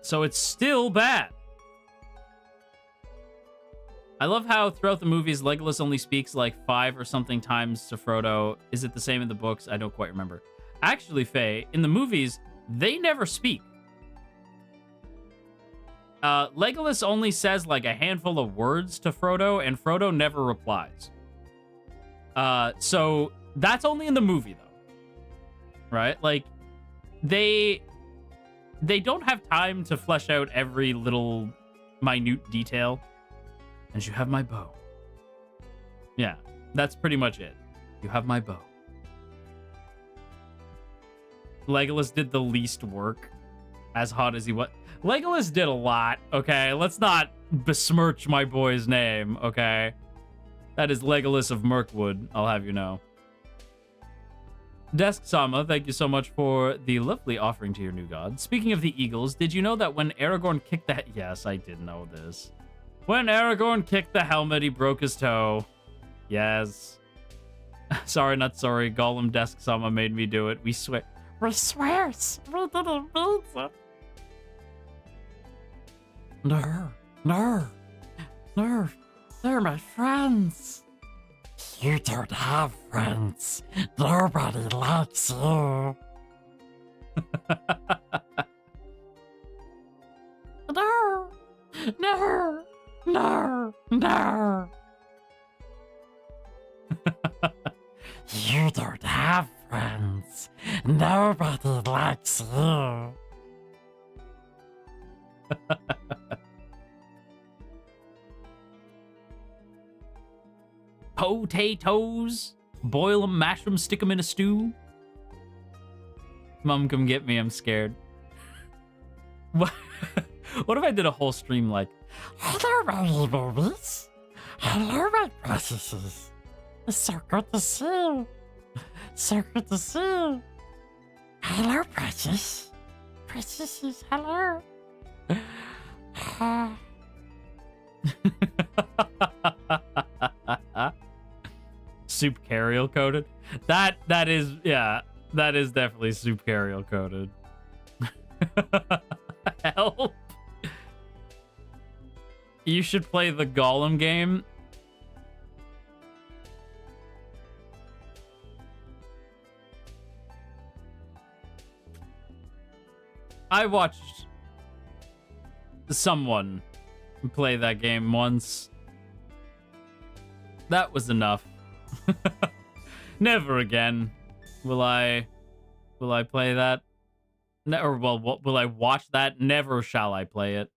Speaker 1: So it's still bad. I love how throughout the movies, Legolas only speaks like 5 or something times to Frodo. Is it the same in the books? I don't quite remember. Actually, Faye, in the movies, they never speak. Legolas only says like a handful of words to Frodo, and Frodo never replies. So that's only in the movie, though. Right? Like, they don't have time to flesh out every little minute detail. And you have my bow. Yeah, that's pretty much it. You have my bow. Legolas did the least work, as hot as he was. Legolas did a lot, okay? Let's not besmirch my boy's name, okay? That is Legolas of Mirkwood, I'll have you know. Desk Sama, thank you so much for the lovely offering to your new god. Speaking of the eagles, did you know that when Aragorn kicked the... Yes, I did know this. When Aragorn kicked the helmet, he broke his toe. Yes. Sorry, not sorry. Gollum Desk Sama made me do it. We swear. We swear. We didn't mean it. No. They're my friends. You don't have friends. Nobody likes you. No. You don't have friends. Nobody likes you. Potatoes. Boil them, mash them, stick them in a stew. Mom, come get me. I'm scared. What if I did a whole stream like, hello, my babies. Hello, my preciouses. It's so good to see you. So good to see you. Hello, precious. Preciouses, hello. Soup-cariel coded. That is, yeah, that is definitely soup-cariel coded. Help. You should play the Gollum game. I watched someone play that game once. That was enough. Never again will I play that. Or well, will I watch that? Never shall I play it.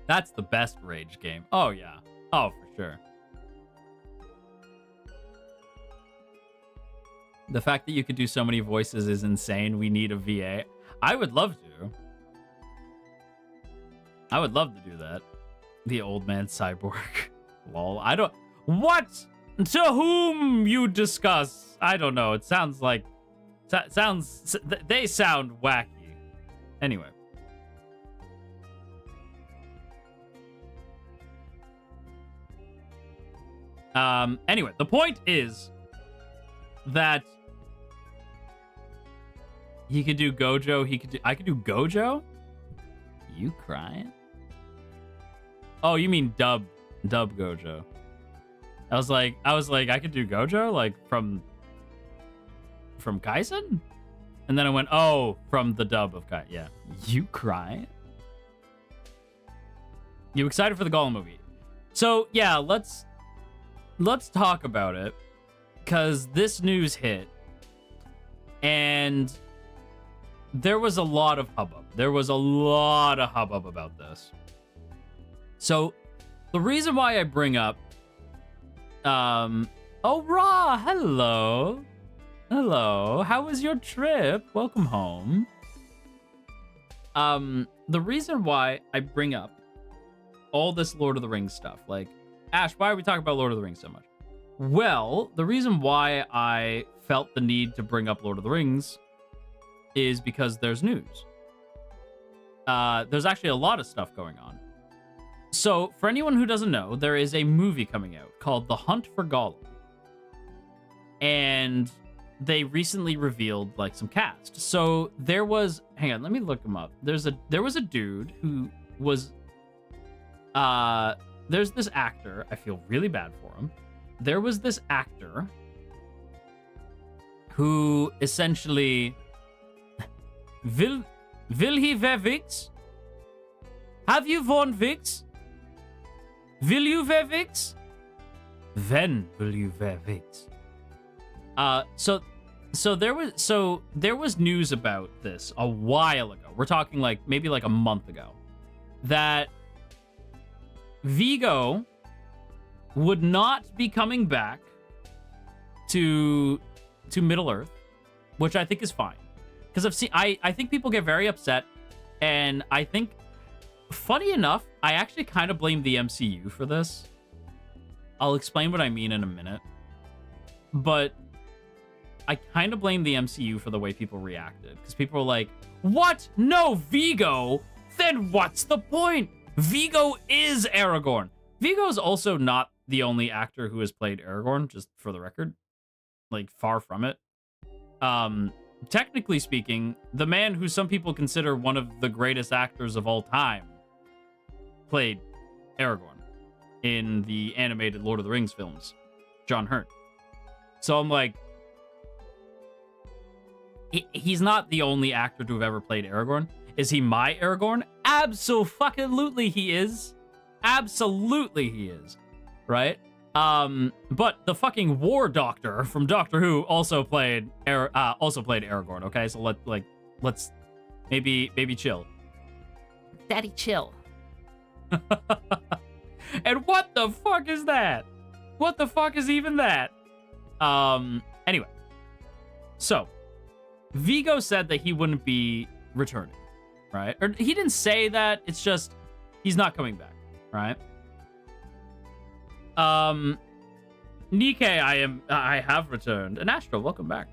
Speaker 1: That's the best Rage game. Oh yeah. Oh, for sure. The fact that you could do so many voices is insane. We need a VA. I would love to. I would love to do that. The old man cyborg. Lol. I don't... What? To whom you discuss? I don't know. It sounds like... Sounds... They sound wacky. Anyway. Anyway, the point is that he could do Gojo. I could do Gojo? You crying? Oh, you mean dub Gojo. I was like, I could do Gojo, like from Kaisen? And then I went, oh, from the dub of Kaisen. Yeah. You crying? You excited for the Golem movie? So yeah, let's talk about it, because this news hit and there was a lot of hubbub. There was a lot of hubbub about this. So the reason why I bring up oh, Ra, hello. Hello. How was your trip? Welcome home. The reason why I bring up all this Lord of the Rings stuff, like, Ash, why are we talking about Lord of the Rings so much? Well, the reason why I felt the need to bring up Lord of the Rings is because there's news. There's actually a lot of stuff going on. So, for anyone who doesn't know, there is a movie coming out called The Hunt for Gollum. And they recently revealed, like, some cast. So, there was... Hang on, let me look him up. There was a dude who was... There's this actor. I feel really bad for him. There was this actor who essentially... Will he wear wigs? Have you worn wigs? Will you wear wigs? When will you wear wigs? So there was news about this a while ago. We're talking like maybe like a month ago, that Vigo would not be coming back to Middle Earth, which I think is fine. Because I think people get very upset, and I think, funny enough, I actually kind of blame the MCU for this. I'll explain what I mean in a minute. But I kind of blame the MCU for the way people reacted. Because people were like, what? No, Vigo? Then what's the point? Vigo is Aragorn. Vigo's also not the only actor who has played Aragorn, just for the record. Like, far from it. Technically speaking, the man who some people consider one of the greatest actors of all time played Aragorn in the animated Lord of the Rings films, John Hurt. So I'm like, he's not the only actor to have ever played Aragorn. Is he my Aragorn? Abso-fucking-lutely he is. Absolutely he is. Right? But the fucking War Doctor from Doctor Who also played Aragorn, okay? So let's maybe chill.
Speaker 2: Daddy, chill.
Speaker 1: And what the fuck is that? What the fuck is even that? Anyway. So, Vigo said that he wouldn't be returning, right? Or he didn't say that, it's just he's not coming back, right? Nikkei, I have returned. And Astro, welcome back.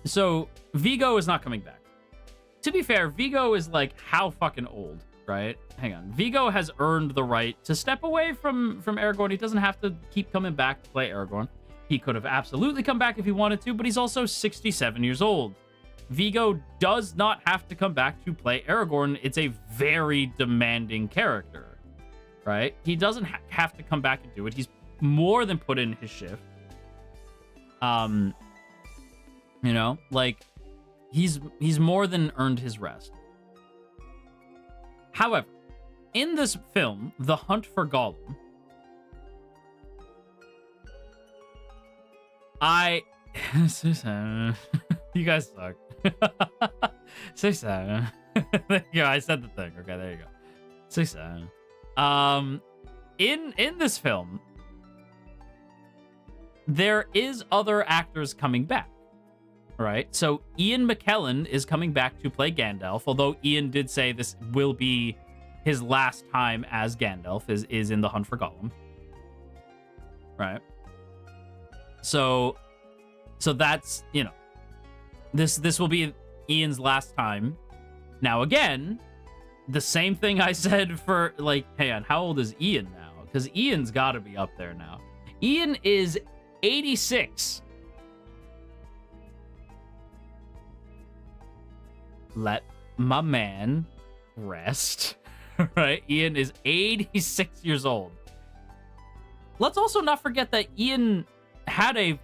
Speaker 1: So Vigo is not coming back. To be fair, Vigo is like how fucking old, right? Hang on. Vigo has earned the right to step away from Aragorn. He doesn't have to keep coming back to play Aragorn. He could have absolutely come back if he wanted to, but he's also 67 years old. Vigo does not have to come back to play Aragorn. It's a very demanding character. Right? He doesn't have to come back and do it. He's more than put in his shift. You know, like he's more than earned his rest. However, in this film, The Hunt for Gollum, you guys suck. Say so. Yeah, I said the thing. Okay, there you go. Say so. In this film, there is other actors coming back, right? So Ian McKellen is coming back to play Gandalf, although Ian did say this will be his last time as Gandalf, is in The Hunt for Gollum, right? So that's, you know, this will be Ian's last time. Now, again, the same thing I said for, like, hang on, how old is Ian now? Because Ian's got to be up there now. Ian is 86. Let my man rest. Right? Ian is 86 years old. Let's also not forget that Ian had a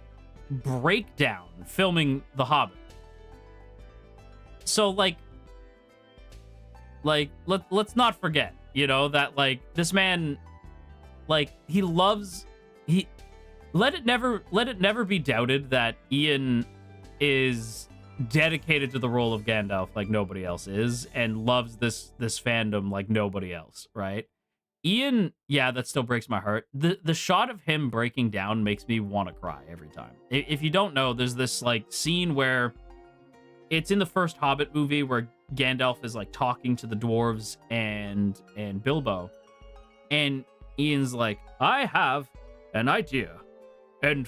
Speaker 1: breakdown filming The Hobbit. So, let's not forget, you know, that, like, this man, like, let it never be doubted that Ian is dedicated to the role of Gandalf like nobody else is, and loves this fandom like nobody else, right? Ian, yeah, that still breaks my heart. The shot of him breaking down makes me want to cry every time. If you don't know, there's this, like, scene where it's in the first Hobbit movie where Gandalf is, like, talking to the dwarves and Bilbo, and Ian's like, I have an idea, and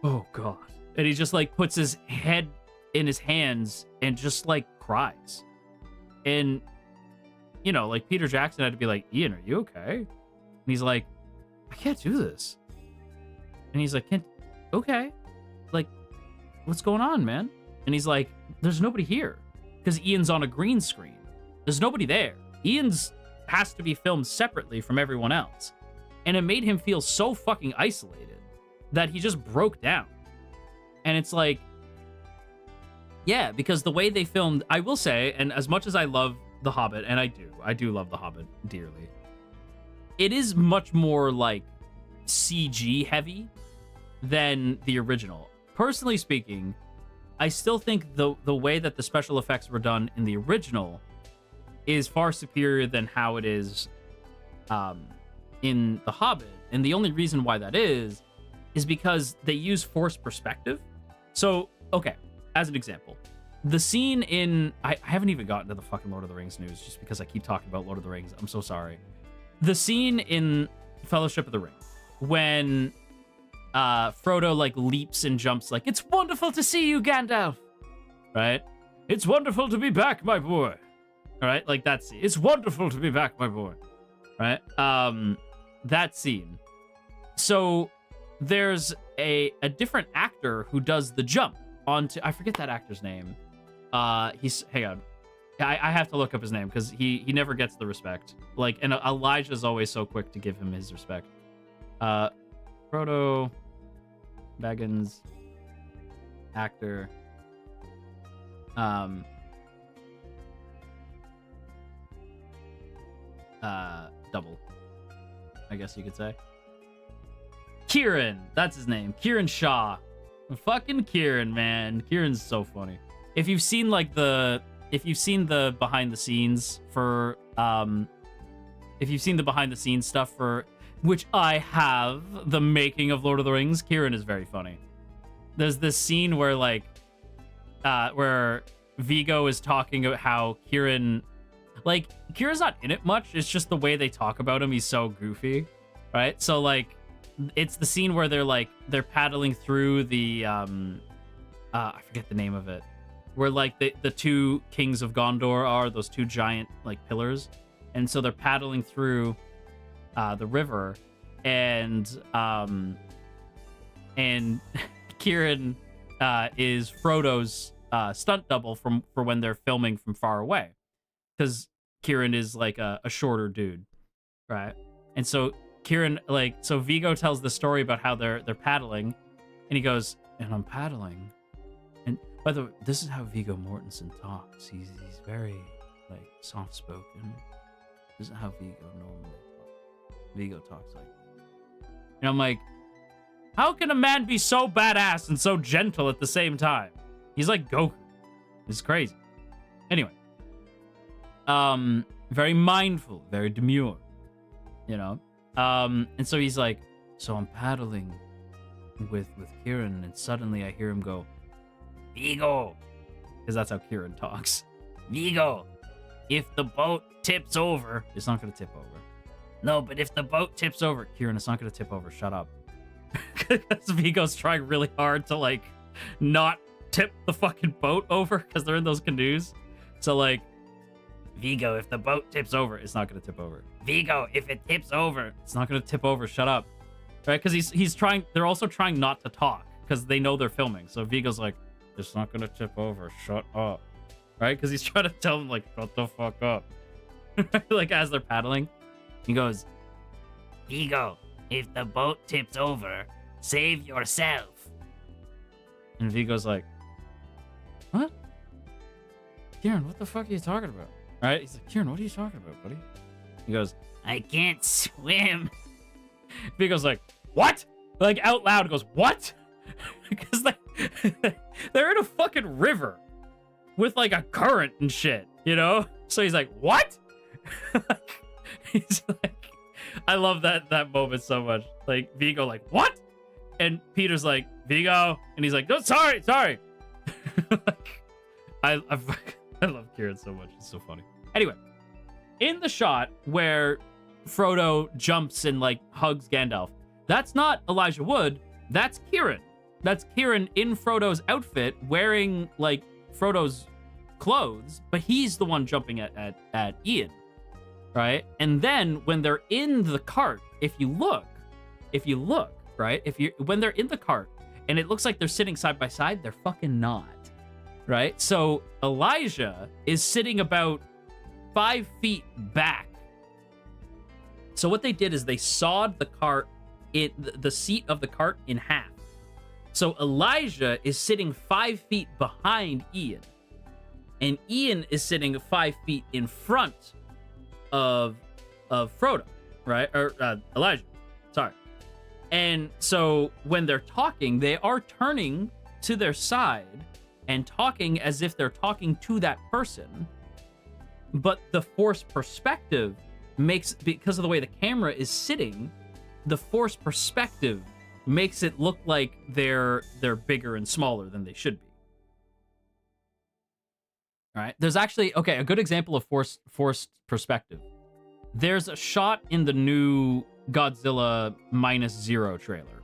Speaker 1: oh god, and he just, like, puts his head in his hands and just, like, cries. And, you know, like, Peter Jackson had to be like, Ian, are you okay? And he's like, I can't do this. And he's like, okay, like, what's going on, man? And he's like, there's nobody here, because Ian's on a green screen. There's nobody there. Ian's has to be filmed separately from everyone else. And it made him feel so fucking isolated that he just broke down. And it's like, yeah, because the way they filmed, I will say, and as much as I love The Hobbit, and I do love The Hobbit dearly, it is much more, like, CG heavy than the original. Personally speaking, I still think the way that the special effects were done in the original is far superior than how it is in The Hobbit. And the only reason why that is because they use forced perspective. So, okay, as an example, the scene in... I haven't even gotten to the fucking Lord of the Rings news just because I keep talking about Lord of the Rings. I'm so sorry. The scene in Fellowship of the Ring, when Frodo, like, leaps and jumps, like, it's wonderful to see you, Gandalf, right? It's wonderful to be back, my boy. All right, like, that scene. It's wonderful to be back, my boy. Right? That scene. So there's a different actor who does the jump onto... I forget that actor's name. Hang on. I have to look up his name because he never gets the respect. Like, and Elijah's always so quick to give him his respect. Frodo Baggins, actor. Double, I guess you could say. Kieran, that's his name. Kieran Shaw. Fucking Kieran, man. Kieran's so funny. If you've seen, like, the behind the scenes for stuff for which I have, the making of Lord of the Rings, Kieran is very funny. There's this scene where, like, where Viggo is talking about how Kieran's not in it much. It's just the way they talk about him. He's so goofy, right? So, like, it's the scene where they're paddling through the I forget the name of it, where, like, the two kings of Gondor are those two giant, like, pillars, and so they're paddling through the river, and Kieran is Frodo's stunt double for when they're filming from far away, because Kieran is, like, a shorter dude, right? And so Kieran, like, so Vigo tells the story about how they're paddling, and he goes, and I'm paddling. And by the way, this is how Viggo Mortensen talks. He's very, like, soft-spoken. This is how Vigo normally talks. Vigo talks like that. And I'm like, how can a man be so badass and so gentle at the same time? He's like Goku. It's crazy. Anyway. Very mindful, very demure. You know? And so he's like, so I'm paddling with Kieran, and suddenly I hear him go, Vigo! Because that's how Kieran talks. Vigo, if the boat tips over, it's not going to tip over. No, but if the boat tips over, Kieran, it's not going to tip over. Shut up. Because Vigo's trying really hard to, like, not tip the fucking boat over because they're in those canoes. So, like, Vigo, if the boat tips over, it's not going to tip over. Vigo, if it tips over, it's not going to tip over. Shut up. Right? Because he's trying, they're also trying not to talk because they know they're filming. So Vigo's like, it's not going to tip over. Shut up. Right? Because he's trying to tell them, like, shut the fuck up. Like, as they're paddling. He goes, Vigo, if the boat tips over, save yourself. And Vigo's like, what? Kieran, what the fuck are you talking about? Right? He's like, Kieran, what are you talking about, buddy? He goes, I can't swim. Vigo's like, what? Like, out loud goes, what? Because they're in a fucking river with, like, a current and shit, you know? So he's like, what? He's like, I love that moment so much. Like, Vigo, like, what? And Peter's like, Vigo. And he's like, no, sorry. Like, I love Kieran so much. It's so funny. Anyway, in the shot where Frodo jumps and, like, hugs Gandalf, that's not Elijah Wood. That's Kieran. That's Kieran in Frodo's outfit wearing, like, Frodo's clothes, but he's the one jumping at Ian. Right? And then when they're in the cart, if you look, right? When they're in the cart and it looks like they're sitting side by side, they're fucking not. Right? So Elijah is sitting about 5 feet back. So what they did is they sawed the seat of the cart in half. So Elijah is sitting 5 feet behind Ian. And Ian is sitting 5 feet in front of Frodo, right? Or Elijah, sorry. And so when they're talking, they are turning to their side and talking as if they're talking to that person. But the forced perspective makes, because of the way the camera is sitting, the forced perspective makes it look like they're bigger and smaller than they should be. All right. There's actually, a good example of forced perspective. There's a shot in the new Godzilla -0 trailer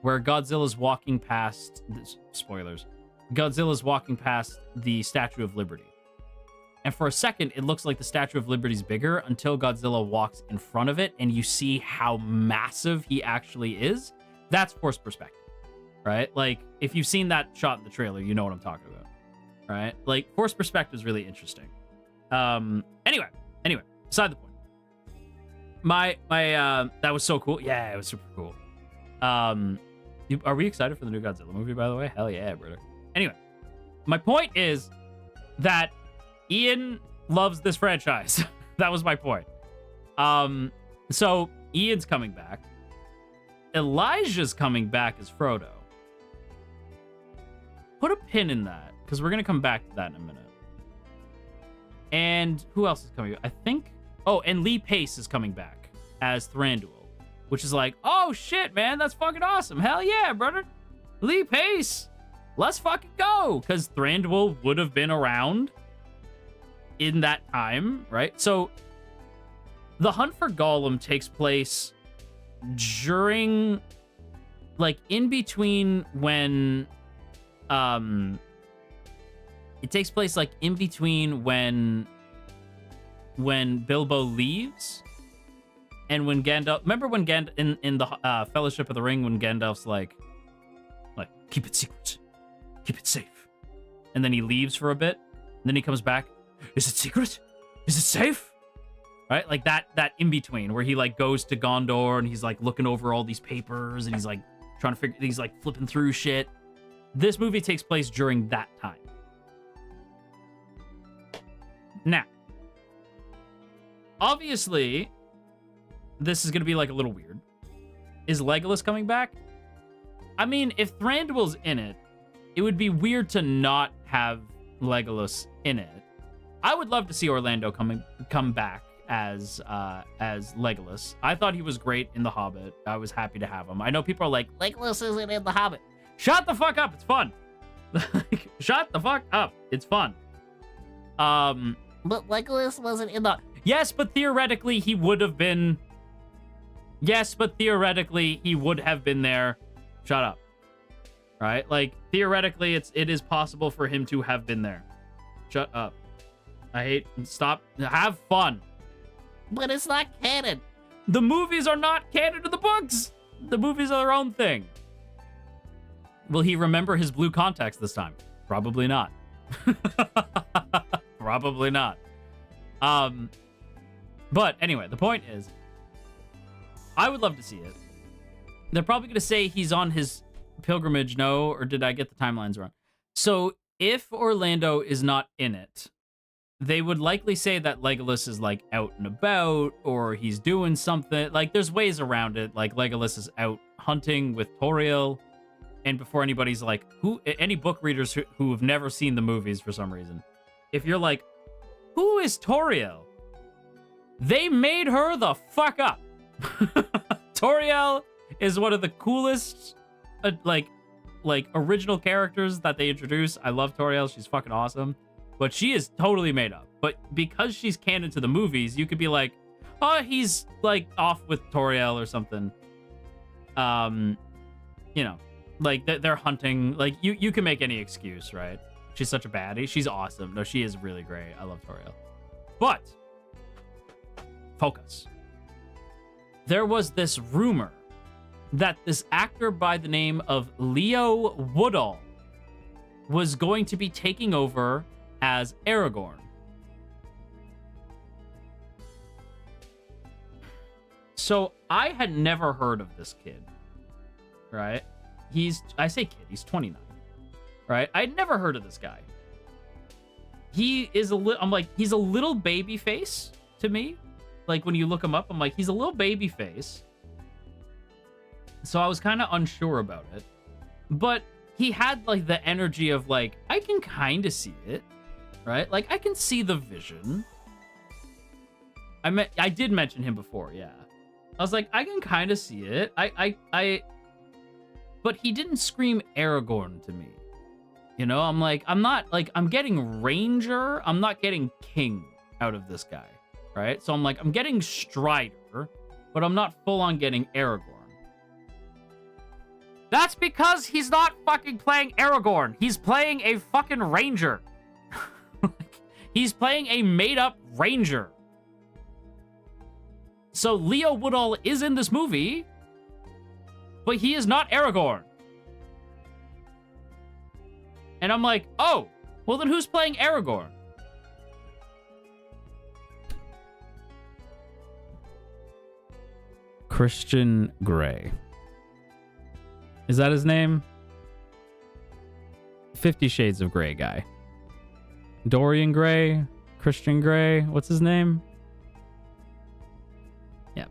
Speaker 1: where Godzilla's walking past, spoilers, Godzilla's walking past the Statue of Liberty. And for a second, it looks like the Statue of Liberty's bigger until Godzilla walks in front of it and you see how massive he actually is. That's forced perspective, right? Like, if you've seen that shot in the trailer, you know what I'm talking about. Right? Like, forced perspective is really interesting. Anyway, beside the point. My that was so cool. Yeah, it was super cool. Are we excited for the new Godzilla movie, by the way? Hell yeah, brother. Anyway, my point is that Ian loves this franchise. That was my point. So Ian's coming back. Elijah's coming back as Frodo. Put a pin in that, because we're going to come back to that in a minute. And who else is coming? I think... Oh, and Lee Pace is coming back as Thranduil, which is like, oh, shit, man, that's fucking awesome. Hell yeah, brother. Lee Pace, let's fucking go. Because Thranduil would have been around in that time, right? So the hunt for Gollum takes place during... Like, in between when... It takes place, like, in between when Bilbo leaves and when Gandalf... Remember when Gandalf... In the Fellowship of the Ring, when Gandalf's like, keep it secret. Keep it safe. And then he leaves for a bit. And then he comes back. Is it secret? Is it safe? right? Like that in between where he like goes to Gondor and he's like looking over all these papers and he's like trying to figure, he's like flipping through shit. This movie takes place during that time. Now, obviously, this is going to be like a little weird. Is Legolas coming back? I mean, if Thranduil's in it, it would be weird to not have Legolas in it. I would love to see Orlando come back as Legolas. I thought he was great in The Hobbit. I was happy to have him. I know people are like, Legolas isn't in The Hobbit. Shut the fuck up. It's fun. Shut the fuck up. It's fun.
Speaker 2: But Legolas wasn't in the...
Speaker 1: Yes, but theoretically he would have been... Yes, but theoretically he would have been there. Shut up. Right? Like, theoretically, it is possible for him to have been there. Shut up. I hate... Stop. Have fun.
Speaker 2: But it's not canon.
Speaker 1: The movies are not canon to the books. The movies are their own thing. Will he remember his blue contacts this time? Probably not. Probably not. But anyway, the point is, I would love to see it. They're probably going to say he's on his pilgrimage, no? Or did I get the timelines wrong? So if Orlando is not in it, they would likely say that Legolas is like out and about or he's doing something. Like there's ways around it. Like Legolas is out hunting with Tauriel. And before anybody's like, any book readers who have never seen the movies for some reason, if you're like, who is Tauriel? They made her the fuck up. Tauriel is one of the coolest, like original characters that they introduce. I love Tauriel. She's fucking awesome. But she is totally made up. But because she's canon to the movies, you could be like, oh, he's like off with Tauriel or something. You know, like they're hunting. Like you can make any excuse, right? She's such a baddie. She's awesome. No, she is really great. I love Tauriel. But focus. There was this rumor that this actor by the name of Leo Woodall was going to be taking over as Aragorn. So I had never heard of this kid, right? I say kid, he's 29, right? I'd never heard of this guy. He is he's a little baby face to me. Like when you look him up, I'm like, he's a little baby face. So I was kind of unsure about it, but he had like the energy of like, I can kind of see it, right? Like I can see the vision. I did mention him before. Yeah. I was like, I can kind of see it. But he didn't scream Aragorn to me. You know, I'm like, I'm getting Ranger. I'm not getting King out of this guy, right? So I'm like, I'm getting Strider, but I'm not full on getting Aragorn. That's because he's not fucking playing Aragorn. He's playing a fucking Ranger. He's playing a made-up Ranger. So Leo Woodall is in this movie, but he is not Aragorn. And I'm like, oh, well then who's playing Aragorn? Christian Grey. Is that his name? 50 Shades of Grey guy. Dorian Gray? Christian Grey? What's his name? Yeah.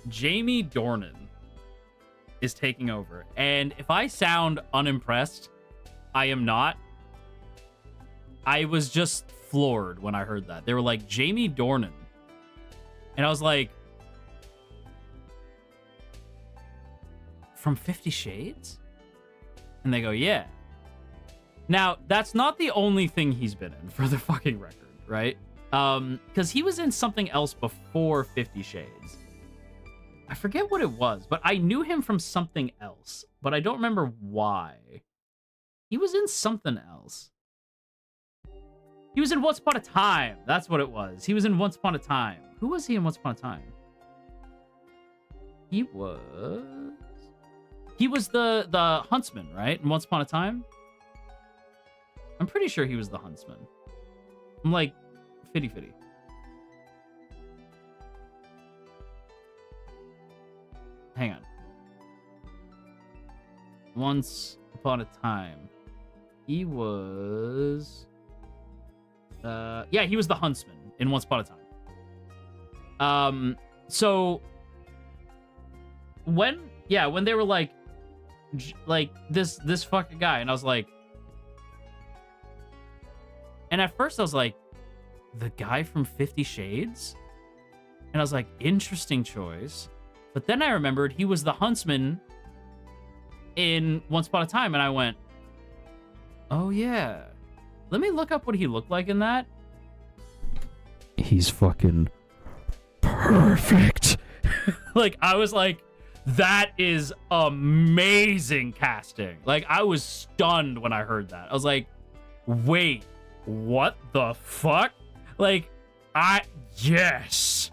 Speaker 1: Jamie Dornan is taking over. And if I sound unimpressed, I am not. I was just floored when I heard that. They were like, Jamie Dornan. And I was like, from 50 Shades? And they go, yeah. Now, that's not the only thing he's been in, for the fucking record, right? Because he was in something else before 50 Shades. I forget what it was, but I knew him from something else, but I don't remember why. He was in something else. He was in Once Upon a Time. That's what it was. He was in Once Upon a Time. Who was he in Once Upon a Time? He was the huntsman, right? In Once Upon a Time? I'm pretty sure he was the huntsman. I'm like, fitty. hang on. Once upon a time, he was... yeah, he was the huntsman in Once Upon a Time. So when they were like this fucking guy, and I was like, and at first I was like, the guy from 50 Shades? And I was like, interesting choice. But then I remembered he was the huntsman in Once Upon a Time, and I went, oh yeah, let me look up what he looked like in that. He's fucking perfect. Like, I was like, that is amazing casting. Like, I was stunned when I heard that. I was like, wait, what the fuck? Like, yes.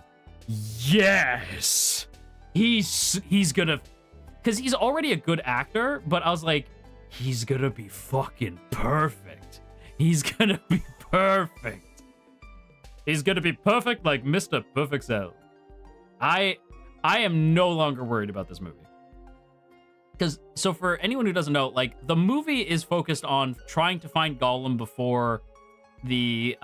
Speaker 1: He's gonna, because he's already a good actor, but I was like, he's gonna be fucking perfect. He's gonna be perfect. He's gonna be perfect like Mr. Perfect Cell. I am no longer worried about this movie. Because, so for anyone who doesn't know, like, the movie is focused on trying to find Gollum before the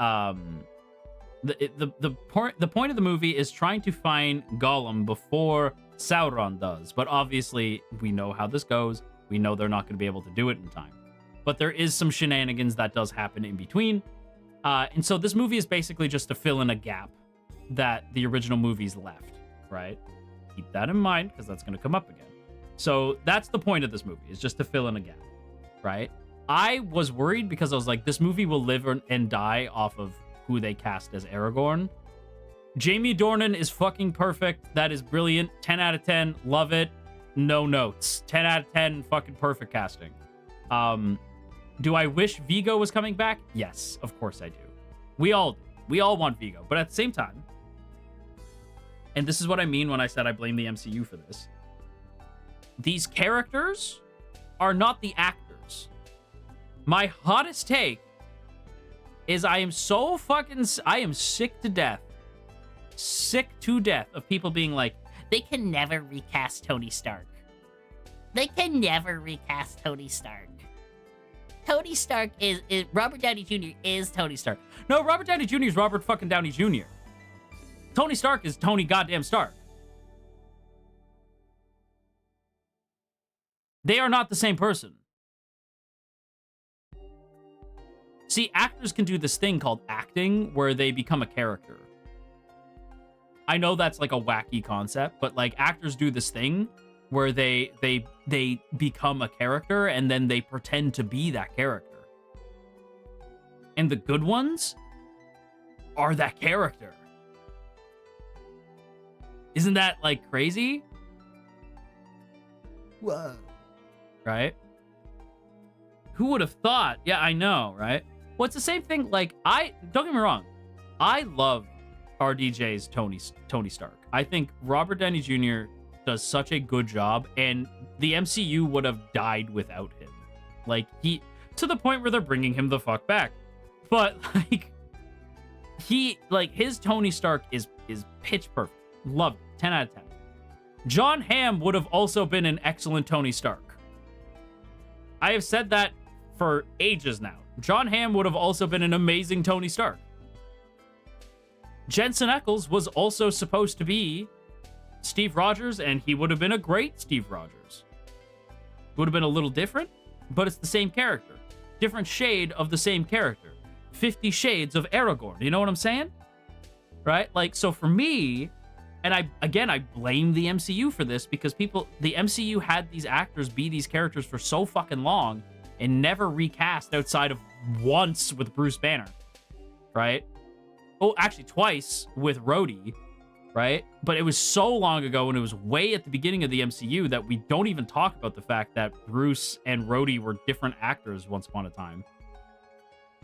Speaker 1: point of the movie is trying to find Gollum before Sauron does. But obviously, we know how this goes. We know they're not going to be able to do it in time. But there is some shenanigans that does happen in between. And so this movie is basically just to fill in a gap that the original movies left, right? Keep that in mind, because that's going to come up again. So that's the point of this movie, is just to fill in a gap, right? I was worried because I was like, this movie will live and die off of who they cast as Aragorn. Jamie Dornan is fucking perfect. That is brilliant. 10 out of 10. Love it. No notes. 10 out of 10. Fucking perfect casting. Do I wish Vigo was coming back? Yes, of course I do. We all do. We all want Vigo. But at the same time, and this is what I mean when I said I blame the MCU for this, these characters are not the actors. My hottest take is I am sick to death. Sick to death of people being like,
Speaker 2: They can never recast Tony Stark. They can never recast Tony Stark. Tony Stark is Robert Downey Jr. is Tony Stark.
Speaker 1: no, Robert Downey Jr. is Robert fucking Downey Jr. Tony Stark is Tony goddamn Stark. They are not the same person. See, actors can do this thing called acting where they become a character. I know that's like a wacky concept, but like actors do this thing where they become a character and then they pretend to be that character. And the good ones are that character. Isn't that like crazy?
Speaker 2: Whoa.
Speaker 1: Right? Who would have thought? Yeah, I know, right? Well, it's the same thing. Like, don't get me wrong, I love RDJ's Tony Stark. I think Robert Downey Jr. does such a good job, and the MCU would have died without him. Like, to the point where they're bringing him the fuck back. But like, his Tony Stark is pitch perfect. Loved it. 10 out of 10. John Hamm would have also been an excellent Tony Stark. I have said that for ages now. John Hamm would have also been an amazing Tony Stark. Jensen Ackles was also supposed to be Steve Rogers, and he would have been a great Steve Rogers. Would have been a little different, but it's the same character. Different shade of the same character. 50 Shades of Aragorn. You know what I'm saying? Right? Like, so for me, and I blame the MCU for this, because the MCU had these actors be these characters for so fucking long and never recast outside of once with Bruce Banner. Right? Oh, actually twice with Rhodey, right? But it was so long ago, and it was way at the beginning of the MCU, that we don't even talk about the fact that Bruce and Rhodey were different actors once upon a time,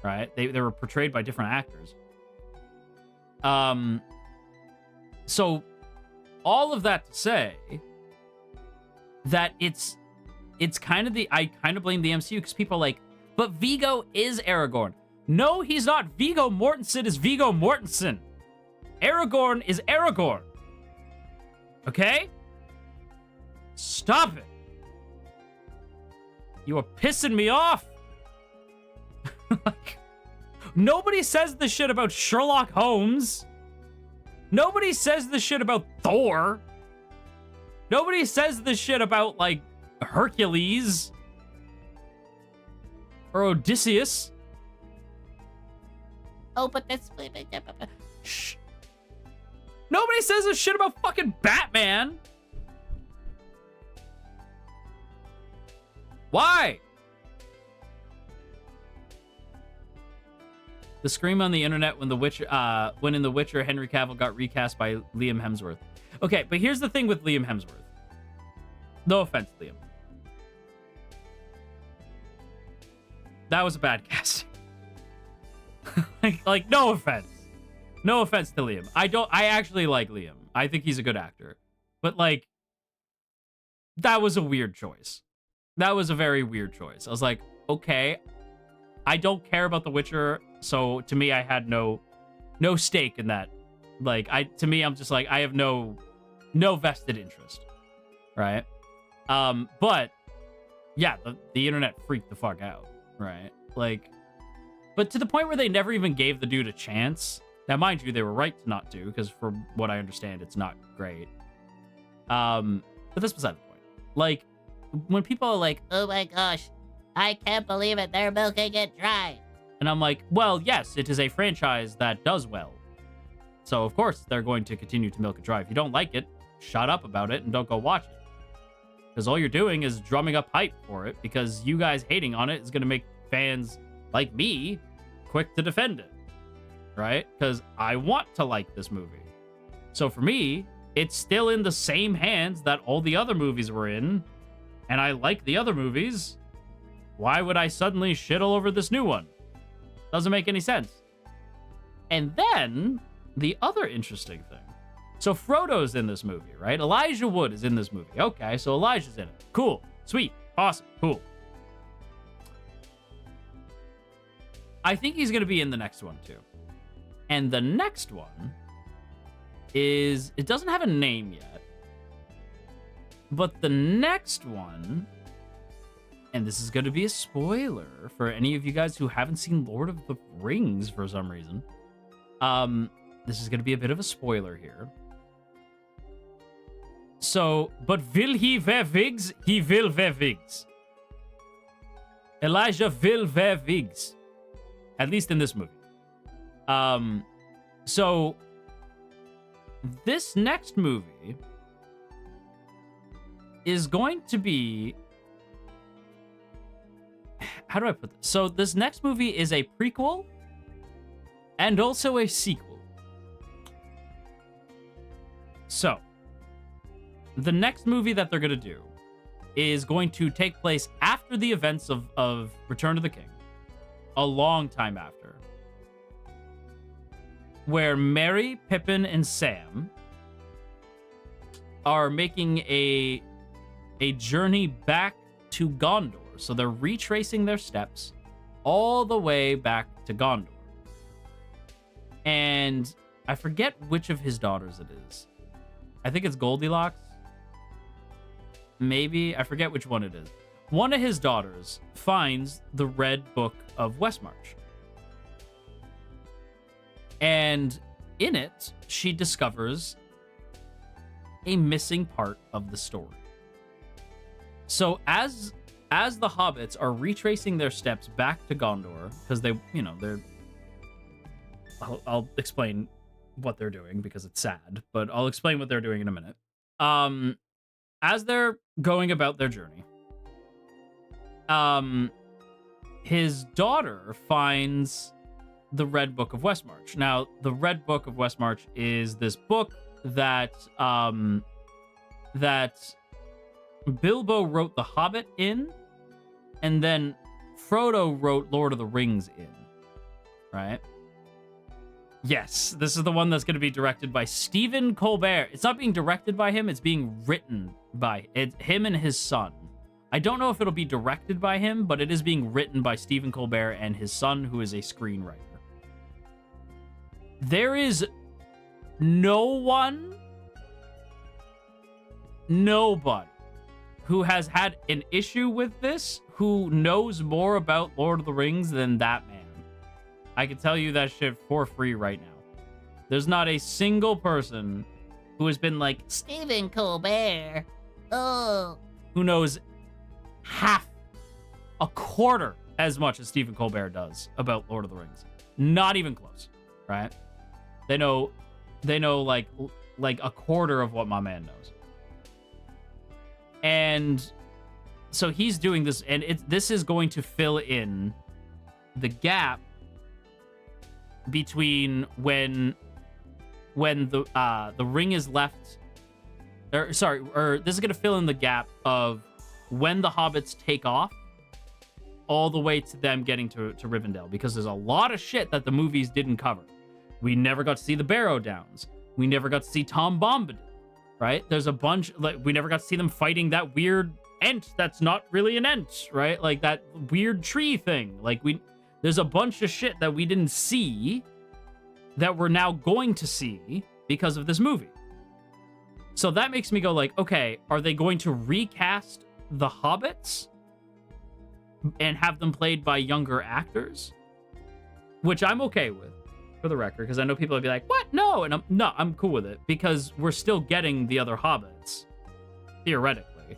Speaker 1: right? They were portrayed by different actors. So all of that to say that it's kind of I kind of blame the MCU, because people are like, but Viggo is Aragorn. No, he's not. Viggo Mortensen is Viggo Mortensen. Aragorn is Aragorn. Okay? Stop it. You are pissing me off. Like, nobody says this shit about Sherlock Holmes. Nobody says this shit about Thor. Nobody says this shit about, like, Hercules. Or Odysseus.
Speaker 2: Oh, but that's...
Speaker 1: Shh. Nobody says this shit about fucking Batman. Why? The scream on the internet when when in The Witcher, Henry Cavill got recast by Liam Hemsworth. Okay, but here's the thing with Liam Hemsworth. No offense, Liam. That was a bad cast. like, no offense. No offense to Liam. I actually like Liam. I think he's a good actor. But, like, that was a weird choice. That was a very weird choice. I was like, okay, I don't care about The Witcher, so to me, I had no stake in that. Like, to me, I'm just like, I have no vested interest, right? But yeah, the internet freaked the fuck out, right? Like, but to the point where they never even gave the dude a chance. Now, mind you, they were right to not do, because from what I understand, it's not great. But that's beside the point. Like, when people are like,
Speaker 2: oh my gosh, I can't believe it, they're milking it dry.
Speaker 1: And I'm like, well, yes, it is a franchise that does well. So, of course, they're going to continue to milk it dry. If you don't like it, shut up about it and don't go watch it. Because all you're doing is drumming up hype for it, because you guys hating on it is going to make fans like me quick to defend it. Right? Because I want to like this movie. So for me, it's still in the same hands that all the other movies were in, and I like the other movies. Why would I suddenly shit all over this new one? Doesn't make any sense. And then, the other interesting thing. So Frodo's in this movie, right? Elijah Wood is in this movie. Okay, so Elijah's in it. Cool. Sweet. Awesome. Cool. I think he's going to be in the next one, too. And the next one is... It doesn't have a name yet. But the next one... And this is going to be a spoiler for any of you guys who haven't seen Lord of the Rings for some reason. This is going to be a bit of a spoiler here. So, but will he wear wigs? He will wear wigs. Elijah will wear wigs. At least in this movie. So, this next movie is going to be... How do I put this? So this next movie is a prequel and also a sequel. So the next movie that they're going to do is going to take place after the events of Return of the King. A long time after. Where Merry, Pippin, and Sam are making a journey back to Gondor. So they're retracing their steps all the way back to Gondor. And I forget which of his daughters it is. I think it's Goldilocks. Maybe. I forget which one it is. One of his daughters finds the Red Book of Westmarch. And in it, she discovers a missing part of the story. So as the hobbits are retracing their steps back to Gondor, because they're... I'll explain what they're doing because it's sad, but I'll explain what they're doing in a minute. As they're going about their journey, his daughter finds the Red Book of Westmarch. Now, the Red Book of Westmarch is this book that Bilbo wrote The Hobbit in, and then Frodo wrote Lord of the Rings in, right? Yes, this is the one that's going to be directed by Stephen Colbert. It's not being directed by him, it's being written by him and his son. I don't know if it'll be directed by him, but it is being written by Stephen Colbert and his son, who is a screenwriter. There is nobody who has had an issue with this, who knows more about Lord of the Rings than that man. I can tell you that shit for free right now. There's not a single person who has been like,
Speaker 2: Stephen Colbert. Oh.
Speaker 1: who knows a quarter as much as Stephen Colbert does about Lord of the Rings. Not even close, right? They know like a quarter of what my man knows. And so he's doing this, and this is going to fill in the gap between when the ring is left, or this is going to fill in the gap of when the hobbits take off all the way to them getting to Rivendell, because there's a lot of shit that the movies didn't cover. We never got to see the Barrow Downs. We never got to see Tom Bombadil, right? There's a bunch, like, we never got to see them fighting that weird Ent that's not really an Ent, right? Like that weird tree thing. Like there's a bunch of shit that we didn't see that we're now going to see because of this movie. So that makes me go like, okay, are they going to recast the hobbits and have them played by younger actors? Which I'm okay with, for the record, because I know people will be like, what? No. And I'm cool with it, because we're still getting the other hobbits, theoretically,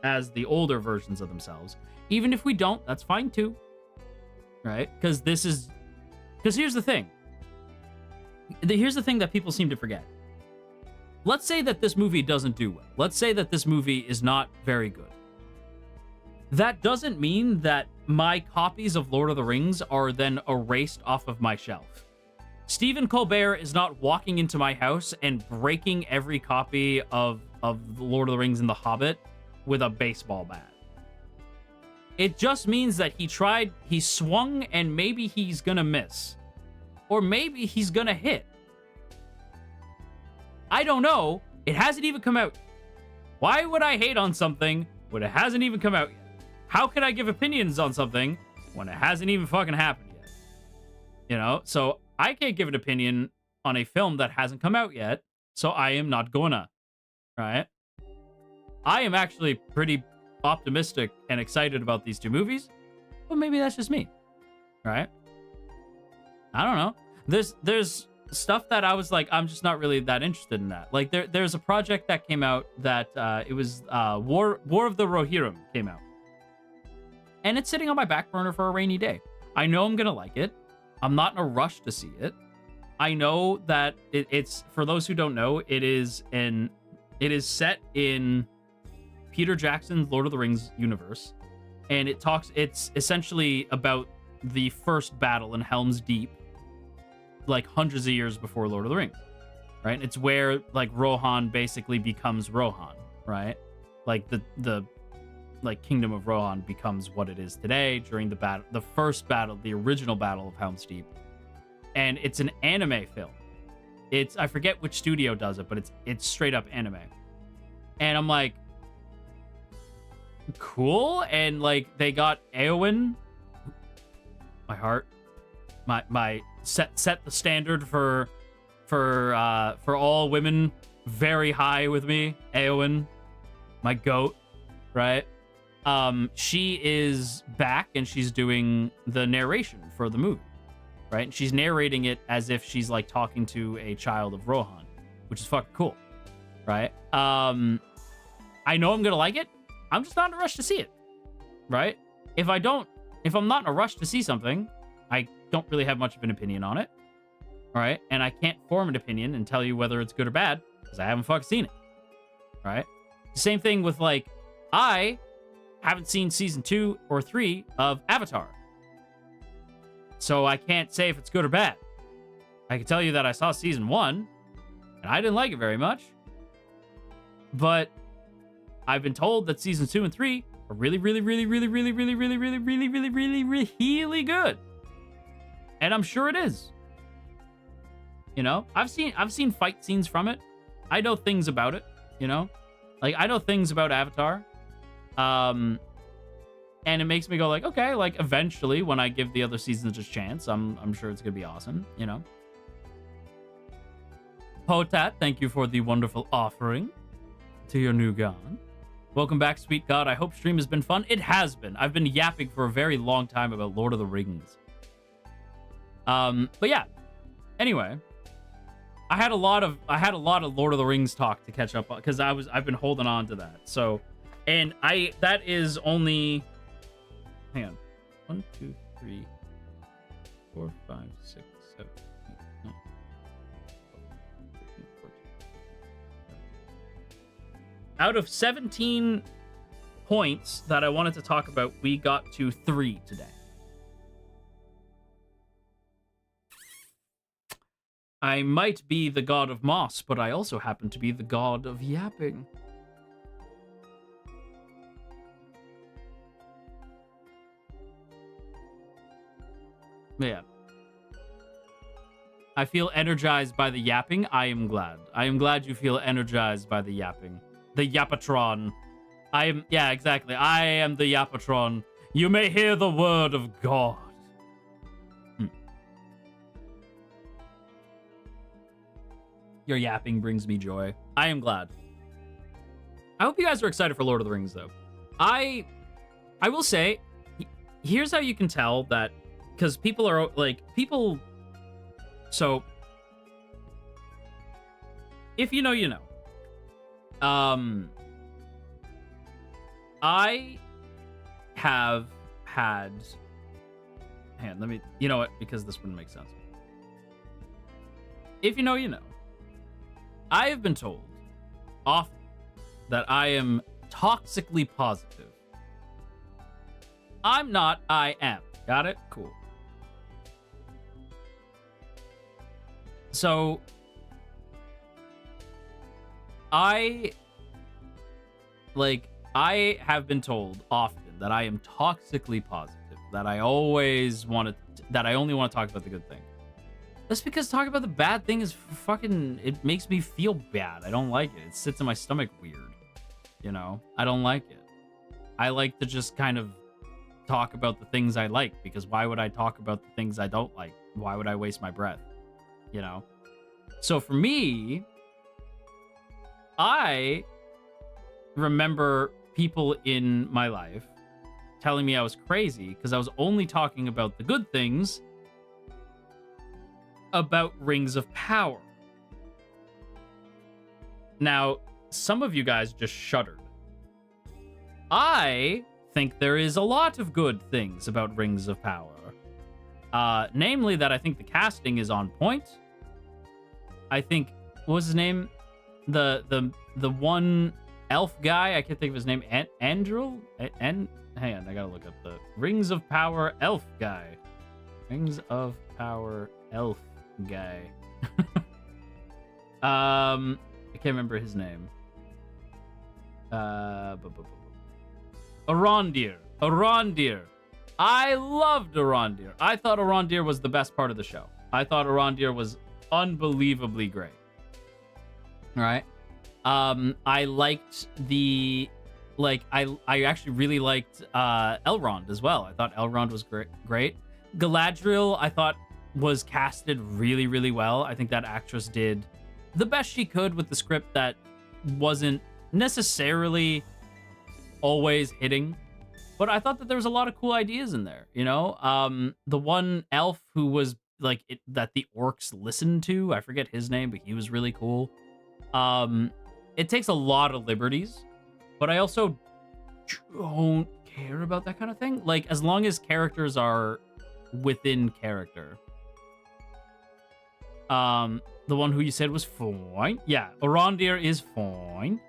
Speaker 1: as the older versions of themselves. Even if we don't, that's fine too. Right? Because here's the thing. Here's the thing that people seem to forget. Let's say that this movie doesn't do well. Let's say that this movie is not very good. That doesn't mean that my copies of Lord of the Rings are then erased off of my shelf. Stephen Colbert is not walking into my house and breaking every copy of Lord of the Rings and The Hobbit with a baseball bat. It just means that he swung, and maybe he's gonna miss. Or maybe he's gonna hit. I don't know. It hasn't even come out. Why would I hate on something when it hasn't even come out yet? How could I give opinions on something when it hasn't even fucking happened yet? You know? So I can't give an opinion on a film that hasn't come out yet, so I am not gonna. Right? I am actually pretty optimistic and excited about these two movies, but maybe that's just me. Right? I don't know. There's stuff that I was like, I'm just not really that interested in that. Like there's a project that came out that it was War of the Rohirrim came out. And it's sitting on my back burner for a rainy day. I know I'm gonna like it. I'm not in a rush to see it. I know that it's, for those who don't know, it is set in Peter Jackson's Lord of the Rings universe. And it's essentially about the first battle in Helm's Deep, like hundreds of years before Lord of the Rings, right? And it's where like Rohan basically becomes Rohan, right? Like the like kingdom of Rohan becomes what it is today during the first battle, the original battle of Helm's Deep. And it's an anime film. I forget which studio does it, but it's straight up anime. And I'm like, cool. And like they got Eowyn, my heart, my set the standard for all women very high with me. Eowyn, my goat, right? She is back and she's doing the narration for the movie, right? And she's narrating it as if she's like talking to a child of Rohan, which is fucking cool, right? I know I'm gonna like it. I'm just not in a rush to see it, right? If I'm not in a rush to see something, I don't really have much of an opinion on it, all right? And I can't form an opinion and tell you whether it's good or bad because I haven't fucking seen it, right? Same thing with like, I haven't seen season 2 or 3 of Avatar. So I can't say if it's good or bad. I can tell you that I saw season 1 and I didn't like it very much. But I've been told that season 2 and 3 are really, really, really, really, really, really, really, really, really, really, really, really good. And I'm sure it is. You know, I've seen fight scenes from it. I know things about it, you know? Like I know things about Avatar. And it makes me go like, okay, like eventually when I give the other seasons a chance, I'm sure it's gonna be awesome, you know. Potat, thank you for the wonderful offering to your new god. Welcome back, sweet God. I hope stream has been fun. It has been. I've been yapping for a very long time about Lord of the Rings. But yeah. Anyway, I had a lot of Lord of the Rings talk to catch up on because I've been holding on to that. So, and that is only, hang on, 1, 2, 3, 4, 5, 6, 7, 8, 9, 12, 13, 14. Out of 17 points that I wanted to talk about, we got to 3 today. I might be the god of moss, but I also happen to be the god of yapping. Yeah. I feel energized by the yapping. I am glad. I am glad you feel energized by the yapping. The Yapatron. Yeah, exactly. I am the Yapatron. You may hear the word of God. Your yapping brings me joy. I am glad. I hope you guys are excited for Lord of the Rings, though. I will say, here's how you can tell that, because people are, so, if you know, you know. I have had, hang on, let me, you know what, because this wouldn't make sense. If you know, you know. I have been told often that I am toxically positive. I'm not, I am. Got it? Cool. So, I have been told often that I am toxically positive, that I always that I only want to talk about the good thing. That's because talking about the bad thing is fucking, it makes me feel bad. I don't like it. It sits in my stomach weird. You know? I don't like it. I like to just kind of talk about the things I like, because why would I talk about the things I don't like? Why would I waste my breath? You know? So for me, I remember people in my life telling me I was crazy because I was only talking about the good things about Rings of Power. Now, some of you guys just shuddered. I think there is a lot of good things about Rings of Power. Namely that I think the casting is on point. I think, what was his name? The one elf guy, I can't think of his name. Andrew? Hang on, I gotta look up the Rings of Power elf guy. Rings of Power elf guy. I can't remember his name. Arondir. I loved Arondir. I thought Arondir was the best part of the show. I thought Arondir was unbelievably great. All right. I liked the, I actually really liked Elrond as well. I thought Elrond was great. Galadriel, I thought, was casted really, really well. I think that actress did the best she could with the script that wasn't necessarily always hitting. But I thought that there was a lot of cool ideas in there, you know? The one elf who was, that the orcs listened to, I forget his name, but he was really cool. It takes a lot of liberties, but I also don't care about that kind of thing. As long as characters are within character. The one who you said was fine. Yeah, Arondir is fine.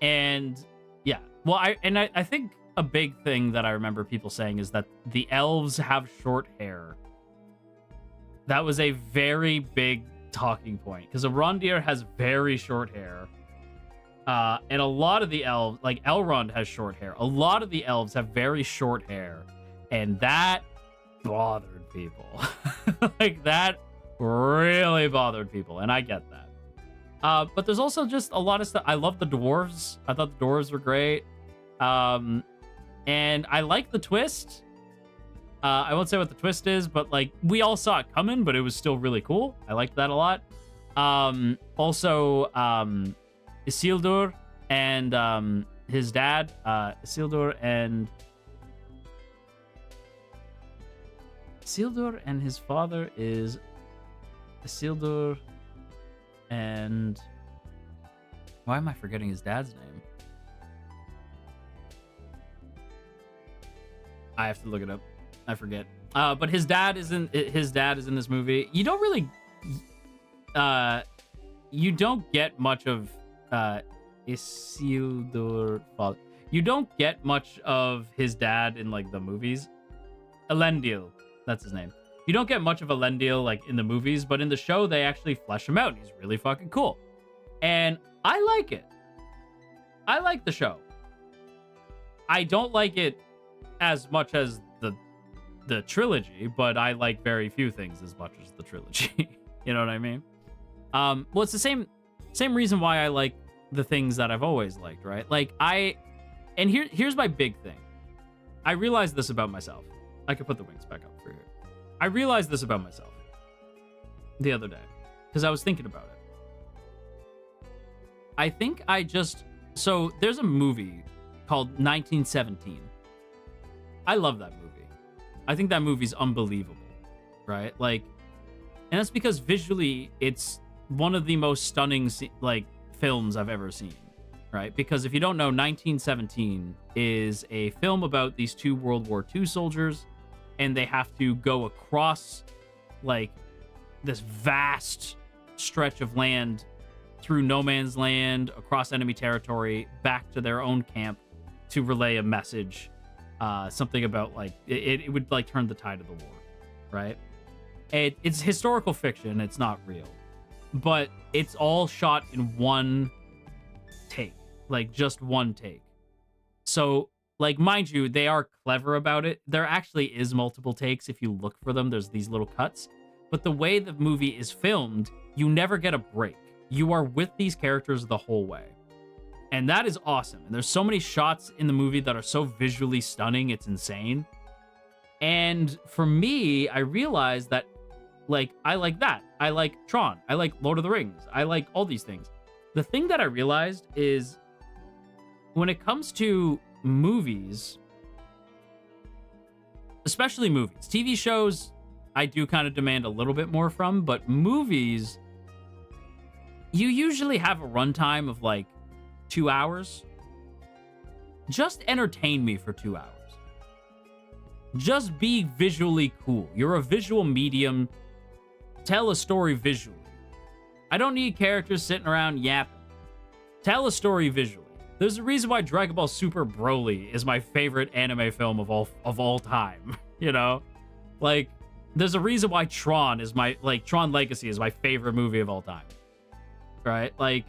Speaker 1: And yeah, well, I think a big thing that I remember people saying is that the elves have short hair. That was a very big talking point, because Arondir has very short hair. And a lot of the elves, like Elrond has short hair. A lot of the elves have very short hair. And that bothered people. That really bothered people. And I get that. But there's also just a lot of stuff. I love the dwarves. I thought the dwarves were great. And I like the twist. I won't say what the twist is, but we all saw it coming, but it was still really cool. I liked that a lot. Also, Isildur and his dad, Isildur and his father is Isildur and why am I forgetting his dad's name? I have to look it up. I forget. But his dad is in this movie. You don't really you don't get much of Isildur father. You don't get much of his dad in like the movies. Elendil, that's his name. You don't get much of Elendil like in the movies, but in the show they actually flesh him out and he's really fucking cool. And I like it. I like the show. I don't like it as much as the trilogy, but I like very few things as much as the trilogy. You know what I mean? Well, it's the same reason why I like the things that I've always liked, right? Like here's my big thing. I realized this about myself. I could put the wings back up for here. I realized this about myself the other day because I was thinking about it. I think so there's a movie called 1917. I love that movie. I think that movie's unbelievable, right? Like, and that's because visually it's one of the most stunning like films I've ever seen, right? Because if you don't know, 1917 is a film about these two World War II soldiers, and they have to go across like this vast stretch of land through no man's land, across enemy territory, back to their own camp to relay a message. Something about like it would like turn the tide of the war, right? It's historical fiction, it's not real, but it's all shot in one take, like just one take. So like, mind you, they are clever about it. There actually is multiple takes if you look for them. There's these little cuts, but the way the movie is filmed, you never get a break. You are with these characters the whole way. And that is awesome. And there's so many shots in the movie that are so visually stunning. It's insane. And for me, I realized that, like, I like that. I like Tron. I like Lord of the Rings. I like all these things. The thing that I realized is when it comes to movies, especially movies, TV shows, I do kind of demand a little bit more from, but movies, you usually have a runtime of like 2 hours. Just entertain me for 2 hours. Just be visually cool. You're a visual medium. Tell a story visually. I don't need characters sitting around yapping. Tell a story visually. There's a reason why Dragon Ball Super Broly is my favorite anime film of all time. You know? Like, there's a reason why Tron Legacy is my favorite movie of all time. Right? Like,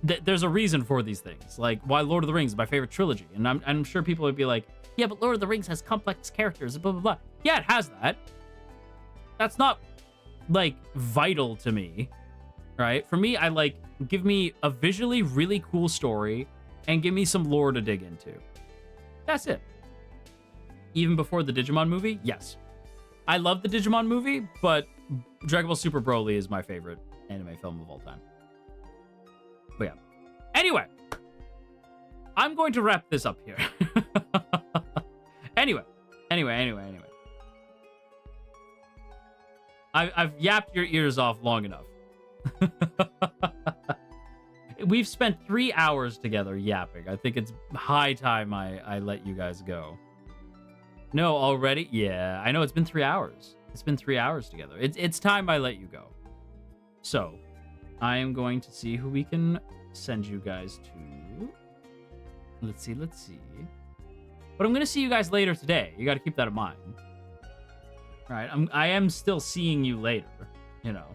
Speaker 1: there's a reason for these things. Like, why Lord of the Rings is my favorite trilogy. And I'm sure people would be like, yeah, but Lord of the Rings has complex characters, blah, blah, blah. Yeah, it has that. That's not, like, vital to me. Right? For me, I like, give me a visually really cool story and give me some lore to dig into. That's it. Even before the Digimon movie, yes. I love the Digimon movie, but Dragon Ball Super Broly is my favorite anime film of all time. But yeah. Anyway, I'm going to wrap this up here. Anyway. I've yapped your ears off long enough. We've spent 3 hours together yapping. I think it's high time I let you guys go. No, already? Yeah, I know it's been 3 hours. It's been 3 hours together. It's time I let you go. So, I am going to see who we can send you guys to. Let's see. But I'm going to see you guys later today. You got to keep that in mind. All right, I am still seeing you later, you know.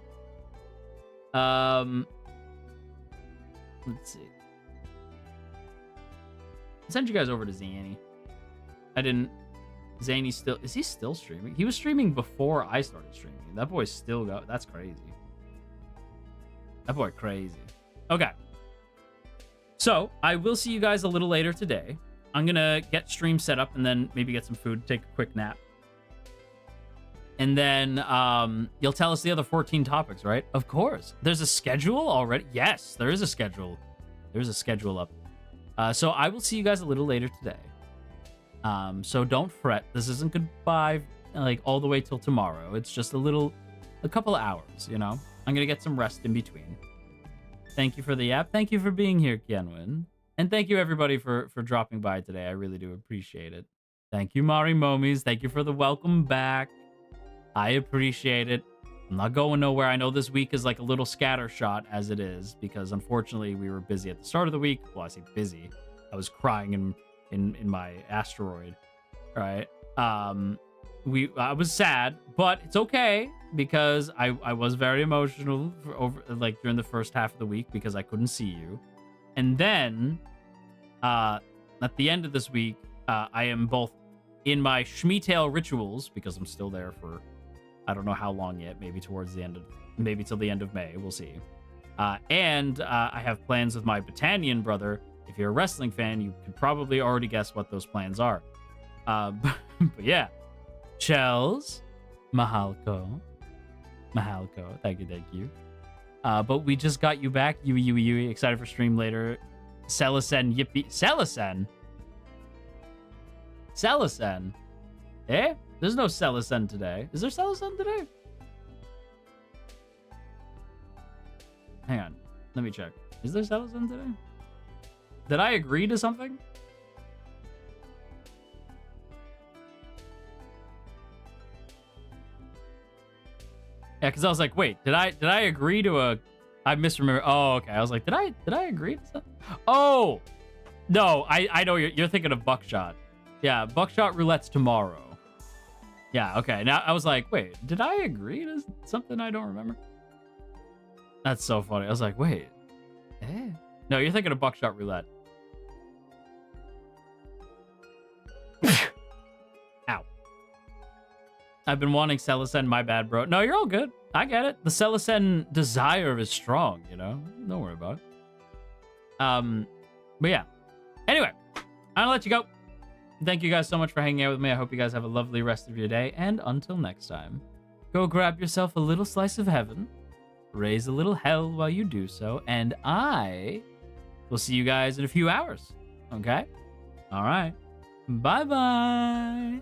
Speaker 1: Let's see. I sent you guys over to Zanny. I didn't. Zanny still... Is he still streaming? He was streaming before I started streaming. That boy's still got... That's crazy. That boy crazy. Okay. So, I will see you guys a little later today. I'm gonna get stream set up and then maybe get some food, take a quick nap. And then you'll tell us the other 14 topics, right? Of course. There's a schedule already? Yes, there is a schedule. There's a schedule up. So I will see you guys a little later today. So don't fret. This isn't goodbye, like, all the way till tomorrow. It's just a couple hours, you know? I'm gonna get some rest in between. Thank you for the app. Thank you for being here, Kienwin. And thank you, everybody, for dropping by today. I really do appreciate it. Thank you, Marimomies. Thank you for the welcome back. I appreciate it. I'm not going nowhere. I know this week is like a little scattershot as it is, because unfortunately we were busy at the start of the week. Well, I say busy. I was crying in my asteroid, right? I was sad, but it's okay because I was very emotional during the first half of the week because I couldn't see you. And then at the end of this week, I am both in my Shmeetail rituals because I'm still there for I don't know how long yet, maybe till the end of May, we'll see. And I have plans with my Battanian brother. If you're a wrestling fan, you can probably already guess what those plans are. But yeah. Chels, Mahalko, thank you. But we just got you back, you excited for stream later. Celesen, yippee, Celesen. Eh? There's no Celesen today. Is there Celesen today? Hang on. Let me check. Is there Celesen today? Did I agree to something? Yeah, because I was like, wait, did I agree to a... I misremember. Oh, okay. I was like, did I agree to something? Oh! No, I know you're thinking of Buckshot. Yeah, Buckshot Roulette's tomorrow. Yeah, okay. Now, I was like, wait, did I agree to something I don't remember? That's so funny. I was like, wait. Eh? No, you're thinking of Buckshot Roulette. Ow. I've been wanting Celesen. My bad, bro. No, you're all good. I get it. The Celesen desire is strong, you know? Don't worry about it. But yeah. Anyway, I'm gonna let you go. Thank you guys so much for hanging out with me. I hope you guys have a lovely rest of your day. And until next time, go grab yourself a little slice of heaven. Raise a little hell while you do so. And I will see you guys in a few hours. Okay? All right. Bye-bye.